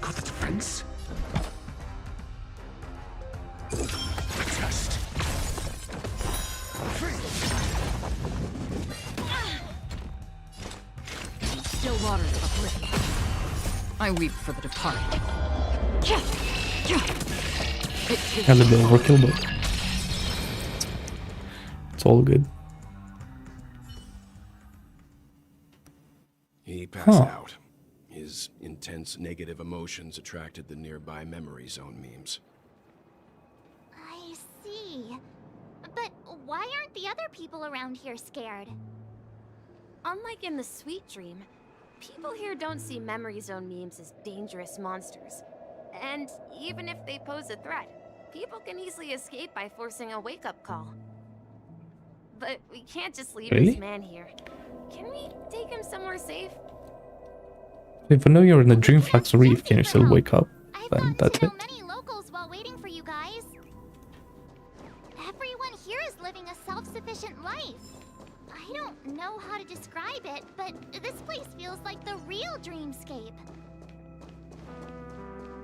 Got the defense. Test. Still waters of oblivion. I weep for the departed. And a bit overkill, but it's all good. He passed out. His intense negative emotions attracted the nearby memory zone memes. I see. But why aren't the other people around here scared? Unlike in the Sweet Dream, people here don't see memory zone memes as dangerous monsters. And even if they pose a threat, people can easily escape by forcing a wake-up call. But we can't just leave Really? this man here. Can we take him somewhere safe? If I know you're in the Dreamflux Reef, can you still wake up? Then that's it. Many locals while waiting for you guys. Everyone here is living a self-sufficient life. I don't know how to describe it, but this place feels like the real dreamscape.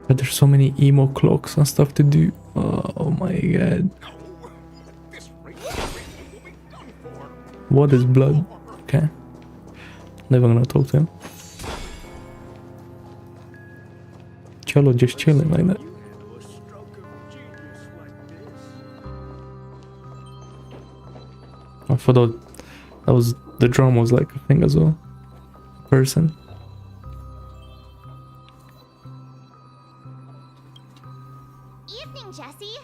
But there's so many emo clocks and stuff to do. Oh my god. What is blood? Okay. Never gonna talk to him. Cholo just chilling like that. I thought that was the drum was like a thing as well. Person. Evening, Jesse.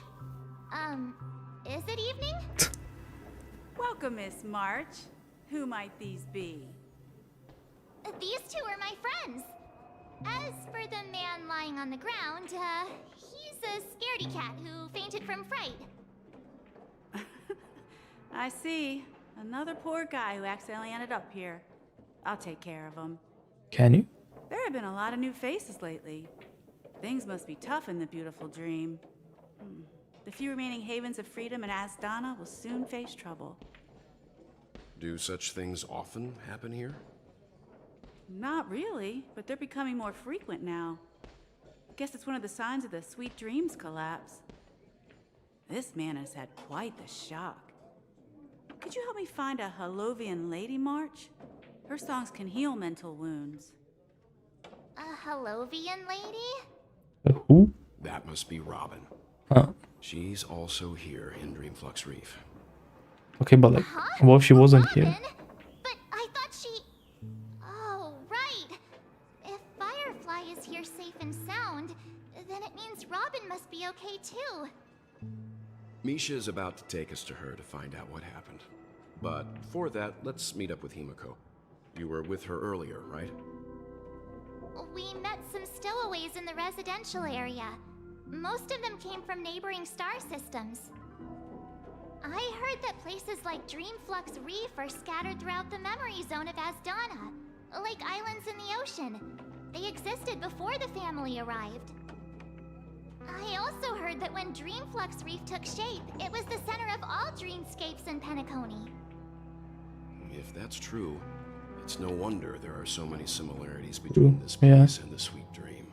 Is it evening? Welcome, Miss March. Who might these be? These two are my friends. As for the man lying on the ground, he's a scaredy cat who fainted from fright. I see. Another poor guy who accidentally ended up here. I'll take care of him. Can you? There have been a lot of new faces lately. Things must be tough in the beautiful dream. The few remaining havens of freedom in Asdana will soon face trouble. Do such things often happen here? Not really, but they're becoming more frequent now. Guess it's one of the signs of the Sweet Dreams collapse. This man has had quite the shock. Could you help me find a Helllllllllllllooooooooo lady, March? Her songs can heal mental wounds. A Helllllllllllooooooo lady? Who? That must be Robin. Oh. She's also here in Dreamflux Reef. Okay, but like, what if she wasn't here? But I thought she... Oh, right. If Firefly is here safe and sound, then it means Robin must be okay too. Misha is about to take us to her to find out what happened. But before that, let's meet up with Himiko. You were with her earlier, right? We met some stowaways in the residential area. Most of them came from neighboring star systems. I heard that places like Dreamflux Reef are scattered throughout the memory zone of Asdana, like islands in the ocean. They existed before the family arrived. I also heard that when Dreamflux Reef took shape, it was the center of all dreamscapes in Penacony. If that's true, it's no wonder there are so many similarities between this place and the Sweet Dream.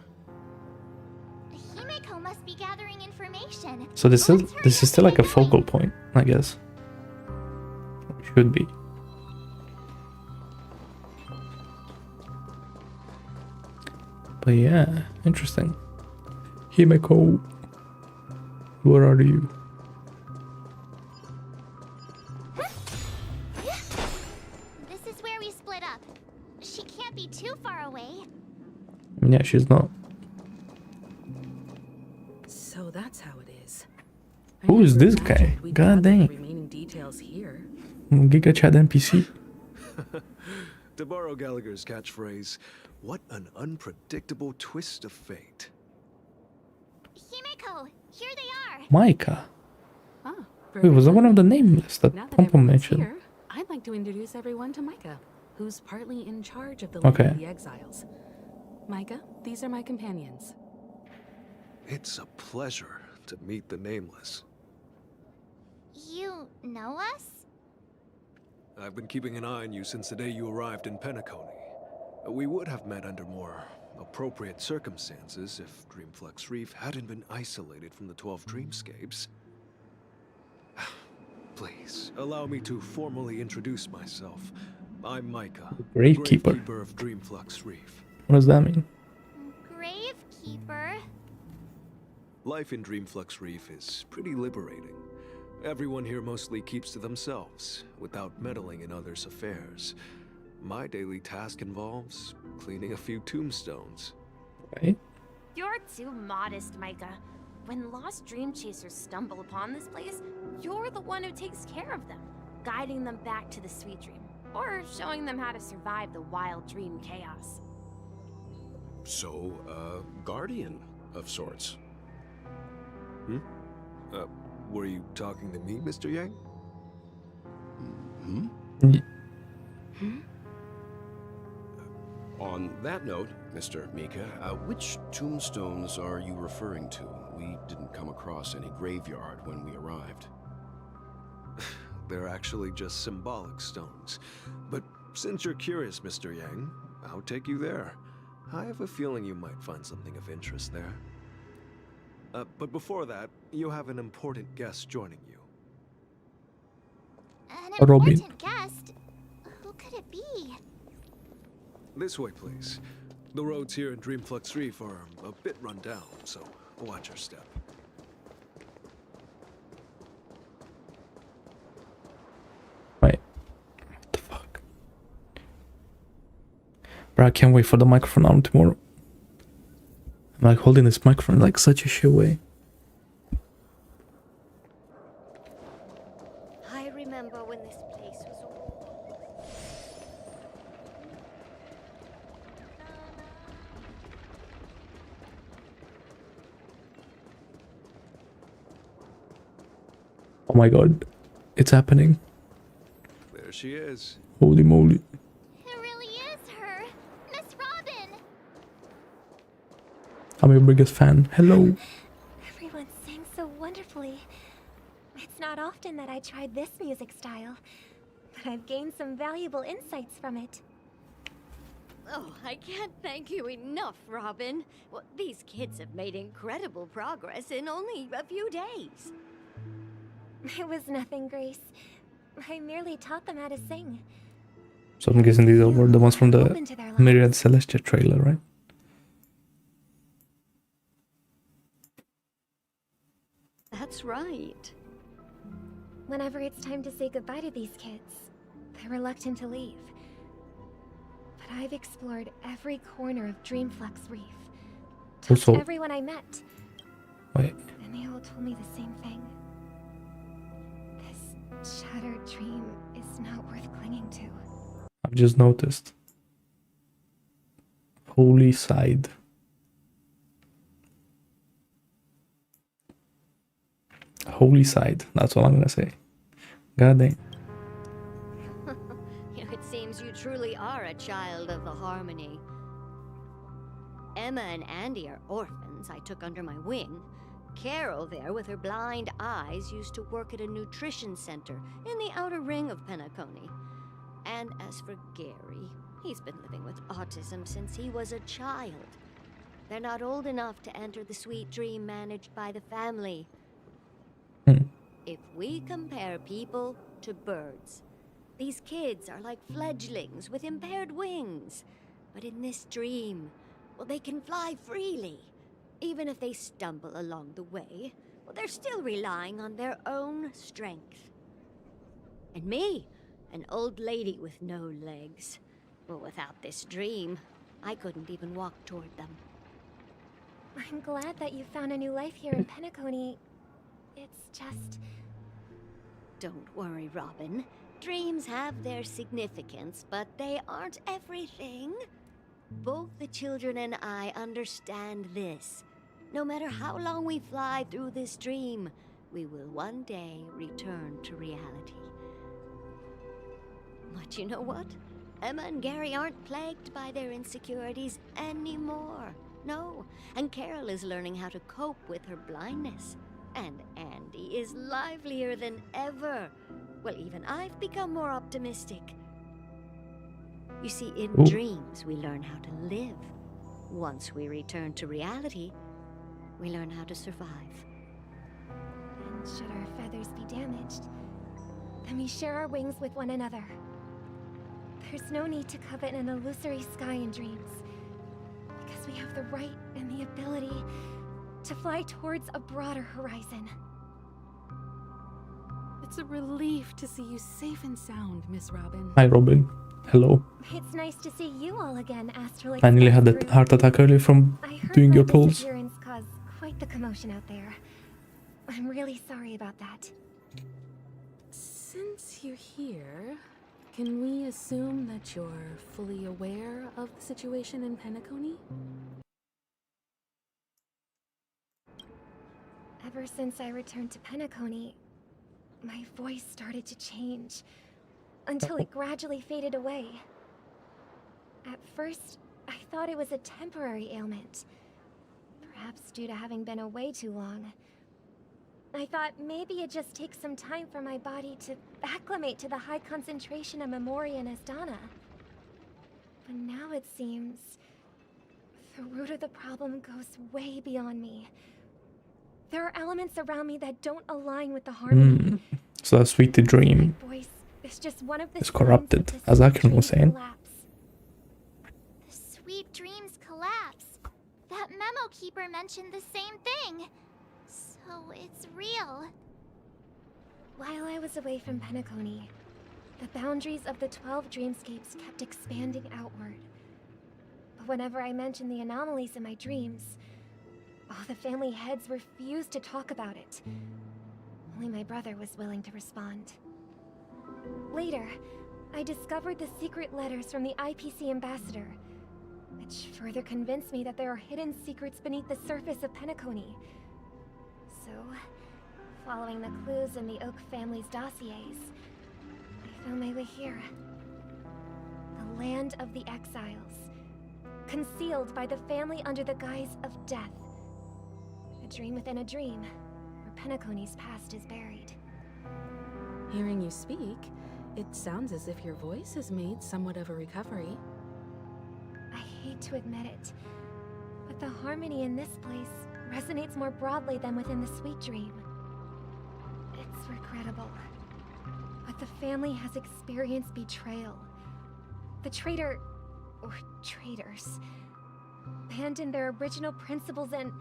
Himeko must be gathering information. So this is still like a focal point, I guess. Should be. But yeah, interesting. Himeko, where are you? This is where we split up. She can't be too far away. I mean, yeah, she's not. So that's how it is. Who is this guy? God dang. Remaining details here. Giga Chat NPC. To borrow Gallagher's catchphrase, what an unpredictable twist of fate. Himeko, here they are. Micah. Oh, Wait, was that one of the name lists that now that Pompo everyone's mentioned? here, I'd like to introduce everyone to Micah, who's partly in charge of the Okay. Land of the Exiles. Micah, these are my companions. It's a pleasure to meet the Nameless. You know us? I've been keeping an eye on you since the day you arrived in Penacony. We would have met under more appropriate circumstances if Dreamflux Reef hadn't been isolated from the 12 dreamscapes. Please, allow me to formally introduce myself. I'm Micah, Gravekeeper. Gravekeeper of Dreamflux Reef. What does that mean? Gravekeeper? Life in Dreamflux Reef is pretty liberating. Everyone here mostly keeps to themselves, without meddling in others' affairs. My daily task involves cleaning a few tombstones. Right? You're too modest, Micah. When lost dream chasers stumble upon this place, you're the one who takes care of them, guiding them back to the Sweet Dream, or showing them how to survive the wild dream chaos. So, guardian of sorts. Were you talking to me, Mr. Yang? On that note, Mr. Mika, which tombstones are you referring to? We didn't come across any graveyard when we arrived. They're actually just symbolic stones. But since you're curious, Mr. Yang, I'll take you there. I have a feeling you might find something of interest there. But before that, you have an important guest joining you. An Robin. important guest? Who could it be? This way, please. The roads here in Dreamflux Reef are a bit run down, so watch your step. Wait. What the fuck? Bro, I can't wait for the microphone arm tomorrow. I'm like holding this microphone like such a shit way. I remember when this place was Oh my god. It's happening. There she is. Holy moly. It really is her. Miss Robin. I'm your biggest fan. Hello. Everyone sang so wonderfully. It's not often that I tried this music style, but I've gained some valuable insights from it. Oh, I can't thank you enough, Robin. Well, these kids have made incredible progress in only a few days. It was nothing, Grace. I merely taught them how to sing. So I'm guessing these were the ones from the Myriad Celestia trailer, right? That's right. Whenever it's time to say goodbye to these kids, they're reluctant to leave. But I've explored every corner of Dreamflux Reef. Talked Also- to everyone I met. Wait. And they all told me the same thing. This shattered dream is not worth clinging to. I've just noticed. Holy side. Holy side. That's all I'm gonna say. God dang. It seems you truly are a child of the Harmony. Emma and Andy are orphans I took under my wing. Carol there, with her blind eyes, used to work at a nutrition center in the outer ring of Penacony. And as for Gary, he's been living with autism since he was a child. They're not old enough to enter the sweet dream managed by the family. If we compare people to birds, these kids are like fledglings with impaired wings. But in this dream, well, they can fly freely. Even if they stumble along the way, well, they're still relying on their own strength. And me, an old lady with no legs. Well, without this dream, I couldn't even walk toward them. I'm glad that you found a new life here in Penacony. It's just... Don't worry, Robin. Dreams have their significance, but they aren't everything. Both the children and I understand this. No matter how long we fly through this dream, we will one day return to reality. But you know what? Emma and Gary aren't plagued by their insecurities anymore. No, and Carol is learning how to cope with her blindness. And Andy is livelier than ever. Well, even I've become more optimistic. You see, in dreams, we learn how to live. Once we return to reality, we learn how to survive. And should our feathers be damaged, then we share our wings with one another. There's no need to covet an illusory sky in dreams, because we have the right and the ability to fly towards a broader horizon. It's a relief to see you safe and sound, Miss Robin. Hi, Robin. Hello. It's nice to see you all again, Astral. Finally had that heart attack earlier from doing your pulls. Disappearance caused quite the commotion out there. I'm really sorry about that. Since you're here, can we assume that you're fully aware of the situation in Penacony? Ever since I returned to Penacony, my voice started to change, until it gradually faded away. At first, I thought it was a temporary ailment, perhaps due to having been away too long. I thought maybe it just takes some time for my body to acclimate to the high concentration of Memoria and Asdana. But now it seems the root of the problem goes way beyond me. There are elements around me that don't align with the Harmony. So that sweet dream is just one of the is corrupted, as Akron was saying. The sweet dreams collapse. That memo keeper mentioned the same thing. So it's real. While I was away from Penacony, the boundaries of the 12 dreamscapes kept expanding outward. But whenever I mentioned the anomalies in my dreams, all the family heads refused to talk about it. Only my brother was willing to respond. Later, I discovered the secret letters from the IPC ambassador, which further convinced me that there are hidden secrets beneath the surface of Penacony. So, following the clues in the Oak family's dossiers, I found my way here. The land of the exiles, concealed by the family under the guise of death. A dream within a dream, where Penacony's past is buried. Hearing you speak, it sounds as if your voice has made somewhat of a recovery. I hate to admit it, but the Harmony in this place resonates more broadly than within the Sweet Dream. It's regrettable, but the family has experienced betrayal. The traitor, or traitors, abandoned their original principles and,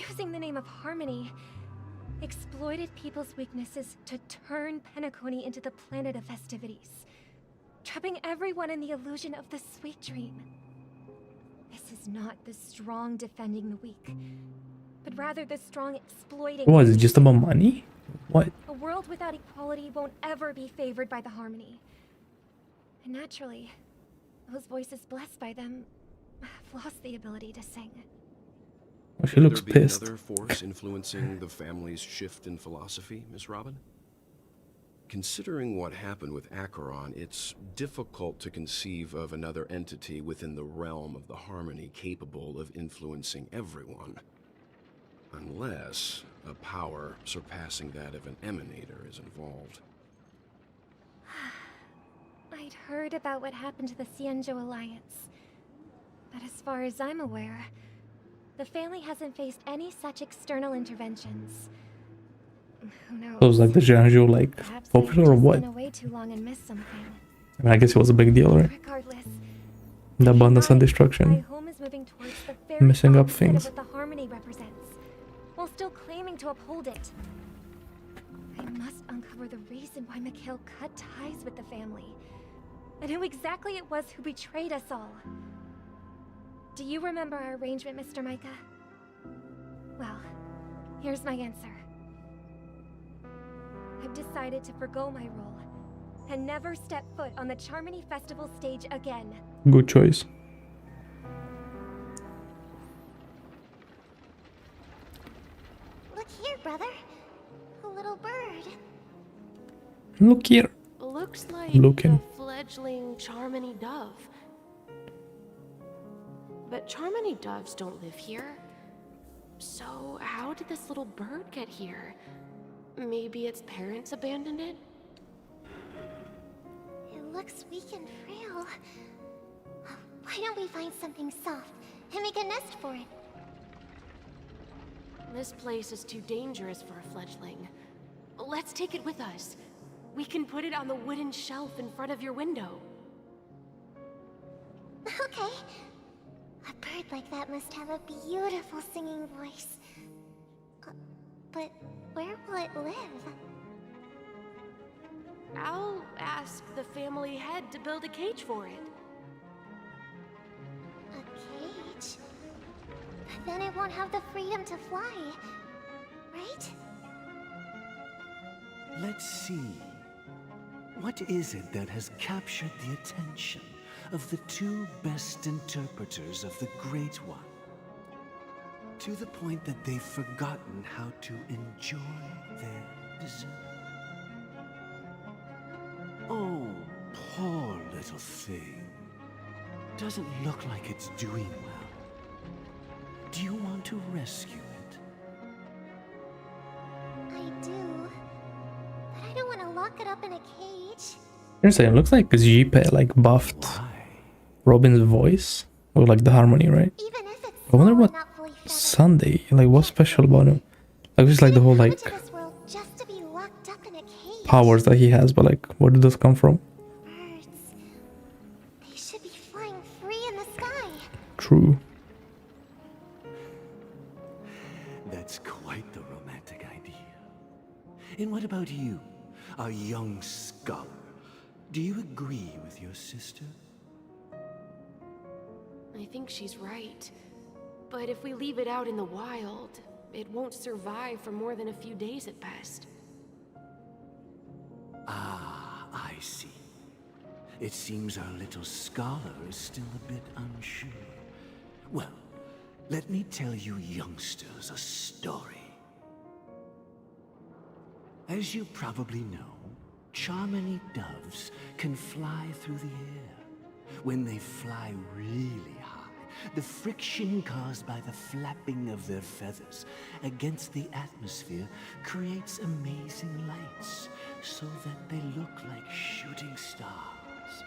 using the name of Harmony, exploited people's weaknesses to turn Penacony into the planet of festivities, trapping everyone in the illusion of the Sweet Dream. This is not the strong defending the weak, but rather the strong exploiting. What, is it just about money? What? A world without equality won't ever be favored by the Harmony. And naturally, those voices blessed by them have lost the ability to sing. Well, she looks Could there be pissed. another force influencing the family's shift in philosophy, Miss Robin? considering what happened with Acheron, it's difficult to conceive of another entity within the realm of the Harmony capable of influencing everyone. Unless a power surpassing that of an emanator is involved. I'd heard about what happened to the Xianzhou Alliance. But as far as I'm aware, the family hasn't faced any such external interventions. Who knows? So it was like the Jiangzhou like popular or what? Been away too long and missed something. I mean, I guess it was a big deal, right? Regardless, The abundance and my destruction. home is moving towards the very Messing up opposite things. of what the Harmony represents, while still claiming to uphold it. I must uncover the reason why Mikhail cut ties with the family, and who exactly it was who betrayed us all. Do you remember our arrangement, Mr. Micah? Well, here's my answer. I've decided to forgo my role and never step foot on the Charmony Festival stage again. Good choice. Look here, brother. A little bird. Look here. Looks like Looking. a fledgling Charmony dove. But Charmony doves don't live here. So how did this little bird get here? Maybe its parents abandoned it? It looks weak and frail. Why don't we find something soft and make a nest for it? This place is too dangerous for a fledgling. Let's take it with us. We can put it on the wooden shelf in front of your window. Okay. A bird like that must have a beautiful singing voice. But where will it live? I'll ask the family head to build a cage for it. A cage? But then it won't have the freedom to fly, right? Let's see. What is it that has captured the attention of the two best interpreters of the Great One? To the point that they've forgotten how to enjoy their dessert. Oh, poor little thing. Doesn't look like it's doing well. Do you want to rescue it? I do. But I don't want to lock it up in a cage. Seriously, it looks like Jipe like buffed Robin's voice or like the harmony, right? I wonder what Sunday, like what's special about him? Like just like the whole like powers that he has, but like where did those come from? Birds. They should be flying free in the sky. True. That's quite the romantic idea. And what about you, a young scholar? Do you agree with your sister? I think she's right. But if we leave it out in the wild, it won't survive for more than a few days at best. Ah, I see. It seems our little scholar is still a bit unsure. Well, let me tell you youngsters a story. As you probably know, Charmony doves can fly through the air. When they fly really high, the friction caused by the flapping of their feathers against the atmosphere creates amazing lights, so that they look like shooting stars.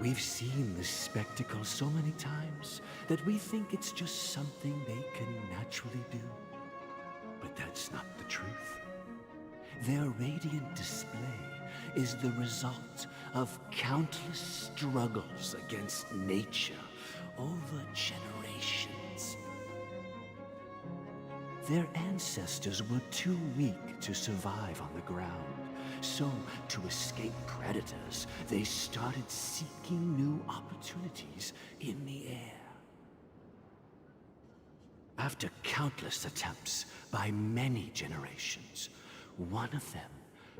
We've seen this spectacle so many times that we think it's just something they can naturally do. But that's not the truth. Their radiant display is the result of countless struggles against nature over generations. Their ancestors were too weak to survive on the ground, so to escape predators, they started seeking new opportunities in the air. After countless attempts by many generations, one of them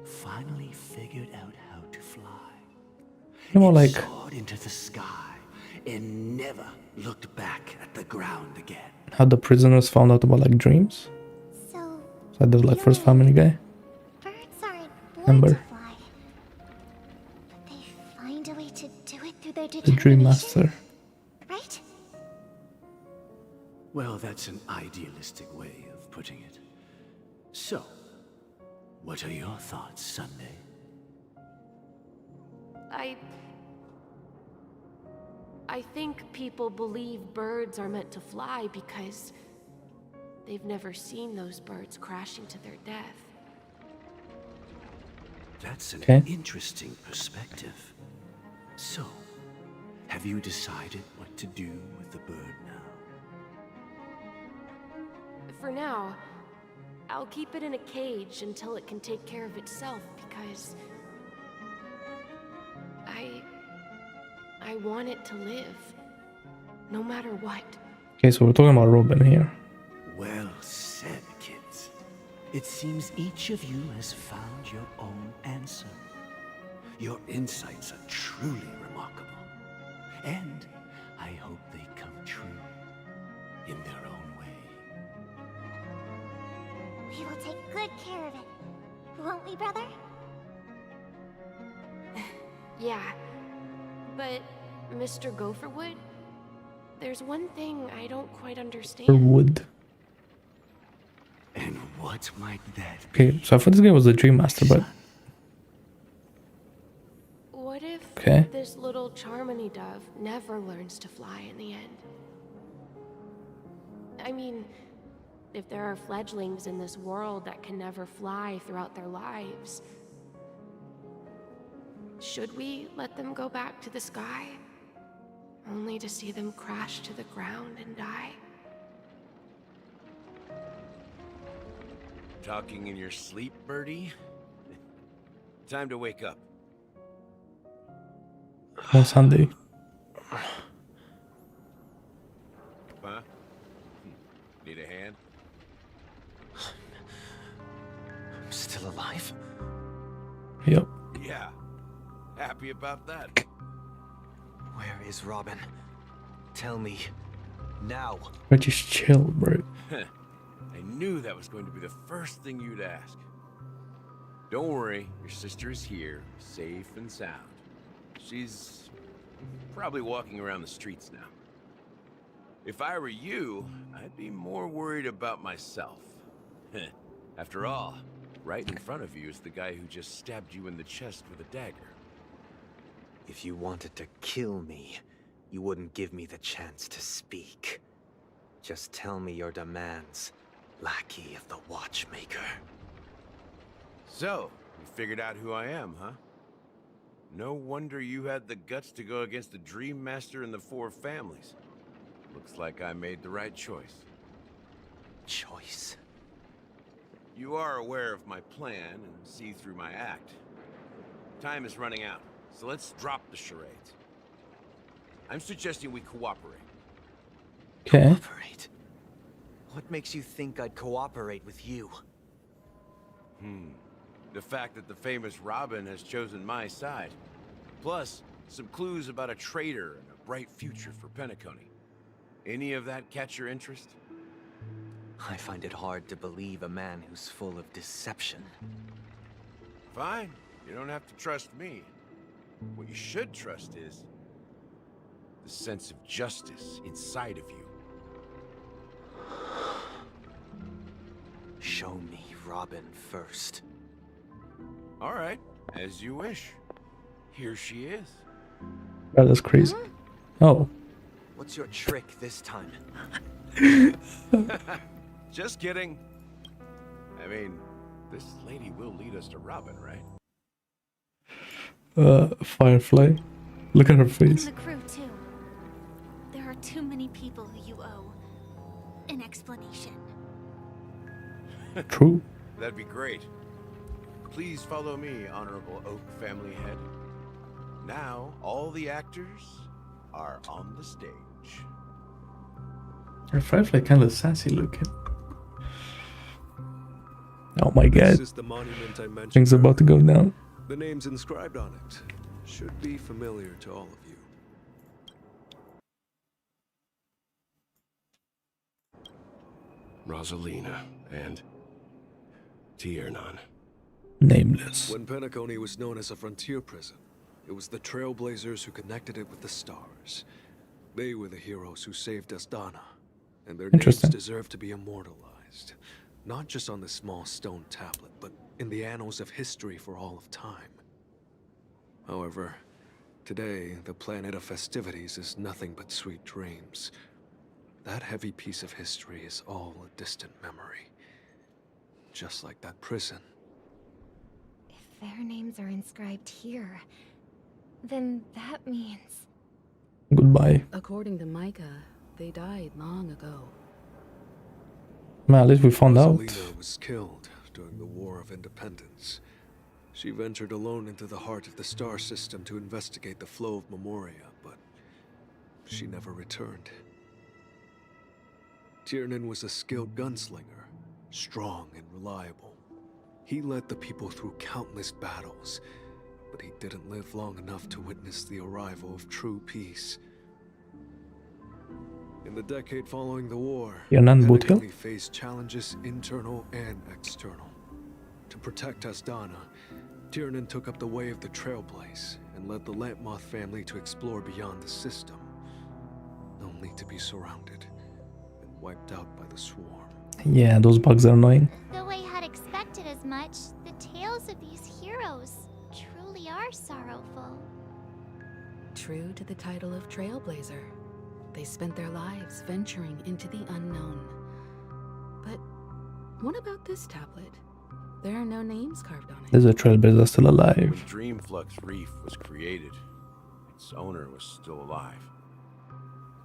finally figured out how to fly. More like Soared into the sky and never looked back at the ground again. how the prisoners found out about like dreams. So the like first Family Guy. birds Ember, fly. But they find a way to do it through their the determination. Dream Master. Right? Well, that's an idealistic way of putting it. So, what are your thoughts, Sunday? I think people believe birds are meant to fly because they've never seen those birds crashing to their death. That's an Okay. interesting perspective. So, have you decided what to do with the bird now? For now, I'll keep it in a cage until it can take care of itself because I want it to live, no matter what. Okay, so we're talking about Robin here. Well said, kids. It seems each of you has found your own answer. Your insights are truly remarkable. And I hope they come true in their own way. We will take good care of it. Won't we, brother? Yeah, but Mr. Gopherwood, there's one thing I don't quite Or understand. wood. And what might that be? Okay, so I thought this guy was the Dream Master, but What if okay. this little Charmony dove never learns to fly in the end? I mean, if there are fledglings in this world that can never fly throughout their lives, should we let them go back to the sky, only to see them crash to the ground and die? Talking in your sleep, Birdie? Time to wake up. On Sunday. Huh? Need a hand? I'm still alive? Yep. Yeah. Happy about that. Where is Robin? Tell me. Now. But just chill, bro. I knew that was going to be the first thing you'd ask. Don't worry, your sister is here, safe and sound. She's probably walking around the streets now. If I were you, I'd be more worried about myself. After all, right in front of you is the guy who just stabbed you in the chest with a dagger. If you wanted to kill me, you wouldn't give me the chance to speak. Just tell me your demands, lackey of the Watchmaker. So, you figured out who I am, huh? No wonder you had the guts to go against the Dream Master and the Four Families. Looks like I made the right choice. Choice? You are aware of my plan and see through my act. Time is running out, so let's drop the charades. I'm suggesting we cooperate. Okay. Cooperate? What makes you think I'd cooperate with you? The fact that the famous Robin has chosen my side. Plus, some clues about a traitor and a bright future for Penacony. Any of that catch your interest? I find it hard to believe a man who's full of deception. Fine. You don't have to trust me. What you should trust is the sense of justice inside of you. Show me Robin first. All right, as you wish. Here she is. Bro, that's crazy. Oh. What's your trick this time? Just kidding. I mean, this lady will lead us to Robin, right? Firefly. Look at her face. And the crew, too. There are too many people who you owe an explanation. True. That'd be great. Please follow me, Honorable Oak Family Head. Now, all the actors are on the stage. Her Firefly kind of sassy looking. Oh my god. This is the monument I mentioned. Things about to go down. The names inscribed on it should be familiar to all of you. Rosalina and Tiernan. Nameless. When Penacony was known as a frontier prison, it was the Trailblazers who connected it with the stars. They were the heroes who saved Asdana, and their names Interesting. deserve to be immortalized. Not just on this small stone tablet, but in the annals of history for all of time. However, today, the planet of festivities is nothing but sweet dreams. That heavy piece of history is all a distant memory. Just like that prison. If their names are inscribed here, then that means... Goodbye. According to Micah, they died long ago. Man, at least we found out. Rosalina was killed during the War of Independence. She ventured alone into the heart of the star system to investigate the flow of Memoria, but she never returned. Tiernan was a skilled gunslinger, strong and reliable. He led the people through countless battles, but he didn't live long enough to witness the arrival of true peace. In the decade following the war, Penacony faced challenges internal and external. To protect Asdana, Tiernan took up the way of the Trailblaze and led the Lampmoth family to explore beyond the system, only to be surrounded and wiped out by the swarm. Yeah, those bugs are annoying. Though I had expected as much, the tales of these heroes truly are sorrowful. True to the title of Trailblazer, they spent their lives venturing into the unknown. But what about this tablet? There are no names carved on it. There's a Trailblazer still alive. When Dreamflux Reef was created, its owner was still alive.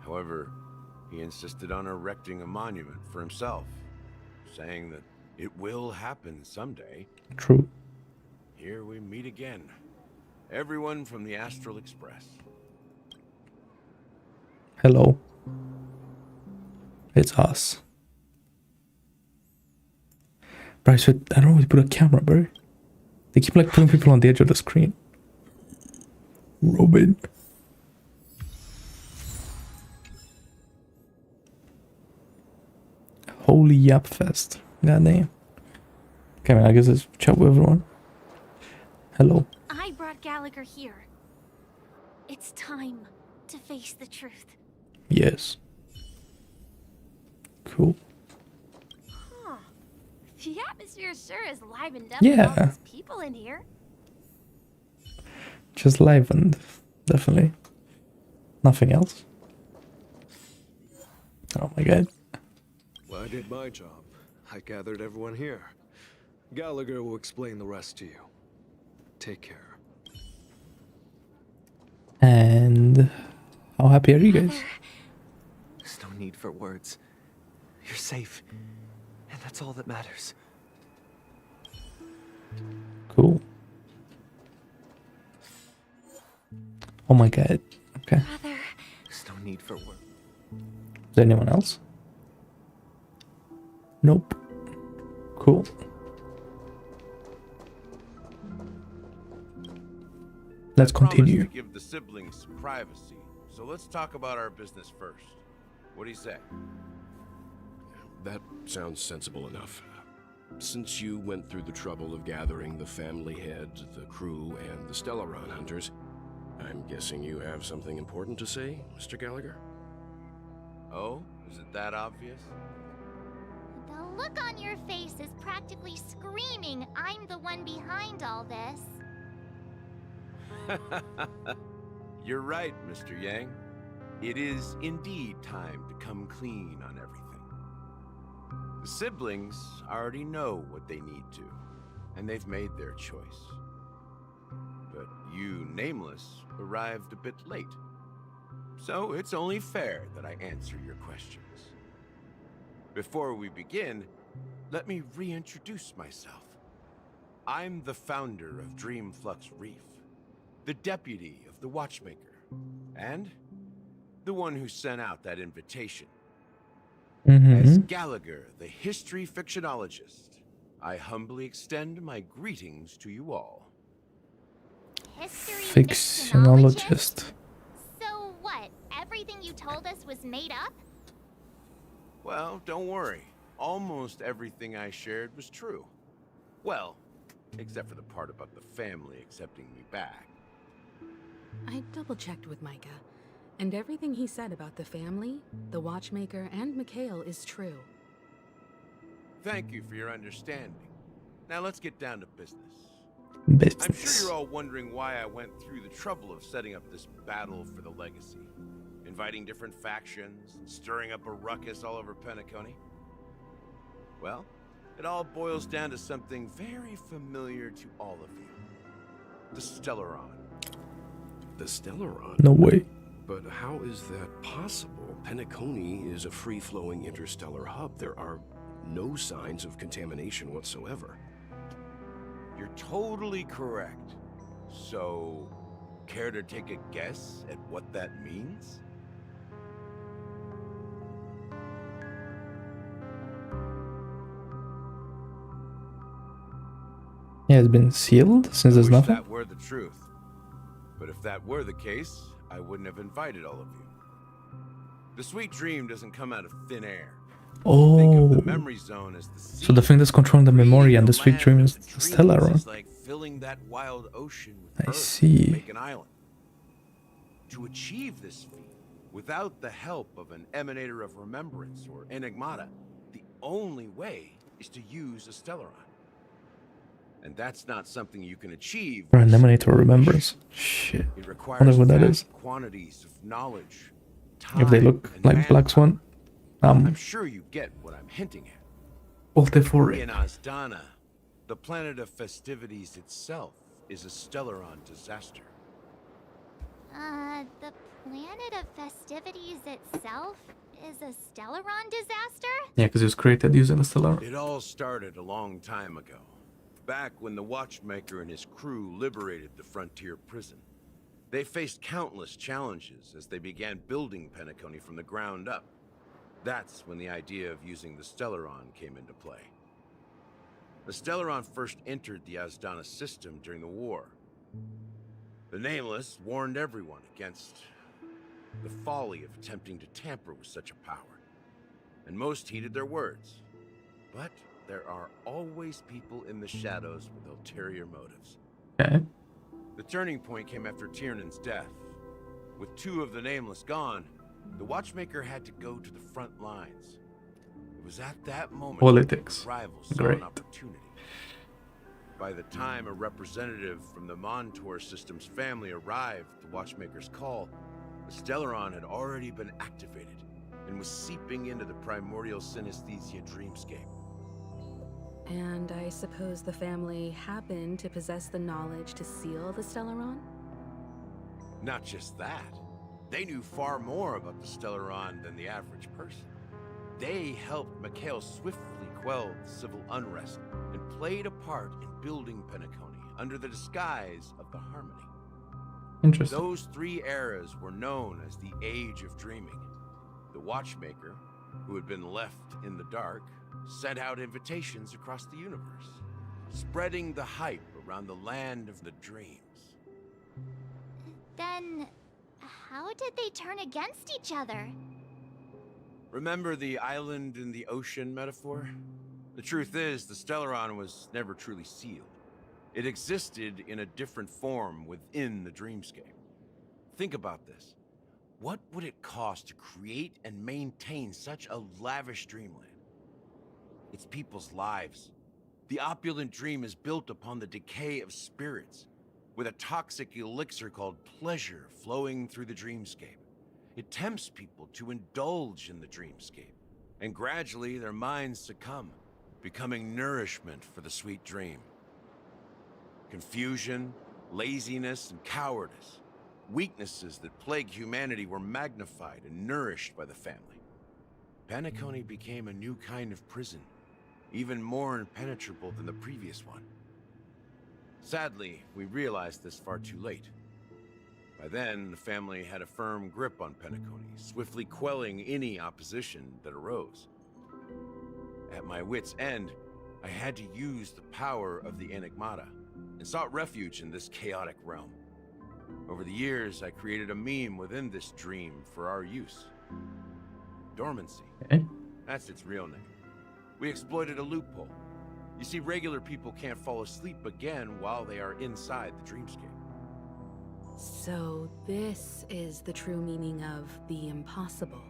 However, he insisted on erecting a monument for himself, saying that it will happen someday. True. Here we meet again. Everyone from the Astral Express. Hello. It's us. Bro, so I don't know where to put a camera, bro. They keep like putting people on the edge of the screen. Robin. Holy Yap Fest. Goddamn. Okay, man, I guess let's chat with everyone. Hello. I brought Gallagher here. It's time to face the truth. Yes. Cool. Huh. The atmosphere sure is livened up Yeah. with all these people in here. Just livened. Definitely. Nothing else. Oh my god. Well, I did my job. I gathered everyone here. Gallagher will explain the rest to you. Take care. And how happy are you guys? There's no need for words. You're safe, and that's all that matters. Cool. Oh my god. Okay. There's no need for words. Is there anyone else? Nope. Cool. Let's continue. Promised to give the siblings privacy, so let's talk about our business first. What do you say? That sounds sensible enough. Since you went through the trouble of gathering the family head, the crew, and the Stellaron hunters, I'm guessing you have something important to say, Mr. Gallagher? Oh? Is it that obvious? The look on your face is practically screaming I'm the one behind all this. You're right, Mr. Yang. It is indeed time to come clean on everything. The siblings already know what they need to, and they've made their choice. But you, Nameless, arrived a bit late. So it's only fair that I answer your questions. Before we begin, let me reintroduce myself. I'm the founder of Dreamflux Reef, the deputy of the Watchmaker, and the one who sent out that invitation. As Gallagher, the history fictionologist, I humbly extend my greetings to you all. History Fictionologist. So what? Everything you told us was made up? Well, don't worry. Almost everything I shared was true. Well, Except for the part about the family accepting me back. I double-checked with Micah, and everything he said about the family, the Watchmaker, and Mikhail is true. Thank you for your understanding. Now let's get down to business. Business. I'm sure you're all wondering why I went through the trouble of setting up this battle for the legacy. Inviting different factions, and stirring up a ruckus all over Penacony. Well, it all boils down to something very familiar to all of you. The Stellaron. The Stellaron? No way. But how is that possible? Penacony is a free-flowing interstellar hub. There are no signs of contamination whatsoever. You're totally correct. So, care to take a guess at what that means? Yeah, it's been sealed since there's nothing. That were the truth. But if that were the case, I wouldn't have invited all of you. The sweet dream doesn't come out of thin air. Oh. Think of the memory zone as the sea. So the thing that's controlling the memory and the sweet dream is the Stellaron. It's like filling that wild ocean with I earth see. to make an island. To achieve this feat, without the help of an emanator of remembrance or enigmata, the only way is to use a Stellaron. And that's not something you can achieve. Or an emanator of remembrance. Shit. It I requires wonder what that is. vast quantities of knowledge. If they time, look and like Black Swan. I'm sure you get what I'm hinting at. Well, they're for it. In Azdana, the planet of festivities itself is a Stellaron disaster. The planet of festivities itself is a Stellaron disaster? Yeah, because it was created using the Stellaron. It all started a long time ago. Back when the Watchmaker and his crew liberated the frontier prison. They faced countless challenges as they began building Penacony from the ground up. That's when the idea of using the Stellaron came into play. The Stellaron first entered the Azdana system during the war. The Nameless warned everyone against the folly of attempting to tamper with such a power, and most heeded their words. But there are always people in the shadows with ulterior motives. Okay. The turning point came after Tiernan's death. With two of the Nameless gone, the Watchmaker had to go to the front lines. It was at that moment Politics. that rivals saw Great. an opportunity. By the time a representative from the Montour System's family arrived at the Watchmaker's call, the Stellaron had already been activated and was seeping into the primordial synesthesia dreamscape. And I suppose the family happened to possess the knowledge to seal the Stellaron? Not just that. They knew far more about the Stellaron than the average person. They helped Mikhail swiftly quell the civil unrest and played a part in building Penacony under the disguise of the Harmony. Interesting. Those three eras were known as the Age of Dreaming. The Watchmaker, who had been left in the dark, sent out invitations across the universe, spreading the hype around the land of the dreams. Then, how did they turn against each other? Remember the island in the ocean metaphor? The truth is, the Stellaron was never truly sealed. It existed in a different form within the dreamscape. Think about this. What would it cost to create and maintain such a lavish dreamland? It's people's lives. The opulent dream is built upon the decay of spirits, with a toxic elixir called pleasure flowing through the dreamscape. It tempts people to indulge in the dreamscape, and gradually their minds succumb, becoming nourishment for the sweet dream. Confusion, laziness, and cowardice, weaknesses that plague humanity, were magnified and nourished by the family. Penacony became a new kind of prison, even more impenetrable than the previous one. Sadly, we realized this far too late. By then, the family had a firm grip on Penacony, swiftly quelling any opposition that arose. At my wit's end, I had to use the power of the Enigmata, and sought refuge in this chaotic realm. Over the years, I created a meme within this dream for our use. Dormancy. Okay. That's its real name. We exploited a loophole, You see, regular people can't fall asleep again while they are inside the dreamscape. So this is the true meaning of the impossible.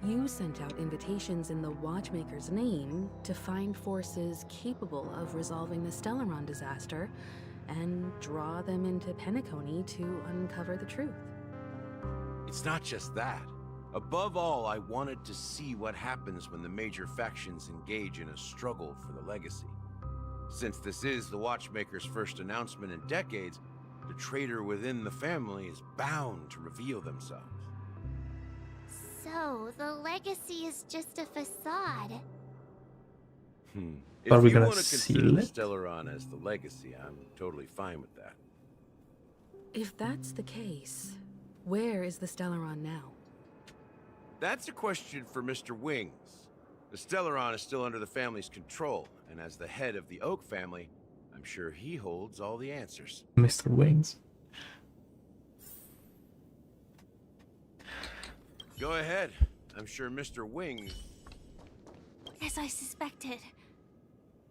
You sent out invitations in the Watchmaker's name to find forces capable of resolving the Stellaron disaster and draw them into Penacony to uncover the truth. It's not just that. Above all, I wanted to see what happens when the major factions engage in a struggle for the legacy. Since this is the Watchmaker's first announcement in decades, the traitor within the family is bound to reveal themselves. So, the legacy is just a facade. If Are we you gonna want to consider seal the it? Stellaron as the legacy, I'm totally fine with that. If that's the case, where is the Stellaron now? That's a question for Mr. Wings. The Stellaron is still under the family's control, and as the head of the Oak family, I'm sure he holds all the answers. Mr. Wings. Go ahead. I'm sure Mr. Wings... As I suspected,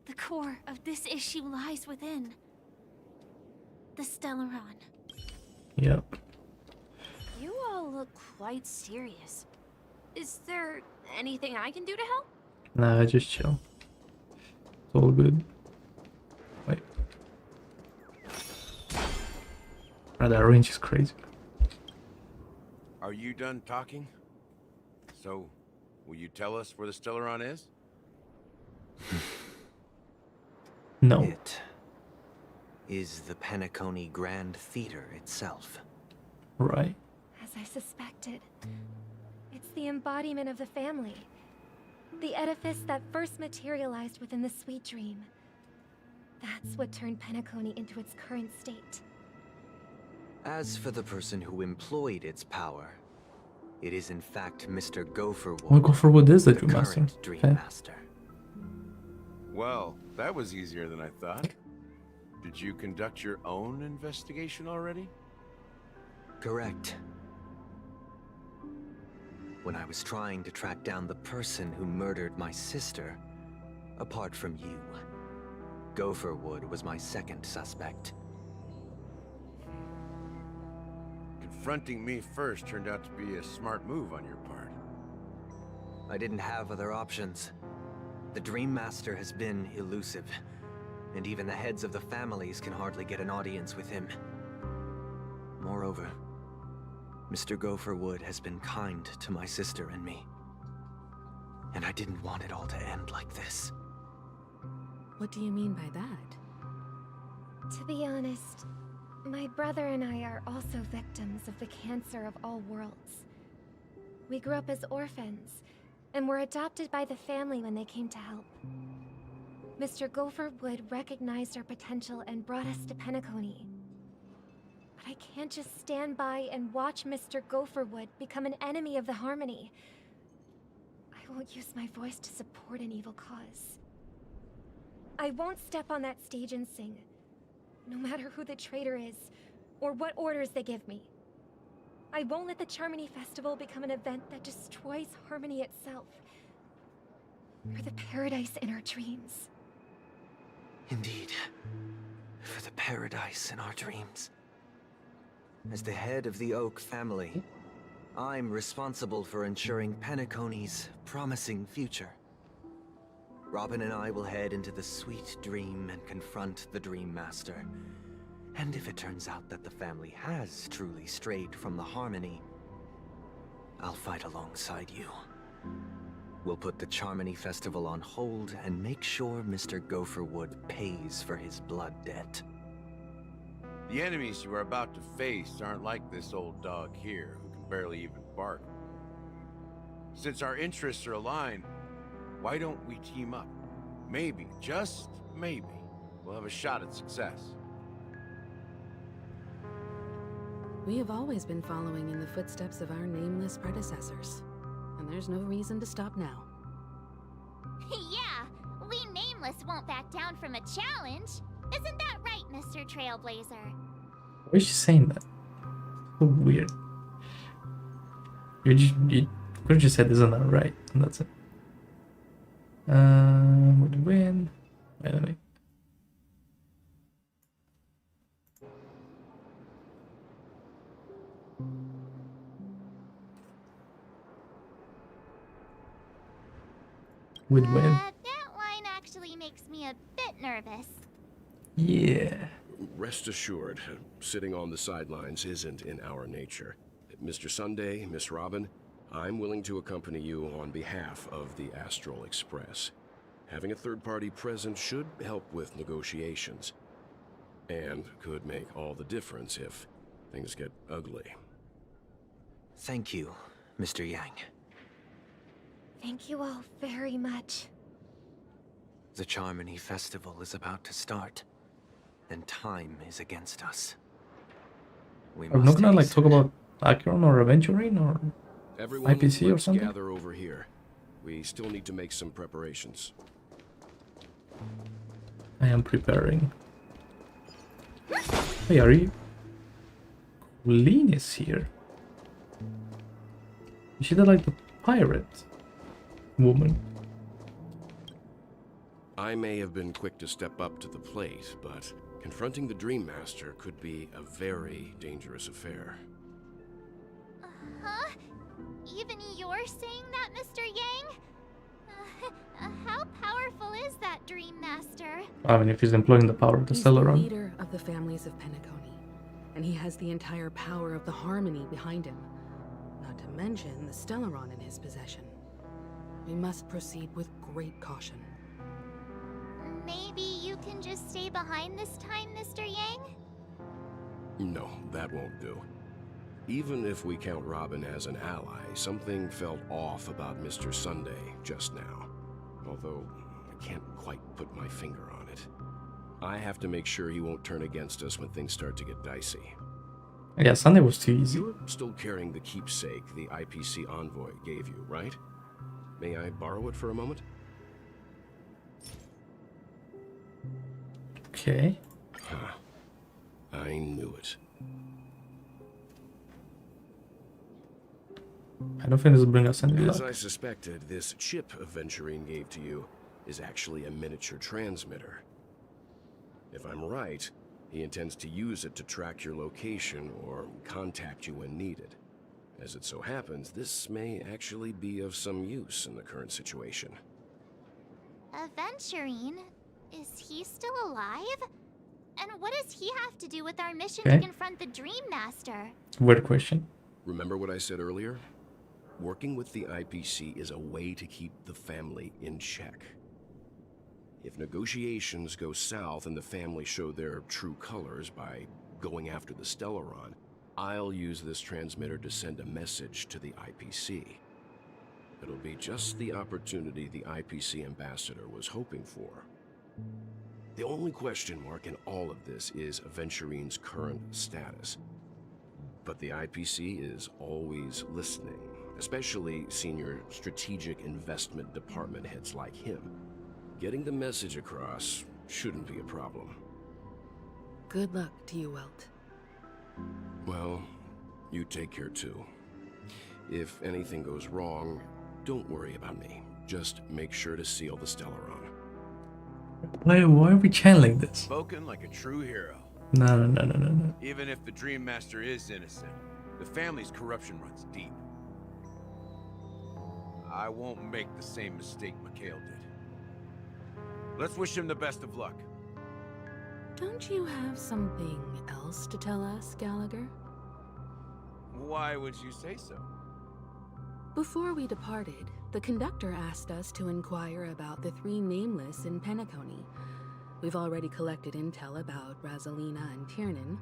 the core of this issue lies within the Stellaron. Yep. You all look quite serious. Is there anything I can do to help? Nah, just chill. It's all good. Wait. Oh, that range is crazy. Are you done talking? So, will you tell us where the Stellaron is? No. It is the Penacony Grand Theater itself. Right. As I suspected, it's the embodiment of the family. The edifice that first materialized within the Sweet Dream. That's what turned Penacony into its current state. As for the person who employed its power, it is in fact Mr. Gopherwood. Well, Gopherwood is the the Dream Master. current Dream Okay. Master. Well, that was easier than I thought. Did you conduct your own investigation already? Correct. When I was trying to track down the person who murdered my sister, apart from you, Gopherwood was my second suspect. Confronting me first turned out to be a smart move on your part. I didn't have other options. The Dream Master has been elusive, and even the heads of the families can hardly get an audience with him. Moreover, Mr. Gopherwood has been kind to my sister and me. And I didn't want it all to end like this. What do you mean by that? To be honest, my brother and I are also victims of the cancer of all worlds. We grew up as orphans, and were adopted by the family when they came to help. Mr. Gopherwood recognized our potential and brought us to Penacony. But I can't just stand by and watch Mr. Gopherwood become an enemy of the Harmony. I won't use my voice to support an evil cause. I won't step on that stage and sing, no matter who the traitor is, or what orders they give me. I won't let the Charmony Festival become an event that destroys Harmony itself, or the paradise in our dreams. Indeed, for the paradise in our dreams. As the head of the Oak family, I'm responsible for ensuring Penacony's promising future. Robin and I will head into the Sweet Dream and confront the Dream Master. And if it turns out that the family has truly strayed from the Harmony, I'll fight alongside you. We'll put the Charmony Festival on hold and make sure Mr. Gopherwood pays for his blood debt. The enemies you are about to face aren't like this old dog here, who can barely even bark. Since our interests are aligned, why don't we team up? Maybe, just maybe, we'll have a shot at success. We have always been following in the footsteps of our nameless predecessors, and there's no reason to stop now. Yeah, we Nameless won't back down from a challenge. Isn't that right, Mr. Trailblazer? Why is she saying that? So weird. You could have just said, isn't that right? And that's it. Would win. Anyway. With win. That line actually makes me a bit nervous. Yeah. Rest assured, sitting on the sidelines isn't in our nature. Mr. Sunday, Miss Robin, I'm willing to accompany you on behalf of the Astral Express. Having a third party present should help with negotiations. And could make all the difference if things get ugly. Thank you, Mr. Yang. Thank you all very much. The Charmony Festival is about to start, and time is against us. I'm not gonna like talk about Acheron or Aventurine or Everyone, IPC or let's something. gather over here. We still need to make some preparations. I am preparing. Hey, are you? Colleen is here. Is she the like the pirate woman? I may have been quick to step up to the plate, but confronting the Dream Master could be a very dangerous affair. Huh? Even you're saying that, Mr. Yang? How powerful is that Dream Master? I mean, if he's employing the power of the He's the Celeron. leader of the families of Penacony, and he has the entire power of the Harmony behind him. Not to mention the Stellaron in his possession. We must proceed with great caution. Maybe you can just stay behind this time, Mr. Yang? No, that won't do. Even if we count Robin as an ally, something felt off about Mr. Sunday just now. Although, I can't quite put my finger on it. I have to make sure he won't turn against us when things start to get dicey. Yeah, Sunday was too easy. You're still carrying the keepsake the IPC envoy gave you, right? May I borrow it for a moment? Okay. Huh. I knew it. I don't think this will bring us any As luck. I suspected, this chip Aventurine gave to you is actually a miniature transmitter. If I'm right, he intends to use it to track your location or contact you when needed. As it so happens, this may actually be of some use in the current situation. Aventurine? Is he still alive? And what does he have to do with our mission Okay. to confront the Dream Master? Weird question. Remember what I said earlier? Working with the IPC is a way to keep the family in check. If negotiations go south and the family show their true colors by going after the Stellaron, I'll use this transmitter to send a message to the IPC. It'll be just the opportunity the IPC ambassador was hoping for. The only question mark in all of this is Aventurine's current status. But the IPC is always listening, especially senior strategic investment department heads like him. Getting the message across shouldn't be a problem. Good luck to you, Welt. Well, you take care too. If anything goes wrong, don't worry about me. Just make sure to seal the Stellaron. Why are we channeling this? Spoken like a true hero. No. Even if the Dream Master is innocent, the family's corruption runs deep. I won't make the same mistake Mikhail did. Let's wish him the best of luck. Don't you have something else to tell us, Gallagher? Why would you say so? Before we departed, the conductor asked us to inquire about the three nameless in Penacony. We've already collected intel about Rosalina and Tiernan,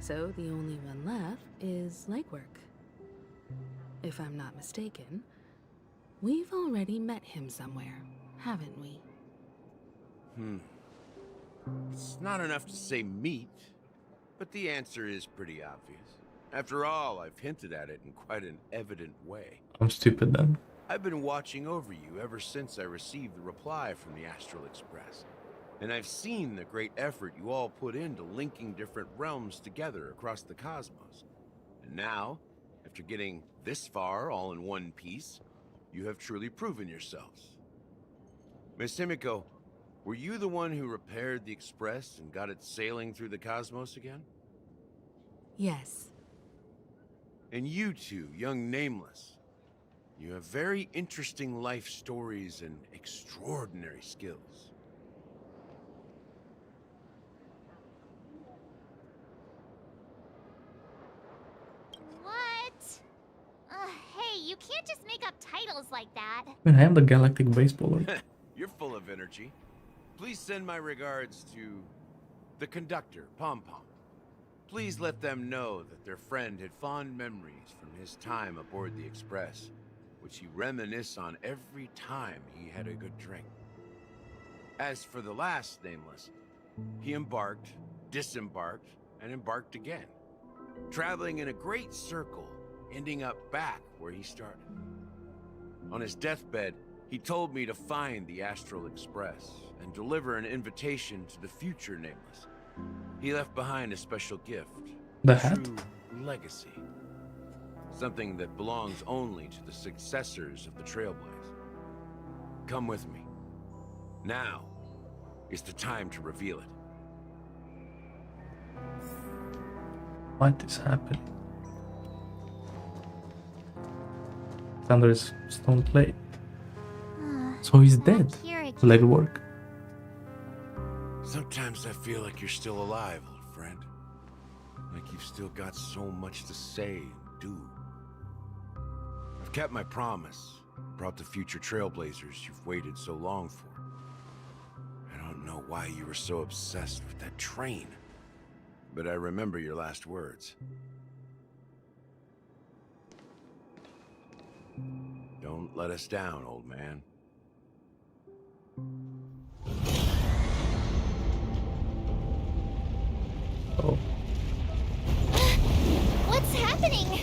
so the only one left is Lakework. If I'm not mistaken, we've already met him somewhere, haven't we? It's not enough to say meet, but the answer is pretty obvious. After all, I've hinted at it in quite an evident way. I'm stupid then. I've been watching over you ever since I received the reply from the Astral Express. And I've seen the great effort you all put into linking different realms together across the cosmos. And now, after getting this far all in one piece, you have truly proven yourselves. Miss Himiko, Were you the one who repaired the Express and got it sailing through the cosmos again? Yes. And you two, young Nameless, you have very interesting life stories and extraordinary skills. What? Hey, you can't just make up titles like that. I mean, I am the galactic baseballer. You're full of energy. Please send my regards to the conductor, Pom Pom. Please let them know that their friend had fond memories from his time aboard the Express, which he reminisced on every time he had a good drink. As for the last Nameless, he embarked, disembarked, and embarked again, traveling in a great circle, ending up back where he started. On his deathbed, he told me to find the Astral Express and deliver an invitation to the future Nameless. He left behind a special gift. The a hat? true legacy. Something that belongs only to the successors of the Trailblaze. Come with me. Now is the time to reveal it. What is happening? Thunder is stone plate. So he's dead. Legwork. Sometimes I feel like you're still alive, old friend. Like you've still got so much to say and do. I've kept my promise, brought the future Trailblazers you've waited so long for. I don't know why you were so obsessed with that train, but I remember your last words. Don't let us down, old man. Oh. What's happening?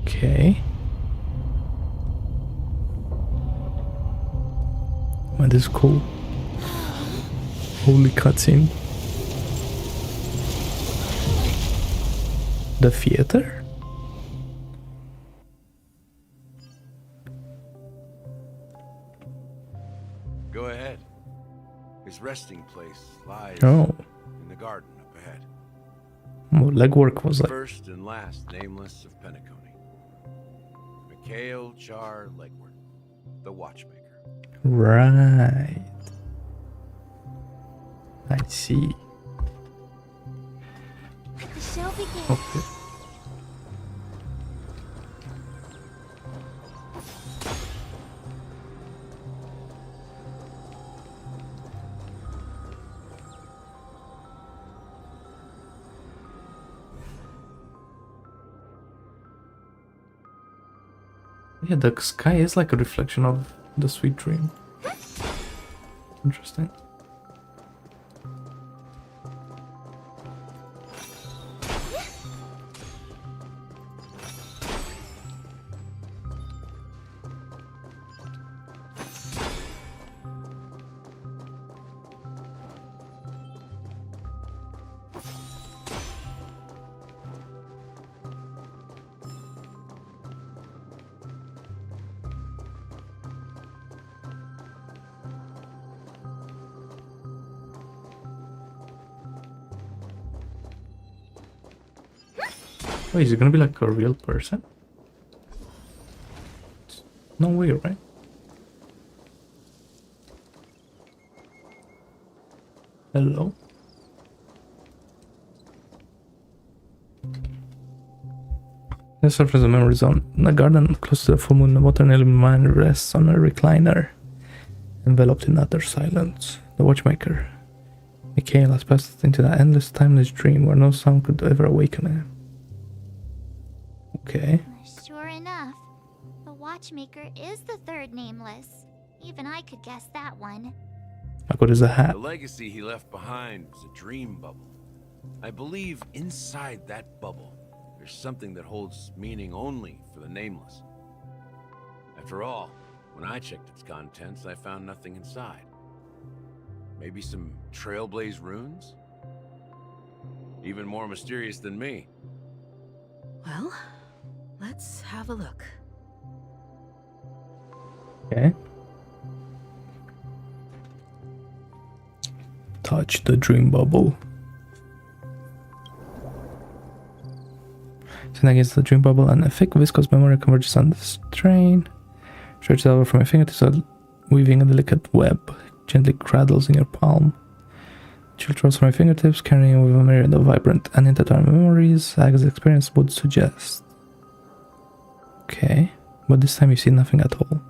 Okay. Well, this is cool. Holy cutscene. The theater? Go ahead. His resting place lies Oh. in the garden up ahead. Well, legwork was like. First and last Nameless of Penacony. Mikhail Char Legward, the Watchmaker. Right. I see. The show begins. Okay. Yeah, the sky is like a reflection of the sweet dream. Interesting. Wait, is it gonna be like a real person? No way, right? Hello? The surface of the memory zone. In the garden close to the full moon, the watermelon man rests on a recliner, enveloped in utter silence. The watchmaker, Mikhail, has passed into that endless, timeless dream where no sound could ever awaken him. Okay. Sure enough, the Watchmaker is the third Nameless. Even I could guess that one. Like, what is a hat? The legacy he left behind was a dream bubble. I believe inside that bubble, there's something that holds meaning only for the Nameless. After all, when I checked its contents, I found nothing inside. Maybe some Trailblaze runes? Even more mysterious than me. Well, let's have a look. Okay. Touch the dream bubble. Stand against the dream bubble and a thick viscous memory converges on the strain. Stretch it over from your fingertips, weaving a delicate web. Gently cradles in your palm. Chill rolls from your fingertips, carrying with a myriad of vibrant and intertwined memories, as the experience would suggest. Okay, but this time you see nothing at all.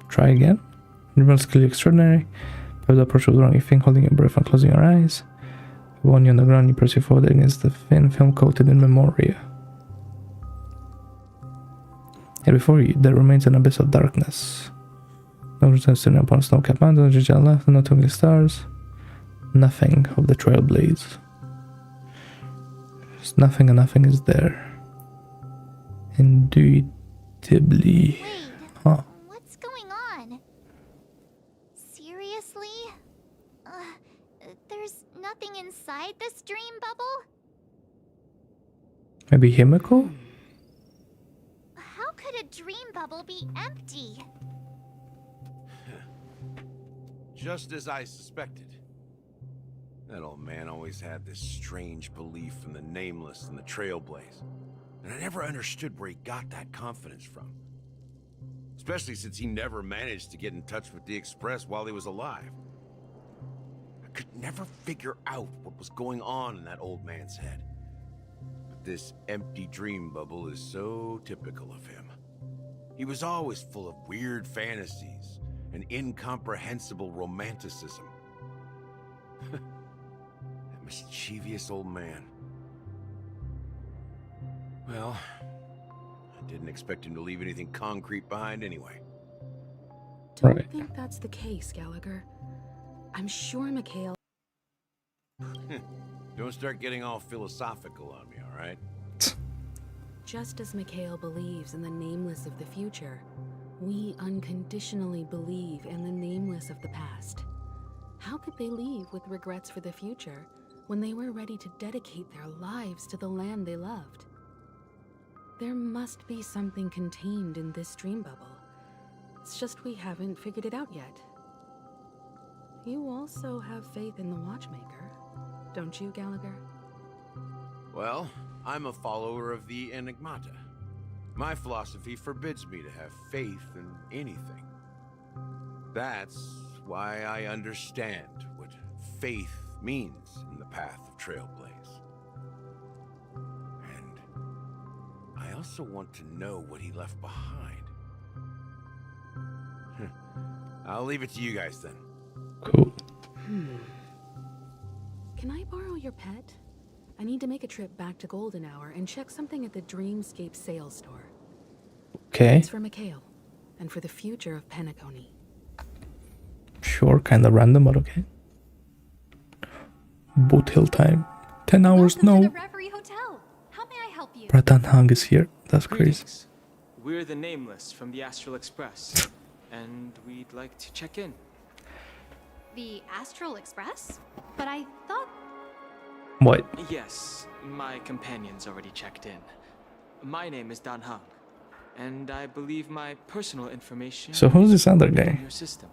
Try again. Reveals clearly extraordinary. By the approach of the wrong, you think, holding your breath and closing your eyes. When you're on the ground, you press your forward against the thin film coated in memoria. And before you, there remains an abyss of darkness. No returns to upon snow-capped mountains, just left, no twinkling stars. Nothing of the trailblaze. Just nothing, and nothing is there. Indubitably. Huh. What's going on? Seriously? There's nothing inside this dream bubble? Maybe Himiko? How could a dream bubble be empty? Just as I suspected. That old man always had this strange belief in the nameless and the trailblaze. And I never understood where he got that confidence from. Especially since he never managed to get in touch with the Express while he was alive. I could never figure out what was going on in that old man's head. But this empty dream bubble is so typical of him. He was always full of weird fantasies and incomprehensible romanticism. That mischievous old man. Well, I didn't expect him to leave anything concrete behind anyway. Don't think that's the case, Gallagher. I'm sure Mikhail... Don't start getting all philosophical on me, all right? Just as Mikhail believes in the nameless of the future, we unconditionally believe in the nameless of the past. How could they leave with regrets for the future when they were ready to dedicate their lives to the land they loved? There must be something contained in this dream bubble. It's just we haven't figured it out yet. You also have faith in the Watchmaker, don't you, Gallagher? Well, I'm a follower of the Enigmata. My philosophy forbids me to have faith in anything. That's why I understand what faith means in the path of Trailblaze. And I also want to know what he left behind. I'll leave it to you guys then. Cool. Can I borrow your pet? I need to make a trip back to Golden Hour and check something at the Dreamscape sales store. Okay. It's for Mikhail, and for the future of Penacony. Sure, kinda random, but okay. Boot hill time. 10 hours, no. The Reverie Hotel. How may I help you? Bratan Hang is here. That's crazy. We're the Nameless from the Astral Express, and we'd like to check in. The Astral Express? But I thought... What? Yes, my companion's already checked in. My name is Dan Hang, and I believe my personal information... So who's this other in guy? your system.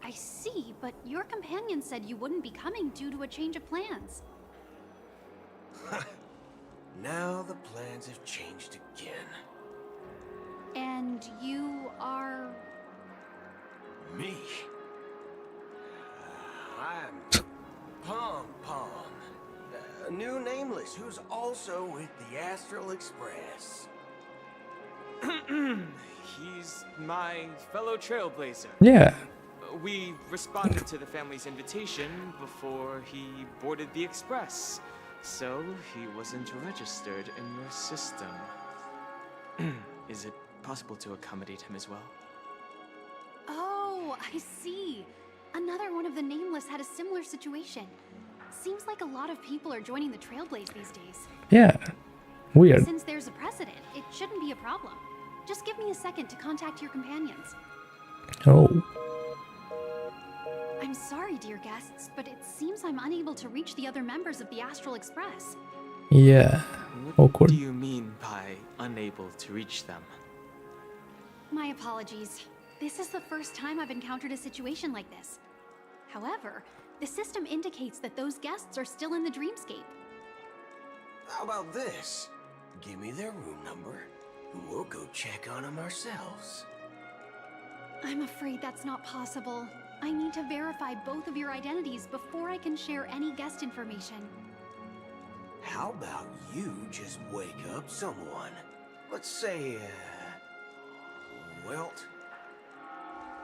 I see, but your companion said you wouldn't be coming due to a change of plans. Now the plans have changed again. And you are... Me? I'm Pom Pom, a new Nameless who's also with the Astral Express. He's my fellow trailblazer. Yeah. We responded to the family's invitation before he boarded the express, so he wasn't registered in your system. Is it possible to accommodate him as well? Oh, I see. Another one of the Nameless had a similar situation. Seems like a lot of people are joining the Trailblaze these days. Yeah. Weird. Since there's a precedent, it shouldn't be a problem. Just give me a second to contact your companions. Oh. I'm sorry, dear guests, but it seems I'm unable to reach the other members of the Astral Express. Yeah. Awkward. What do you mean by unable to reach them? My apologies. This is the first time I've encountered a situation like this. However, the system indicates that those guests are still in the dreamscape. How about this? Give me their room number, and we'll go check on them ourselves. I'm afraid that's not possible. I need to verify both of your identities before I can share any guest information. How about you just wake up someone? Let's say, Welt?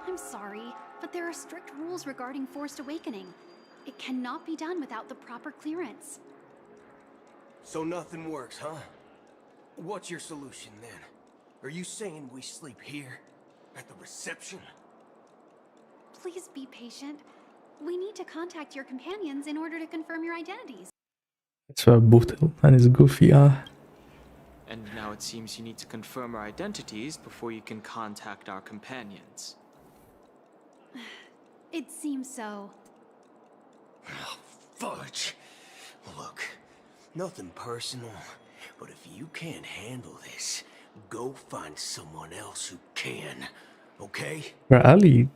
I'm sorry, but there are strict rules regarding forced awakening. It cannot be done without the proper clearance. So nothing works, huh? What's your solution then? Are you saying we sleep here? At the reception? Please be patient. We need to contact your companions in order to confirm your identities. It's so brutal and it's goofy, And now it seems you need to confirm our identities before you can contact our companions. It seems so. Oh, fudge. Look, nothing personal, but if you can't handle this, go find someone else who can, okay? Bro, Ali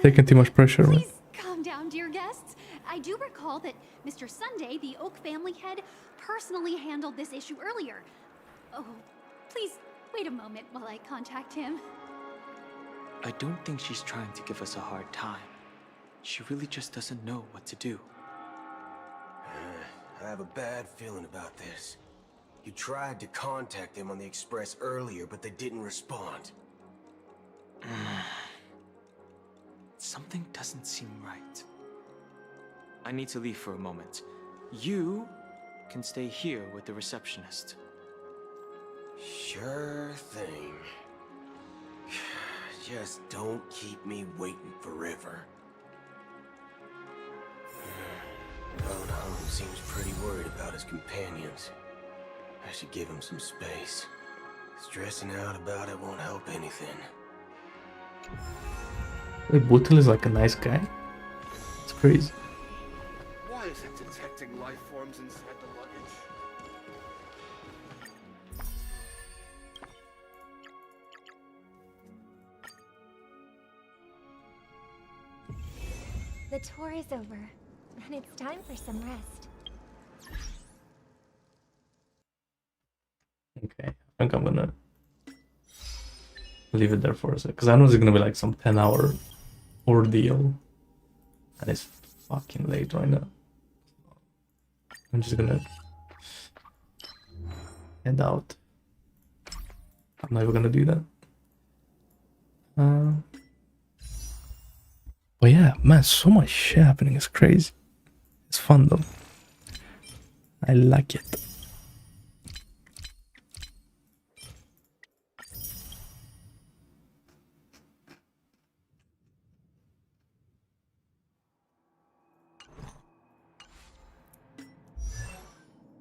taking too much pressure. Please calm down, dear guests. I do recall that Mr. Sunday, the Oak family head, personally handled this issue earlier. Oh, please wait a moment while I contact him. I don't think she's trying to give us a hard time. She really just doesn't know what to do. I have a bad feeling about this. You tried to contact them on the express earlier, but they didn't respond. Something doesn't seem right. I need to leave for a moment. You can stay here with the receptionist. Sure thing. Just don't keep me waiting forever. Going home seems pretty worried about his companions. I should give him some space. Stressing out about it won't help anything. Wait, Bootle is like a nice guy? It's crazy. Why is it detecting life forms inside the luggage? The tour is over, and it's time for some rest. Okay, I think I'm gonna leave it there for a sec, because I know it's gonna be like some 10-hour ordeal, and it's fucking late right now. I'm just gonna head out. I'm not even gonna do that. But yeah, man, so much shit happening. It's crazy. It's fun though. I like it.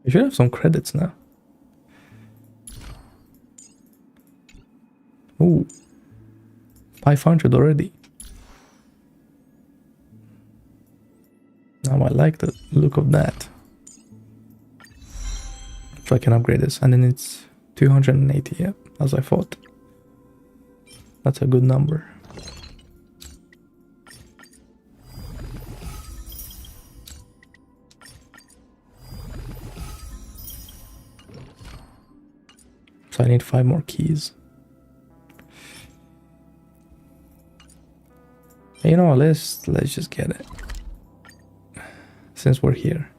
You should have some credits now. Ooh, 500 already. Now I like the look of that. So I can upgrade this, and then it's 280, yeah, as I thought. That's a good number. So I need 5 more keys. You know, let's just get it. Since we're here.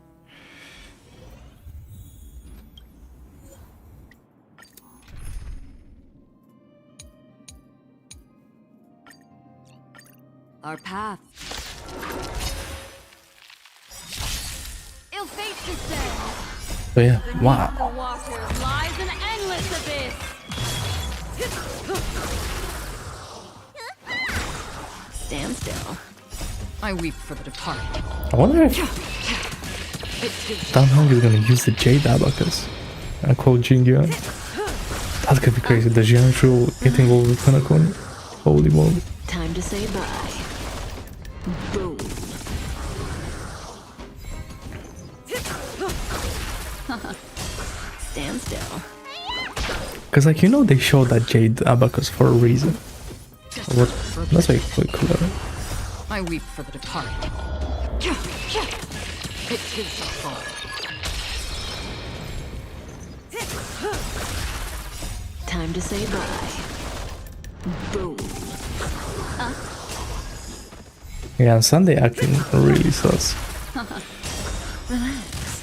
Our path. Ill fate descends. So yeah, wow. The water lies an endless abyss. Stand still. I weep for the departed. I wonder if Dan Hong is gonna use the Jade Abacus and call Jingyuan. That's gonna be crazy. The Jianshu getting over with Penacony. Holy moly. Time to say bye. Boom. Stand still. Because, like, you know, they showed that Jade Abacus for a reason. What? That's like cooler. I weep for the departed. It too shall fall. Time to say bye. Boom. Yeah, and Sunday acting really sus. Relax.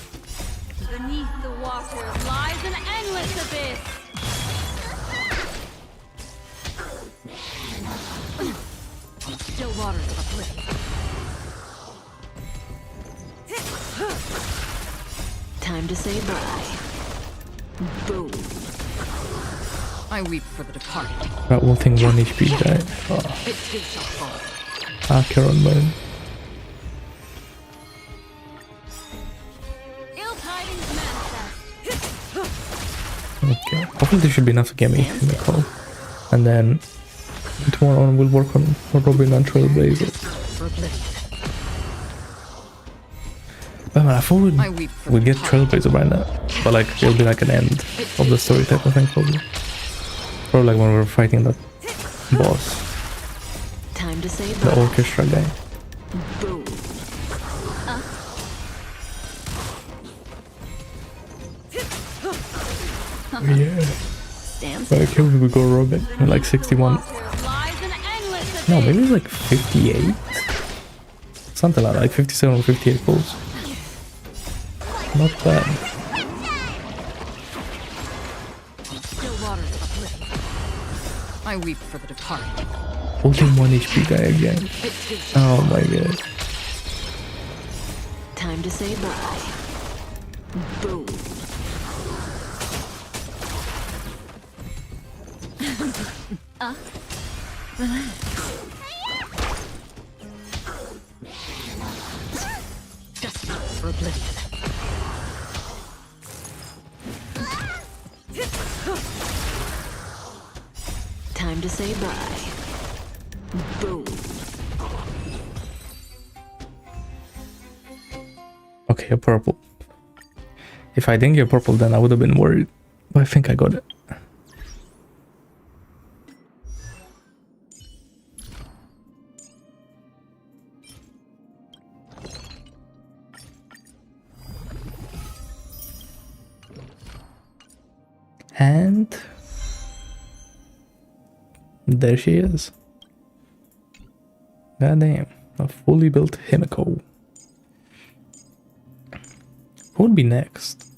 Beneath the water lies an endless abyss. Still waters of oblivion. Time to say bye. Boom. I weep for the departed. That one thing 1 HP guy. Oh. It too shall fall. Acheron man. Ill tidings manifest. Okay. Hopefully this should be enough to get me in the call. And then tomorrow on we'll work on Robin and Trailblazer. But man, I thought we'd get Trailblazer by now. But like it'll be like an end of the story type of thing probably. Probably like when we were fighting that boss. Time to say the orchestra guy. Boom. Yeah. Like here we go Robin. Like 61. No, maybe it's like 58. Something like 57 or 58 goals. Not bad. I weep for the departed. Only 1 HP guy again. Oh my god. Time to say bye. Boom. Relax. Just for oblivion. Time to say bye. Boom. Okay, a purple. If I didn't get purple, then I would have been worried. But I think I got it. And there she is. God damn, a fully built Himiko. Who would be next?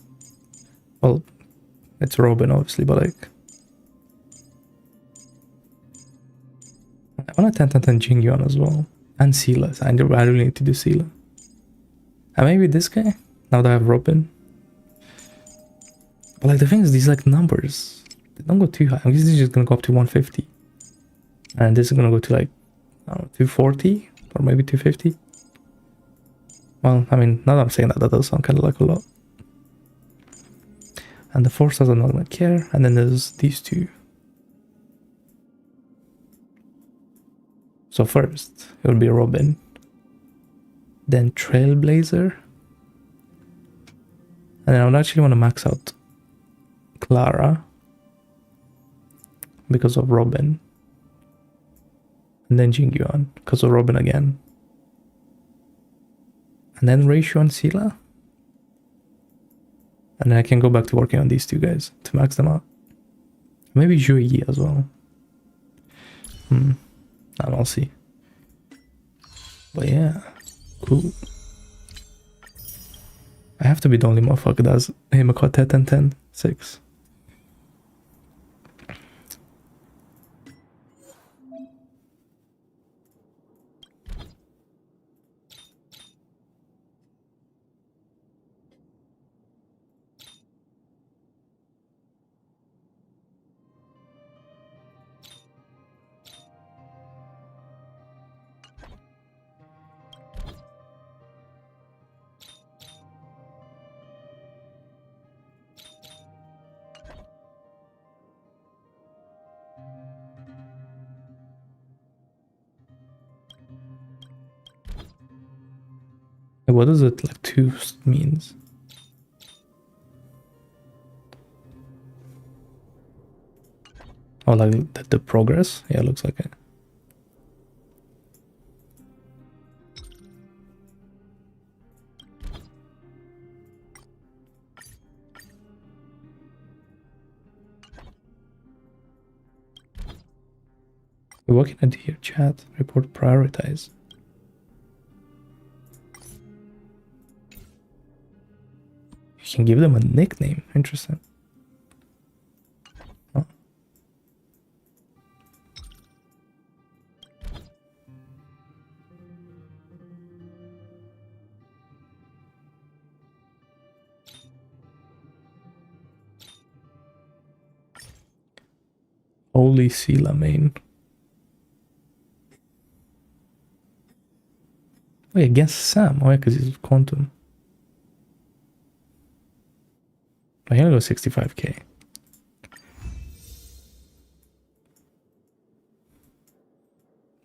Well, it's Robin obviously, but like I want to 10 Jingyon as well. And Sela. I really need to do Sela. And maybe this guy, now that I have Robin. But like the thing is, these like numbers, they don't go too high. I guess this is just gonna go up to 150. And this is gonna go to like, I don't know, 240 or maybe 250. Well, I mean, now that I'm saying that, that does sound kind of like a lot. And the 4 stars I'm not gonna care. And then there's these two. So first, it will be Robin. Then Trailblazer. And then I would actually want to max out Clara. Because of Robin. And then Jingyon, because of Robin again. And then Ratio and Sela. And then I can go back to working on these two guys to max them out. Maybe Zhu Yi as well. And I'll see. But yeah, cool. I have to be the only motherfucker that has Himiko 10 6. What does it like 2 means? Oh, like the progress? Yeah, looks like it. What can I do here? Chat, report, prioritize. You can give them a nickname. Interesting. Oh. Holy Sila main. Wait, against Sam. Oh yeah, because he's quantum. I'm gonna go 65k.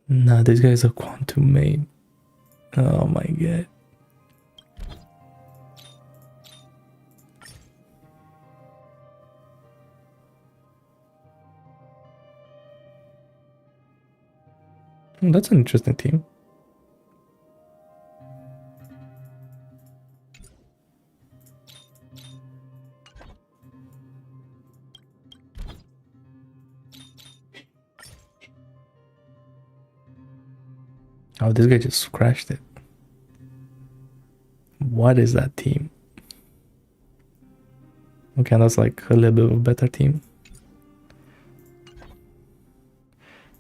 Nah, this guy's a quantum main. Oh my god. That's an interesting team. Oh, this guy just crashed it. What is that team? Okay, that's like a little bit of a better team.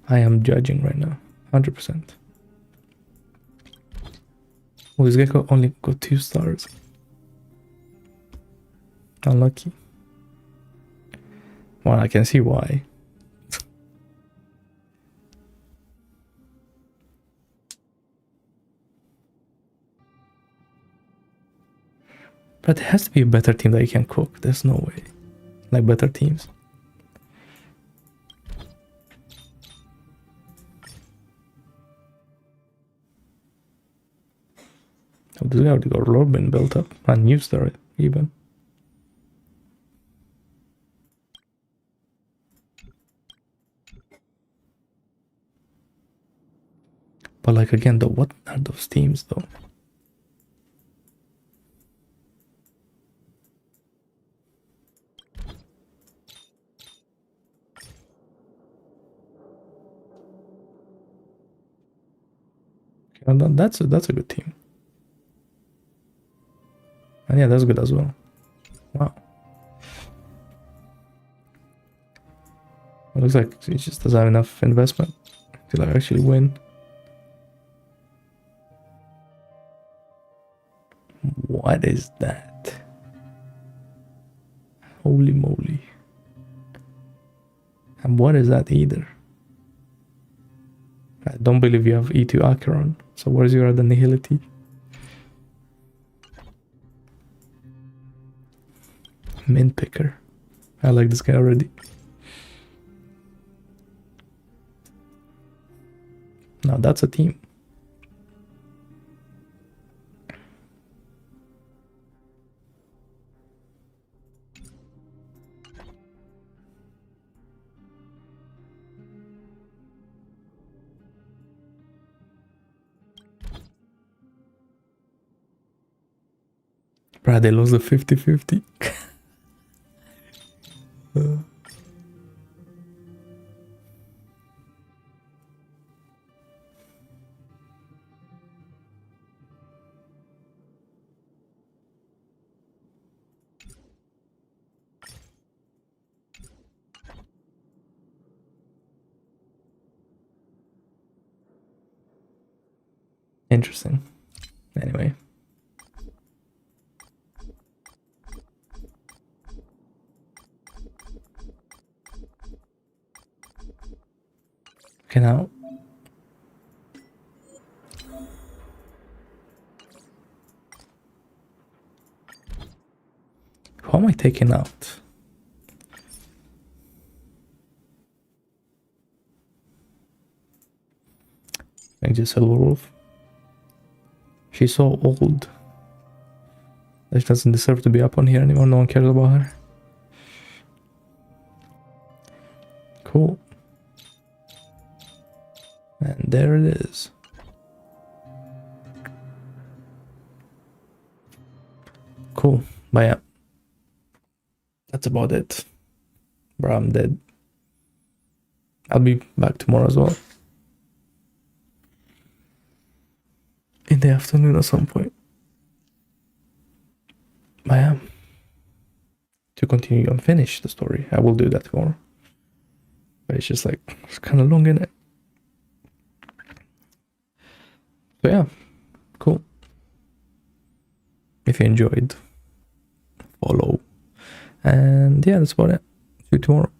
I am judging right now, 100%. Oh, this guy could only got 2 stars. Unlucky. Well, I can see why. But there has to be a better team that you can cook. There's no way. Like better teams. Oh, this guy already got Robin built up. A new star even. But like again though, what are those teams though? Okay, that's a good team. And yeah, that's good as well. Wow. It looks like he just doesn't have enough investment to like actually win. What is that? Holy moly. And what is that either? I don't believe you have E2 Acheron. So what is your other nihility? Mint picker. I like this guy already. Now that's a team. Bruh, they lost the 50-50. Interesting. Anyway. Okay, now. Who am I taking out? Maybe Silver Wolf. She's so old that she doesn't deserve to be up on here anymore. No one cares about her. Cool. And there it is. Cool. But yeah. That's about it. Bro, I'm dead. I'll be back tomorrow as well. In the afternoon at some point. But yeah. To continue and finish the story, I will do that tomorrow. But it's just like, it's kind of long, innit? So yeah. Cool. If you enjoyed, follow. And yeah, that's about it. See you tomorrow.